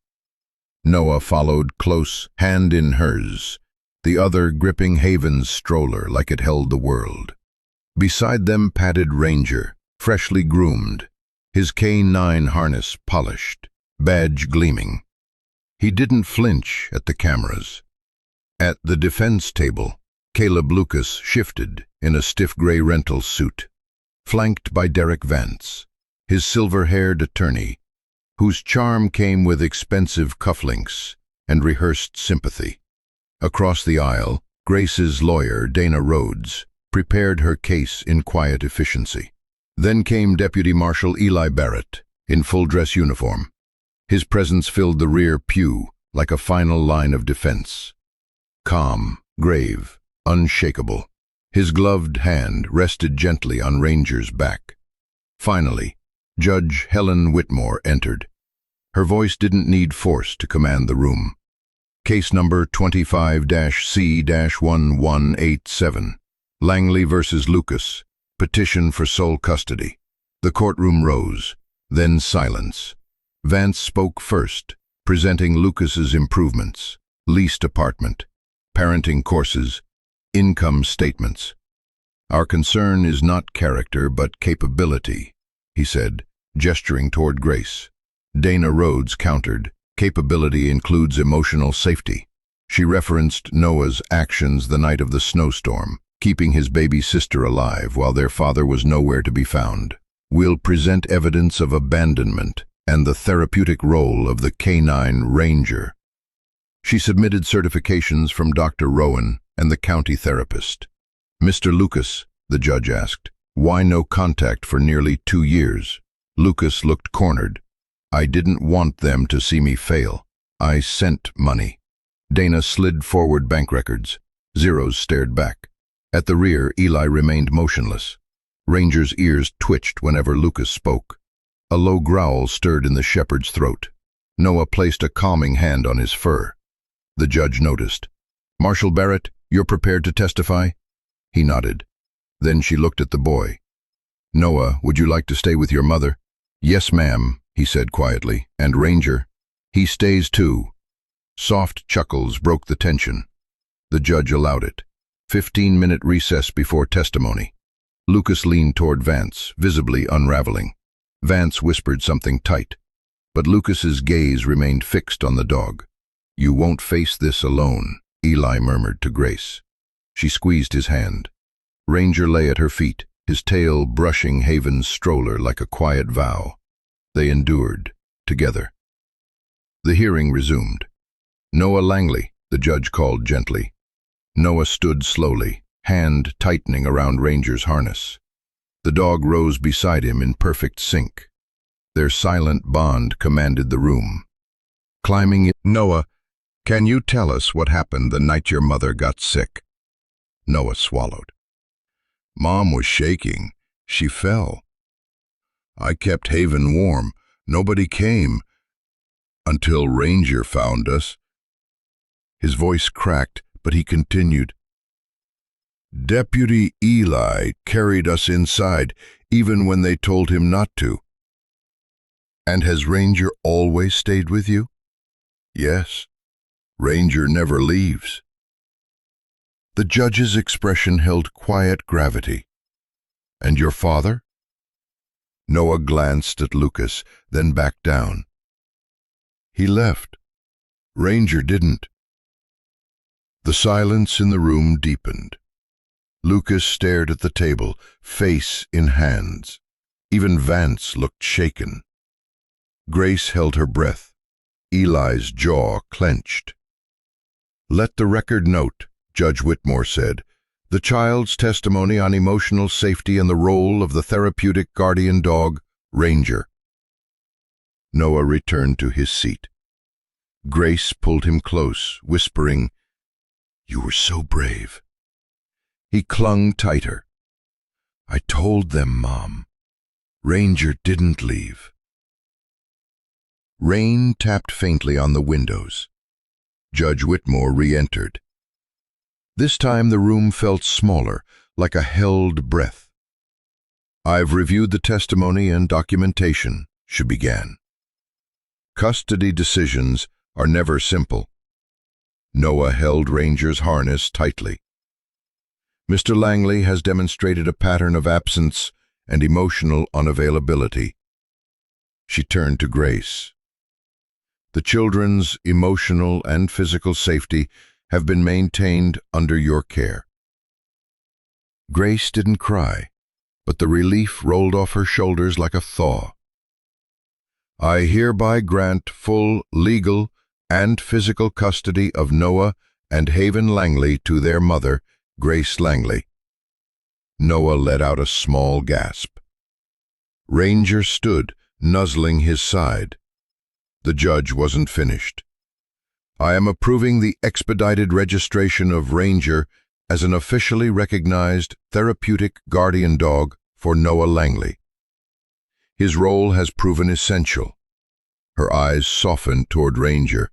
Noah followed close, hand in hers, the other gripping Haven's stroller like it held the world. Beside them padded Ranger, freshly groomed, his K9 harness polished, badge gleaming. He didn't flinch at the cameras. At the defense table, Caleb Lucas shifted in a stiff gray rental suit, flanked by Derek Vance, his silver-haired attorney, whose charm came with expensive cufflinks and rehearsed sympathy. Across the aisle, Grace's lawyer, Dana Rhodes, prepared her case in quiet efficiency. Then came Deputy Marshal Eli Barrett, in full-dress uniform. His presence filled the rear pew like a final line of defense. Calm, grave, unshakable, his gloved hand rested gently on Ranger's back. Finally, Judge Helen Whitmore entered. Her voice didn't need force to command the room. Case number 25-C-1187, Langley versus Lucas, petition for sole custody. The courtroom rose, then silence. Vance spoke first, presenting Lucas's improvements: leased apartment, parenting courses, income statements. Our concern is not character but capability, he said, gesturing toward Grace. Dana Rhodes countered, capability includes emotional safety. She referenced Noah's actions the night of the snowstorm, keeping his baby sister alive while their father was nowhere to be found. We'll present evidence of abandonment and the therapeutic role of the K9 Ranger. She submitted certifications from Dr. Rowan and the county therapist. Mr. Lucas, the judge asked, why no contact for nearly 2 years? Lucas looked cornered. I didn't want them to see me fail. I sent money. Dana slid forward bank records. Zeros stared back. At the rear, Eli remained motionless. Ranger's ears twitched whenever Lucas spoke. A low growl stirred in the shepherd's throat. Noah placed a calming hand on his fur. The judge noticed. Marshal Barrett, you're prepared to testify? He nodded. Then she looked at the boy. Noah, would you like to stay with your mother? Yes, ma'am, he said quietly. And Ranger? He stays too. Soft chuckles broke the tension. The judge allowed it. 15-minute recess before testimony. Lucas leaned toward Vance, visibly unraveling. Vance whispered something tight, but Lucas's gaze remained fixed on the dog. You won't face this alone, Eli murmured to Grace. She squeezed his hand. Ranger lay at her feet, his tail brushing Haven's stroller like a quiet vow. They endured, together. The hearing resumed. Noah Langley, the judge called gently. Noah stood slowly, hand tightening around Ranger's harness. The dog rose beside him in perfect sync. Their silent bond commanded the room. Climbing in, Noah, can you tell us what happened the night your mother got sick? Noah swallowed. Mom was shaking. She fell. I kept Haven warm. Nobody came until Ranger found us. His voice cracked, but he continued. Deputy Eli carried us inside, even when they told him not to. And has Ranger always stayed with you? Yes. Ranger never leaves. The judge's expression held quiet gravity. And your father? Noah glanced at Lucas, then back down. He left. Ranger didn't. The silence in the room deepened. Lucas stared at the table, face in hands. Even Vance looked shaken. Grace held her breath. Eli's jaw clenched. Let the record note, Judge Whitmore said, the child's testimony on emotional safety and the role of the therapeutic guardian dog, Ranger. Noah returned to his seat. Grace pulled him close, whispering, You were so brave. He clung tighter. I told them, Mom. Ranger didn't leave. Rain tapped faintly on the windows. Judge Whitmore re-entered. This time the room felt smaller, like a held breath. "I've reviewed the testimony and documentation," she began. "Custody decisions are never simple." Noah held Ranger's harness tightly. "Mr. Langley has demonstrated a pattern of absence and emotional unavailability." She turned to Grace. "The children's emotional and physical safety have been maintained under your care." Grace didn't cry, but the relief rolled off her shoulders like a thaw. "I hereby grant full legal and physical custody of Noah and Haven Langley to their mother, Grace Langley." Noah let out a small gasp. Ranger stood, nuzzling his side. The judge wasn't finished. "I am approving the expedited registration of Ranger as an officially recognized therapeutic guardian dog for Noah Langley. His role has proven essential." Her eyes softened toward Ranger.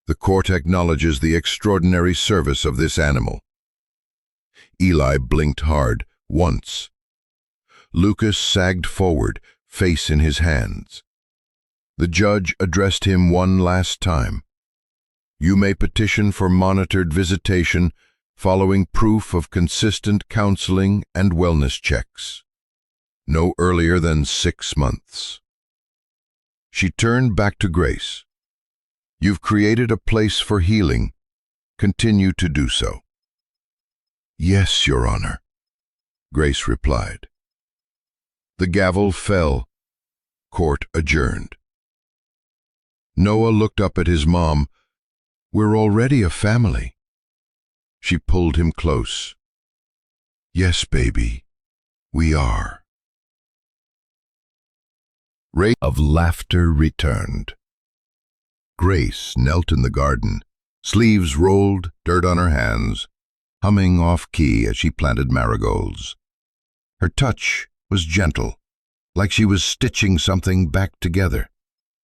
"The court acknowledges the extraordinary service of this animal." Eli blinked hard, once. Lucas sagged forward, face in his hands. The judge addressed him one last time. "You may petition for monitored visitation following proof of consistent counseling and wellness checks. No earlier than 6 months." She turned back to Grace. "You've created a place for healing. Continue to do so." "Yes, Your Honor," Grace replied. The gavel fell. Court adjourned. Noah looked up at his mom. "We're already a family." She pulled him close. "Yes, baby, we are." Ray of laughter returned. Grace knelt in the garden, sleeves rolled, dirt on her hands, humming off-key as she planted marigolds. Her touch was gentle, like she was stitching something back together.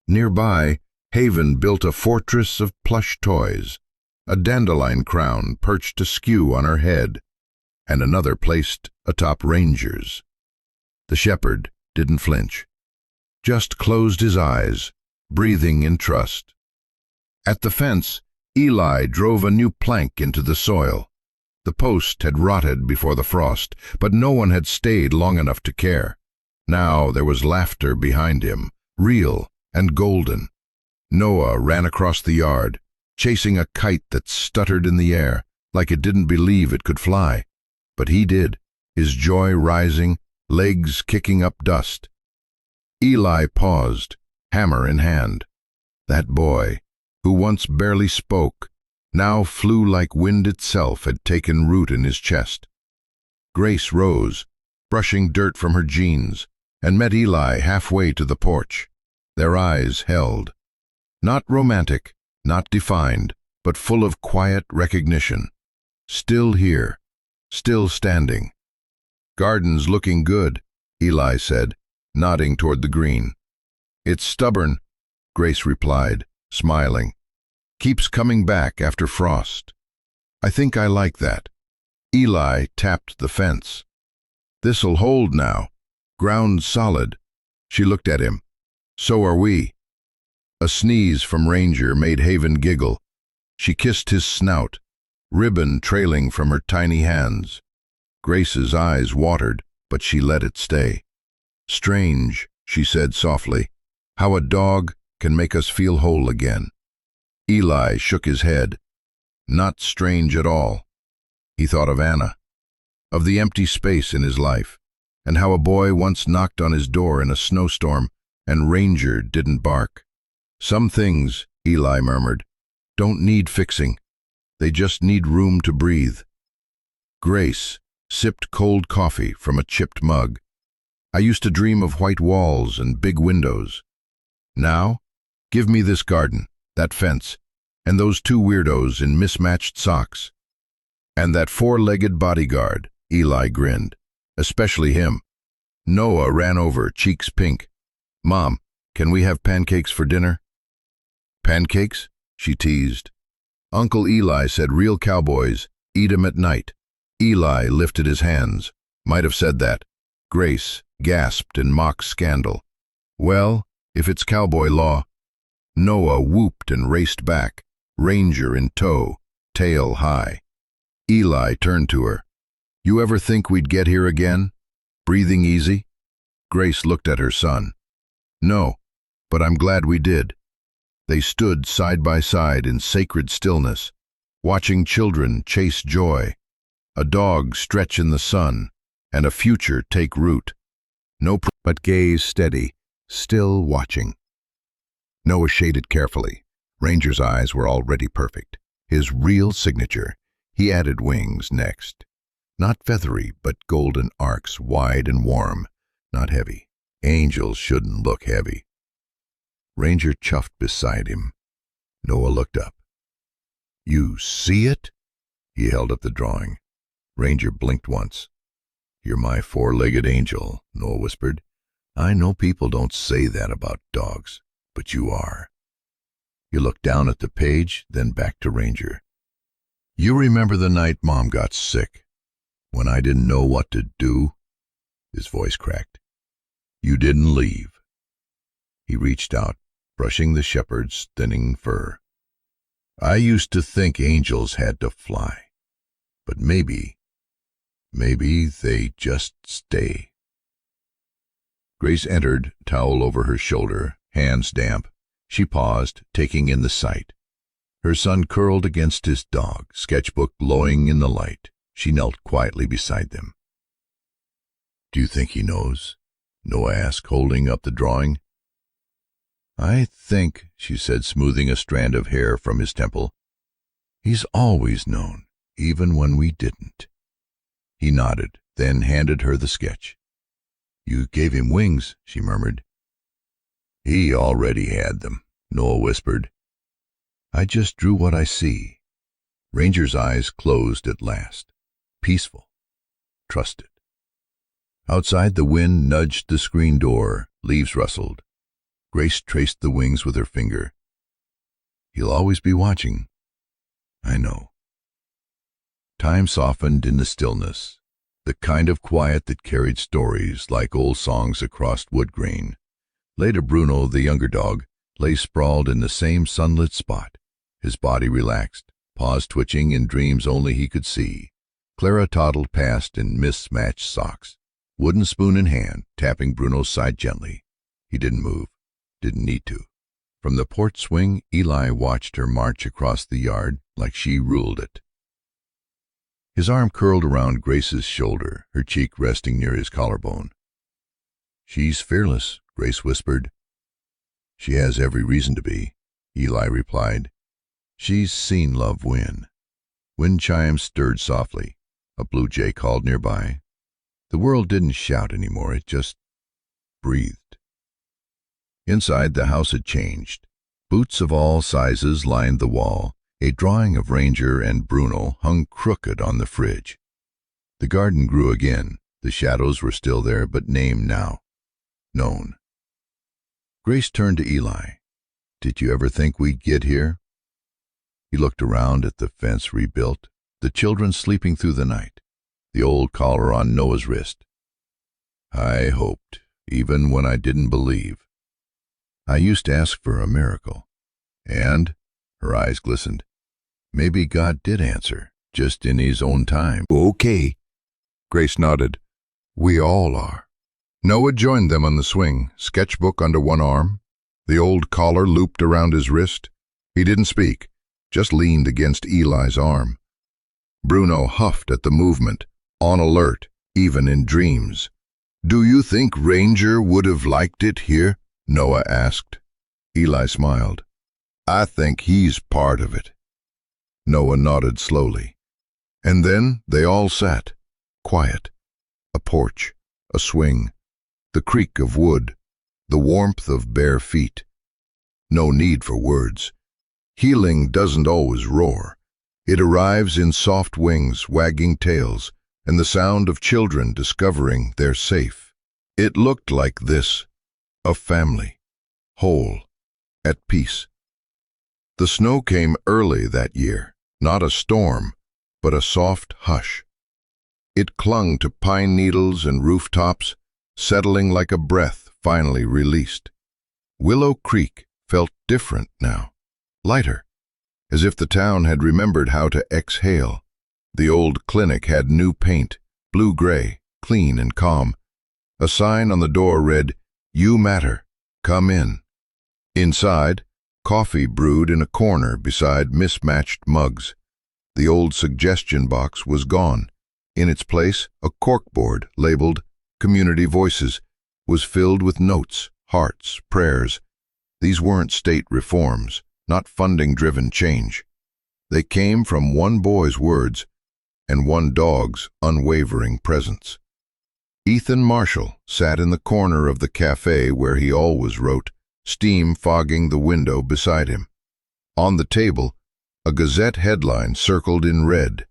Nearby, Haven built a fortress of plush toys, a dandelion crown perched askew on her head, and another placed atop Ranger's. The shepherd didn't flinch, just closed his eyes, breathing in trust. At the fence, Eli drove a new plank into the soil. The post had rotted before the frost, but no one had stayed long enough to care. Now there was laughter behind him, real and golden. Noah ran across the yard, chasing a kite that stuttered in the air, like it didn't believe it could fly. But he did, his joy rising, legs kicking up dust. Eli paused, hammer in hand. That boy, who once barely spoke, now flew like wind itself had taken root in his chest. Grace rose, brushing dirt from her jeans, and met Eli halfway to the porch. Their eyes held. Not romantic, not defined, but full of quiet recognition. Still here, still standing. "Garden's looking good," Eli said, nodding toward the green. "It's stubborn," Grace replied, smiling. "Keeps coming back after frost. I think I like that." Eli tapped the fence. "This'll hold now. Ground solid." She looked at him. "So are we." A sneeze from Ranger made Haven giggle. She kissed his snout, ribbon trailing from her tiny hands. Grace's eyes watered, but she let it stay. "Strange," she said softly, "how a dog can make us feel whole again." Eli shook his head. Not strange at all. He thought of Anna, of the empty space in his life, and how a boy once knocked on his door in a snowstorm and Ranger didn't bark. "Some things," Eli murmured, "don't need fixing. They just need room to breathe." Grace sipped cold coffee from a chipped mug. "I used to dream of white walls and big windows. Now, give me this garden, that fence, and those 2 weirdos in mismatched socks. And that 4-legged bodyguard," Eli grinned. "Especially him." Noah ran over, cheeks pink. "Mom, can we have pancakes for dinner?" "Pancakes?" she teased. "Uncle Eli said real cowboys eat 'em at night." Eli lifted his hands. Might have said that. Grace gasped in mock scandal. Well, if it's cowboy law. Noah whooped and raced back, Ranger in tow, tail high. Eli turned to her. You ever think we'd get here again? Breathing easy? Grace looked at her son. No, but I'm glad we did. They stood side by side in sacred stillness, watching children chase joy, a dog stretch in the sun, and a future take root. But gaze steady, still watching. Noah shaded carefully. Ranger's eyes were already perfect. His real signature. He added wings next. Not feathery, but golden arcs, wide and warm, not heavy. Angels shouldn't look heavy. Ranger chuffed beside him. Noah looked up. You see it? He held up the drawing. Ranger blinked once. You're my four-legged angel, Noah whispered. I know people don't say that about dogs, but you are. He looked down at the page, then back to Ranger. You remember the night Mom got sick, when I didn't know what to do? His voice cracked. You didn't leave. He reached out, brushing the shepherd's thinning fur. I used to think angels had to fly, but maybe they just stay. Grace entered, towel over her shoulder, hands damp. She paused, taking in the sight. Her son curled against his dog, sketchbook glowing in the light. She knelt quietly beside them. Do you think he knows? Noah asked, holding up the drawing. I think, she said, smoothing a strand of hair from his temple, he's always known, even when we didn't. He nodded, then handed her the sketch. You gave him wings, she murmured. He already had them, Noah whispered. I just drew what I see. Ranger's eyes closed at last, peaceful, trusted. Outside, the wind nudged the screen door, leaves rustled. Grace traced the wings with her finger. He'll always be watching. I know. Time softened in the stillness, the kind of quiet that carried stories like old songs across wood grain. Later, Bruno, the younger dog, lay sprawled in the same sunlit spot, his body relaxed, paws twitching in dreams only he could see. Clara toddled past in mismatched socks, wooden spoon in hand, tapping Bruno's side gently. He didn't move, didn't need to. From the porch swing, Eli watched her march across the yard like she ruled it. His arm curled around Grace's shoulder, her cheek resting near his collarbone. She's fearless, Grace whispered. She has every reason to be, Eli replied. She's seen love win. Wind chimes stirred softly. A blue jay called nearby. The world didn't shout anymore, it just breathed. Inside, the house had changed. Boots of all sizes lined the wall. A drawing of Ranger and Bruno hung crooked on the fridge. The garden grew again. The shadows were still there, but named now. Known. Grace turned to Eli. Did you ever think we'd get here? He looked around at the fence rebuilt, the children sleeping through the night, the old collar on Noah's wrist. I hoped, even when I didn't believe. I used to ask for a miracle. And, her eyes glistened, maybe God did answer, just in his own time. Okay. Grace nodded. We all are. Noah joined them on the swing, sketchbook under one arm, the old collar looped around his wrist. He didn't speak, just leaned against Eli's arm. Bruno huffed at the movement, on alert, even in dreams. Do you think Ranger would have liked it here? Noah asked. Eli smiled. I think he's part of it. Noah nodded slowly. And then they all sat, quiet. A porch, a swing, the creak of wood, the warmth of bare feet. No need for words. Healing doesn't always roar. It arrives in soft wings, wagging tails, and the sound of children discovering they're safe. It looked like this, a family, whole, at peace. The snow came early that year, not a storm, but a soft hush. It clung to pine needles and rooftops, settling like a breath finally released. Willow Creek felt different now, lighter, as if the town had remembered how to exhale. The old clinic had new paint, blue-gray, clean and calm. A sign on the door read, "You matter, come in." Inside, coffee brewed in a corner beside mismatched mugs. The old suggestion box was gone. In its place, a corkboard labeled Community Voices was filled with notes, hearts, prayers. These weren't state reforms, not funding-driven change. They came from one boy's words and one dog's unwavering presence. Ethan Marshall sat in the corner of the cafe where he always wrote, steam fogging the window beside him. On the table, a Gazette headline circled in red,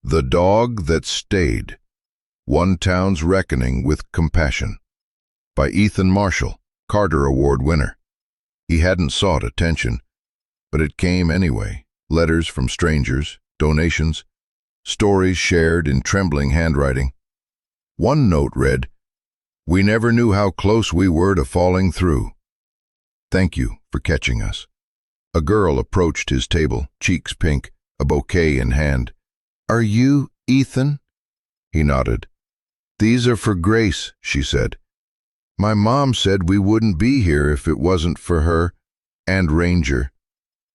"The Dog That Stayed, One Town's Reckoning with Compassion," by Ethan Marshall, Carter Award winner. He hadn't sought attention, but it came anyway. Letters from strangers, donations, stories shared in trembling handwriting. One note read, "We never knew how close we were to falling through. Thank you for catching us." A girl approached his table, cheeks pink, a bouquet in hand. "Are you Ethan?" He nodded. "These are for Grace," she said. "My mom said we wouldn't be here if it wasn't for her and Ranger."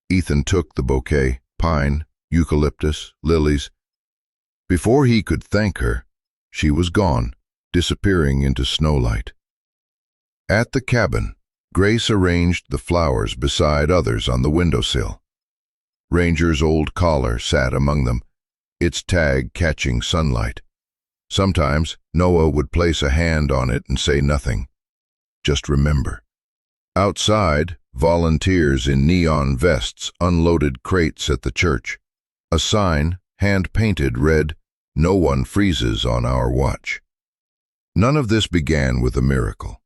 Ethan took the bouquet, pine, eucalyptus, lilies. Before he could thank her, she was gone, disappearing into snowlight. At the cabin, Grace arranged the flowers beside others on the windowsill. Ranger's old collar sat among them, its tag catching sunlight. Sometimes Noah would place a hand on it and say nothing. Just remember. Outside, volunteers in neon vests unloaded crates at the church. A sign, hand-painted, read, "No one freezes on our watch." None of this began with a miracle.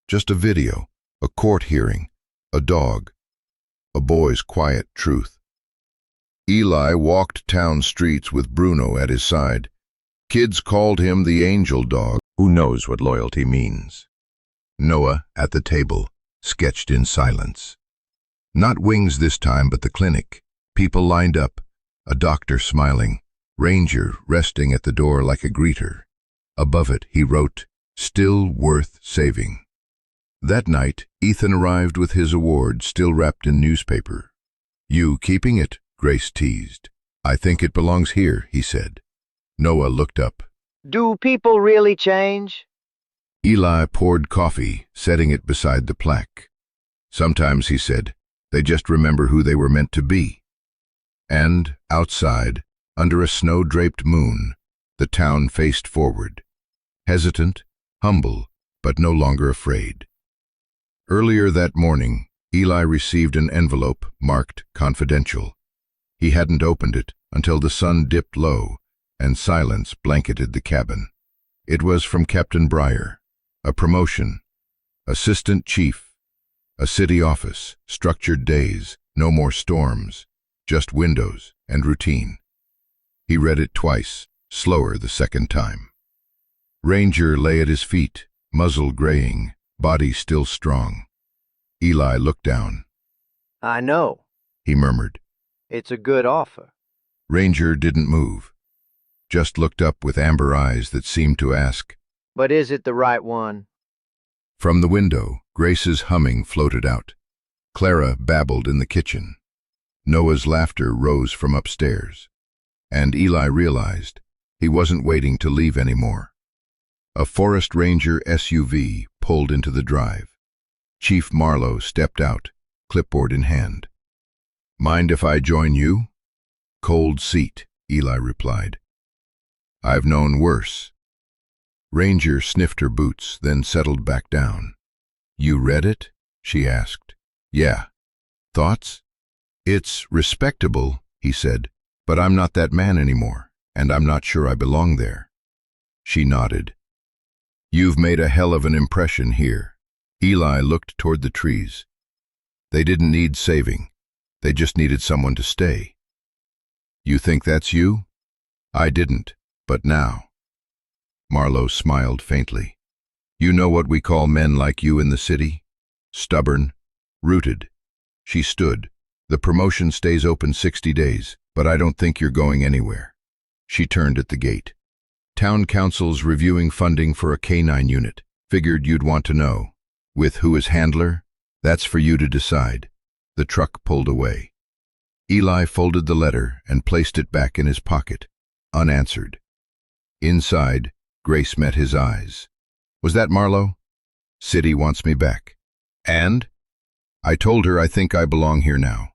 Just a video, a court hearing, a dog, a boy's quiet truth. Eli walked town streets with Bruno at his side. Kids called him the angel dog. Who knows what loyalty means? Noah, at the table, sketched in silence. Not wings this time, but the clinic. People lined up, a doctor smiling, Ranger resting at the door like a greeter. Above it, he wrote, "Still worth saving." That night, Ethan arrived with his award still wrapped in newspaper. "You keeping it?" Grace teased. "I think it belongs here," he said. Noah looked up. Do people really change? Eli poured coffee, setting it beside the plaque. "Sometimes," he said, "they just remember who they were meant to be." And, outside, under a snow-draped moon, the town faced forward. Hesitant, humble, but no longer afraid. Earlier that morning, Eli received an envelope marked confidential. He hadn't opened it until the sun dipped low and silence blanketed the cabin. It was from Captain Breyer. A promotion, assistant chief, a city office, structured days, no more storms, just windows and routine. He read it twice, slower the second time. Ranger lay at his feet, muzzle graying, body still strong. Eli looked down. I know. He murmured. It's a good offer. Ranger didn't move, just looked up with amber eyes that seemed to ask, But is it the right one? From the window, Grace's humming floated out. Clara babbled in the kitchen. Noah's laughter rose from upstairs. And Eli realized he wasn't waiting to leave anymore. A Forest Ranger SUV pulled into the drive. Chief Marlowe stepped out, clipboard in hand. "Mind if I join you?" "Cold seat," Eli replied. "I've known worse." Ranger sniffed her boots, then settled back down. "You read it?" she asked. "Yeah. Thoughts?" "It's respectable," he said, "but I'm not that man anymore, and I'm not sure I belong there." She nodded. "You've made a hell of an impression here." Eli looked toward the trees. They didn't need saving. They just needed someone to stay. "You think that's you?" "I didn't, but now." Marlowe smiled faintly. You know what we call men like you in the city? Stubborn, rooted. She stood. The promotion stays open 60 days, but I don't think you're going anywhere. She turned at the gate. Town council's reviewing funding for a K-9 unit. Figured you'd want to know. With who as handler? That's for you to decide. The truck pulled away. Eli folded the letter and placed it back in his pocket, unanswered. Inside, Grace met his eyes. Was that Marlowe? City wants me back. And? I told her I think I belong here now.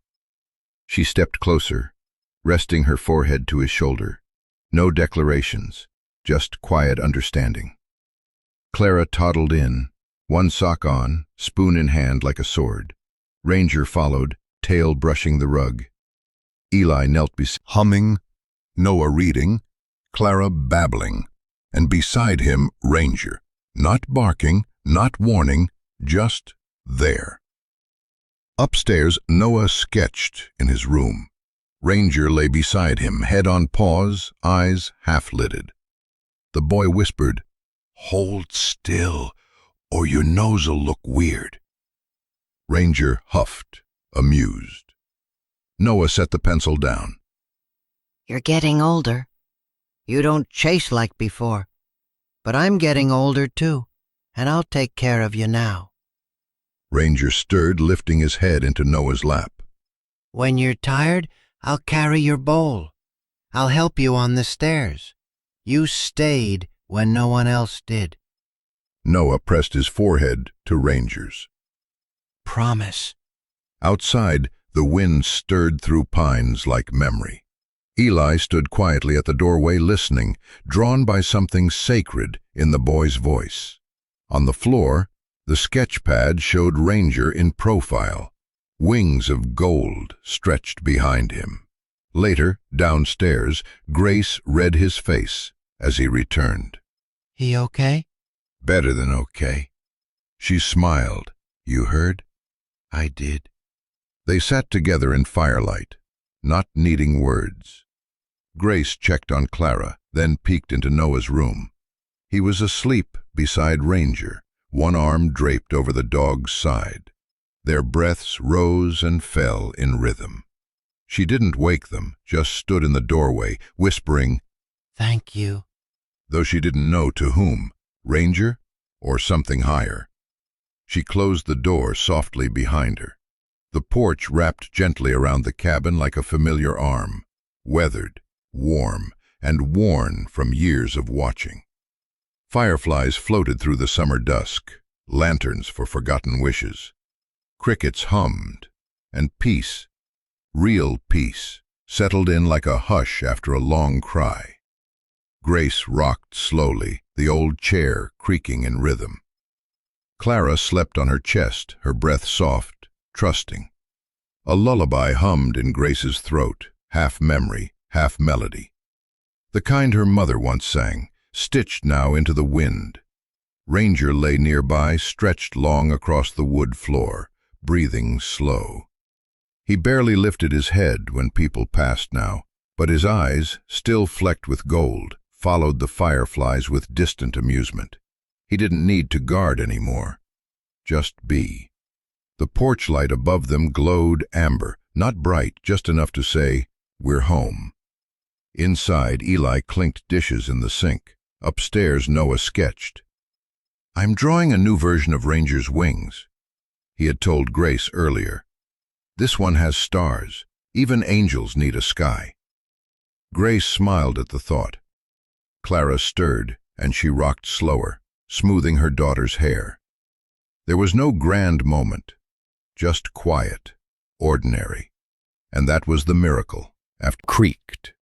She stepped closer, resting her forehead to his shoulder. No declarations, just quiet understanding. Clara toddled in, one sock on, spoon in hand like a sword. Ranger followed, tail brushing the rug. Eli knelt beside, humming, Noah reading, Clara babbling, and beside him Ranger, not barking, not warning, just there. Upstairs, Noah sketched in his room. Ranger lay beside him, head on paws, eyes half-lidded. The boy whispered, "Hold still, or your nose'll look weird." Ranger huffed, amused. Noah set the pencil down. You're getting older. You don't chase like before. But I'm getting older too, and I'll take care of you now. Ranger stirred, lifting his head into Noah's lap. When you're tired, I'll carry your bowl. I'll help you on the stairs. You stayed when no one else did. Noah pressed his forehead to Ranger's. Promise. Outside, the wind stirred through pines like memory. Eli stood quietly at the doorway listening, drawn by something sacred in the boy's voice. On the floor, the sketch pad showed Ranger in profile, wings of gold stretched behind him. Later, downstairs, Grace read his face as he returned. He okay? Better than okay. She smiled. You heard? I did. They sat together in firelight, not needing words. Grace checked on Clara, then peeked into Noah's room. He was asleep beside Ranger, one arm draped over the dog's side. Their breaths rose and fell in rhythm. She didn't wake them, just stood in the doorway, whispering, Thank you. Though she didn't know to whom, Ranger or something higher. She closed the door softly behind her. The porch wrapped gently around the cabin like a familiar arm, weathered, warm, and worn from years of watching. Fireflies floated through the summer dusk, lanterns for forgotten wishes. Crickets hummed, and peace, real peace, settled in like a hush after a long cry. Grace rocked slowly, the old chair creaking in rhythm. Clara slept on her chest, her breath soft, trusting. A lullaby hummed in Grace's throat, half memory, half melody. The kind her mother once sang, stitched now into the wind. Ranger lay nearby, stretched long across the wood floor, breathing slow. He barely lifted his head when people passed now, but his eyes, still flecked with gold, followed the fireflies with distant amusement. He didn't need to guard anymore, just be. The porch light above them glowed amber, not bright, just enough to say, "We're home." Inside, Eli clinked dishes in the sink. Upstairs, Noah sketched. "I'm drawing a new version of Ranger's wings," he had told Grace earlier. "This one has stars. Even angels need a sky." Grace smiled at the thought. Clara stirred, and she rocked slower, smoothing her daughter's hair. There was no grand moment, just quiet, ordinary, and that was the miracle. After creaked.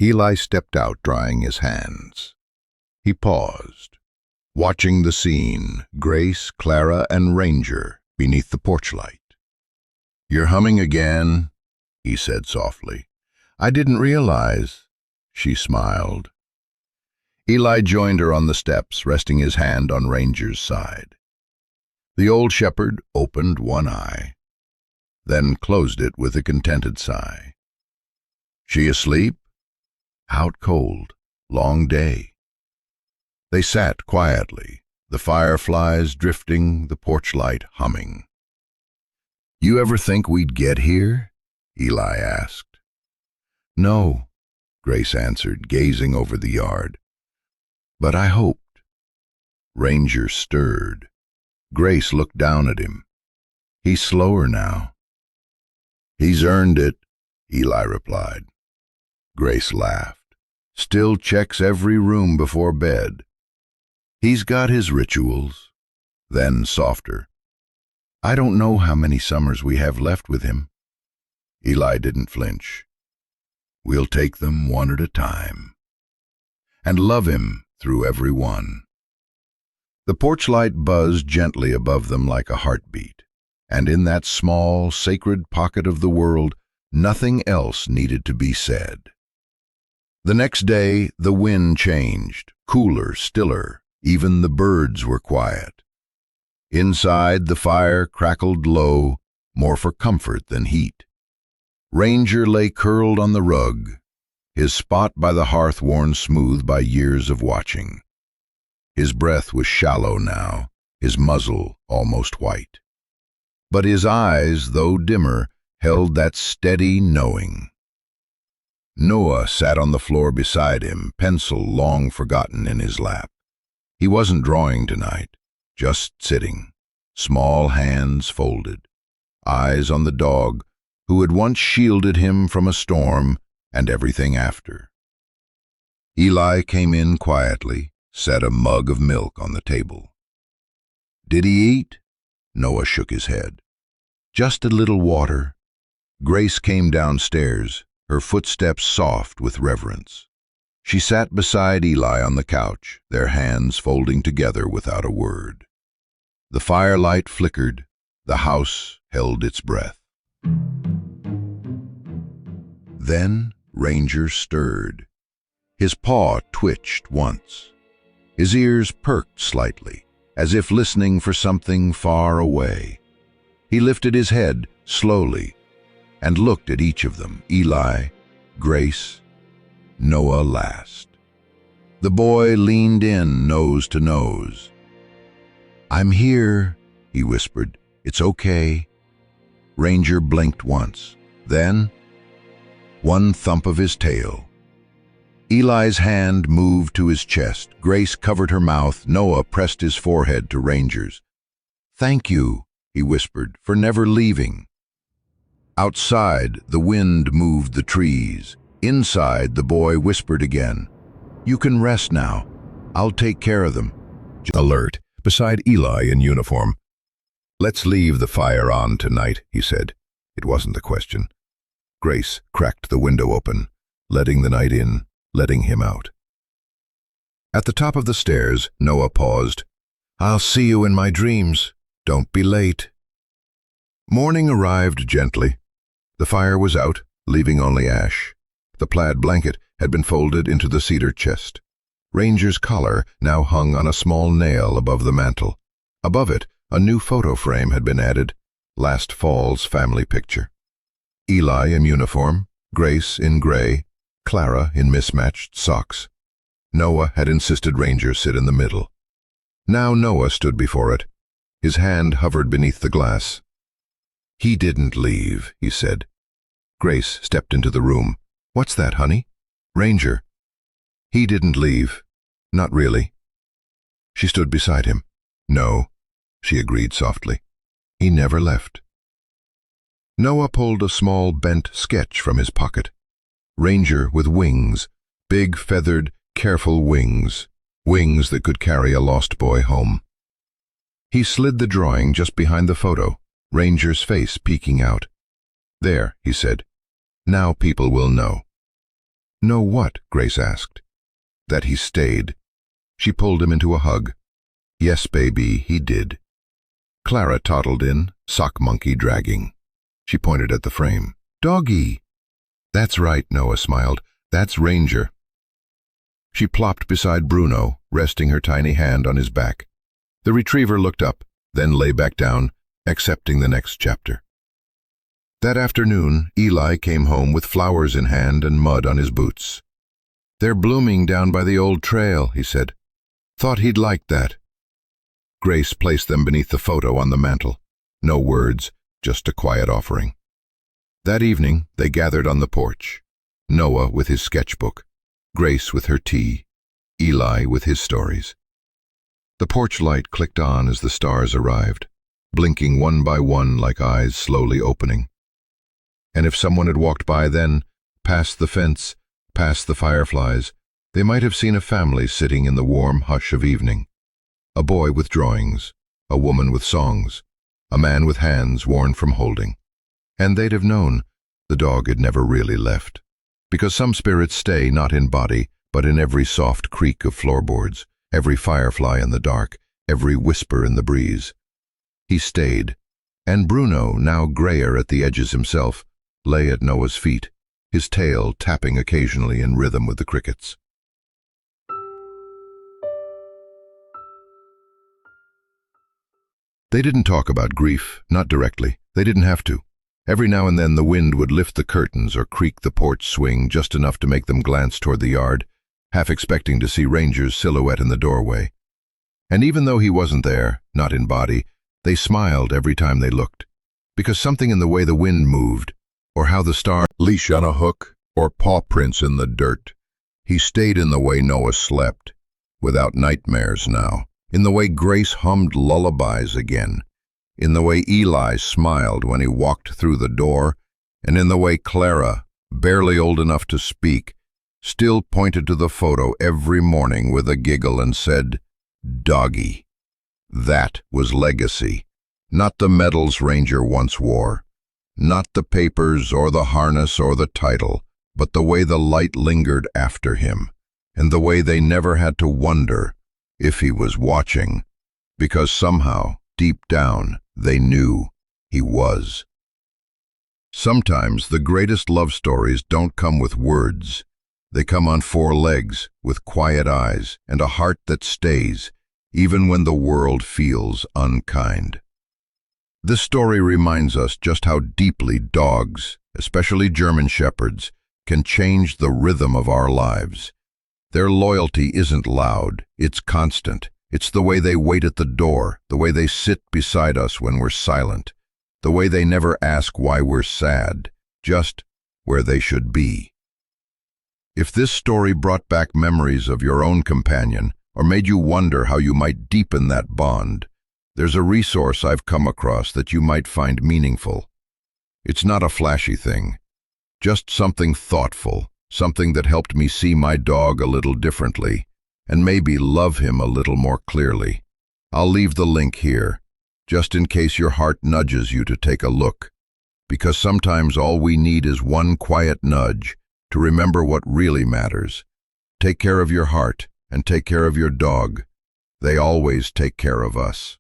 Eli stepped out, drying his hands. He paused, watching the scene, Grace, Clara, and Ranger beneath the porch light. "You're humming again," he said softly. "I didn't realize." She smiled. Eli joined her on the steps, resting his hand on Ranger's side. The old shepherd opened one eye, then closed it with a contented sigh. "She asleep?" "Out cold. Long day." They sat quietly, the fireflies drifting, the porch light humming. "You ever think we'd get here?" Eli asked. "No," Grace answered, gazing over the yard. "But I hoped." Ranger stirred. Grace looked down at him. "He's slower now." "He's earned it," Eli replied. Grace laughed. "Still checks every room before bed. He's got his rituals." Then softer, "I don't know how many summers we have left with him." Eli didn't flinch. "We'll take them one at a time, and love him through every one." The porch light buzzed gently above them like a heartbeat, and in that small, sacred pocket of the world, nothing else needed to be said. The next day, the wind changed, cooler, stiller. Even the birds were quiet. Inside, the fire crackled low, more for comfort than heat. Ranger lay curled on the rug, his spot by the hearth worn smooth by years of watching. His breath was shallow now, his muzzle almost white. But his eyes, though dimmer, held that steady knowing. Noah sat on the floor beside him, pencil long forgotten in his lap. He wasn't drawing tonight, just sitting, small hands folded, eyes on the dog who had once shielded him from a storm and everything after. Eli came in quietly, set a mug of milk on the table. "Did he eat?" Noah shook his head. "Just a little water." Grace came downstairs, her footsteps soft with reverence. She sat beside Eli on the couch, their hands folding together without a word. The firelight flickered, the house held its breath. Then Ranger stirred. His paw twitched once. His ears perked slightly, as if listening for something far away. He lifted his head slowly and looked at each of them, Eli, Grace, Noah last. The boy leaned in, nose to nose. "I'm here," he whispered. "It's okay." Ranger blinked once. Then, one thump of his tail. Eli's hand moved to his chest. Grace covered her mouth. Noah pressed his forehead to Ranger's. "Thank you," he whispered, "for never leaving." Outside, the wind moved the trees. Inside, the boy whispered again, "You can rest now. I'll take care of them." Alert, beside Eli in uniform. "Let's leave the fire on tonight," he said. It wasn't a question. Grace cracked the window open, letting the night in, letting him out. At the top of the stairs, Noah paused. "I'll see you in my dreams. Don't be late." Morning arrived gently. The fire was out, leaving only ash. The plaid blanket had been folded into the cedar chest. Ranger's collar now hung on a small nail above the mantel. Above it, a new photo frame had been added, last fall's family picture. Eli in uniform, Grace in gray, Clara in mismatched socks. Noah had insisted Ranger sit in the middle. Now Noah stood before it. His hand hovered beneath the glass. "He didn't leave," he said. Grace stepped into the room. "What's that, honey?" "Ranger." "He didn't leave. Not really." She stood beside him. "No," she agreed softly. "He never left." Noah pulled a small bent sketch from his pocket. Ranger with wings, big feathered, careful wings, wings that could carry a lost boy home. He slid the drawing just behind the photo, Ranger's face peeking out. "There," he said. "Now people will know." "Know what?" Grace asked. "That he stayed." She pulled him into a hug. "Yes, baby, he did." Clara toddled in, sock monkey dragging. She pointed at the frame. "Doggy!" "That's right," Noah smiled. "That's Ranger." She plopped beside Bruno, resting her tiny hand on his back. The retriever looked up, then lay back down, accepting the next chapter. That afternoon, Eli came home with flowers in hand and mud on his boots. "They're blooming down by the old trail," he said. Thought he'd like that. Grace placed them beneath the photo on the mantel. No words, just a quiet offering. That evening, they gathered on the porch. Noah with his sketchbook, Grace with her tea, Eli with his stories. The porch light clicked on as the stars arrived, blinking one by one like eyes slowly opening. And if someone had walked by then, past the fence, past the fireflies, they might have seen a family sitting in the warm hush of evening. A boy with drawings, a woman with songs, a man with hands worn from holding. And they'd have known the dog had never really left. Because some spirits stay not in body, but in every soft creak of floorboards, every firefly in the dark, every whisper in the breeze. He stayed, and Bruno, now grayer at the edges himself, lay at Noah's feet, his tail tapping occasionally in rhythm with the crickets. They didn't talk about grief, not directly. They didn't have to. Every now and then the wind would lift the curtains or creak the porch swing just enough to make them glance toward the yard, half expecting to see Ranger's silhouette in the doorway. And even though he wasn't there, not in body, they smiled every time they looked, because something in the way the wind moved, or how the star leash on a hook, or paw prints in the dirt. He stayed in the way Noah slept, without nightmares now, in the way Grace hummed lullabies again, in the way Eli smiled when he walked through the door, and in the way Clara, barely old enough to speak, still pointed to the photo every morning with a giggle and said, "Doggy." That was legacy, not the medals Ranger once wore, not the papers or the harness or the title, but the way the light lingered after him, and the way they never had to wonder if he was watching, because somehow, deep down, they knew he was. Sometimes the greatest love stories don't come with words. They come on four legs, with quiet eyes, and a heart that stays, even when the world feels unkind. This story reminds us just how deeply dogs, especially German shepherds, can change the rhythm of our lives. Their loyalty isn't loud, it's constant. It's the way they wait at the door, the way they sit beside us when we're silent, the way they never ask why we're sad, just where they should be. If this story brought back memories of your own companion, or made you wonder how you might deepen that bond, there's a resource I've come across that you might find meaningful. It's not a flashy thing, just something thoughtful, something that helped me see my dog a little differently, and maybe love him a little more clearly. I'll leave the link here, just in case your heart nudges you to take a look, because sometimes all we need is one quiet nudge to remember what really matters. Take care of your heart, and take care of your dog. They always take care of us.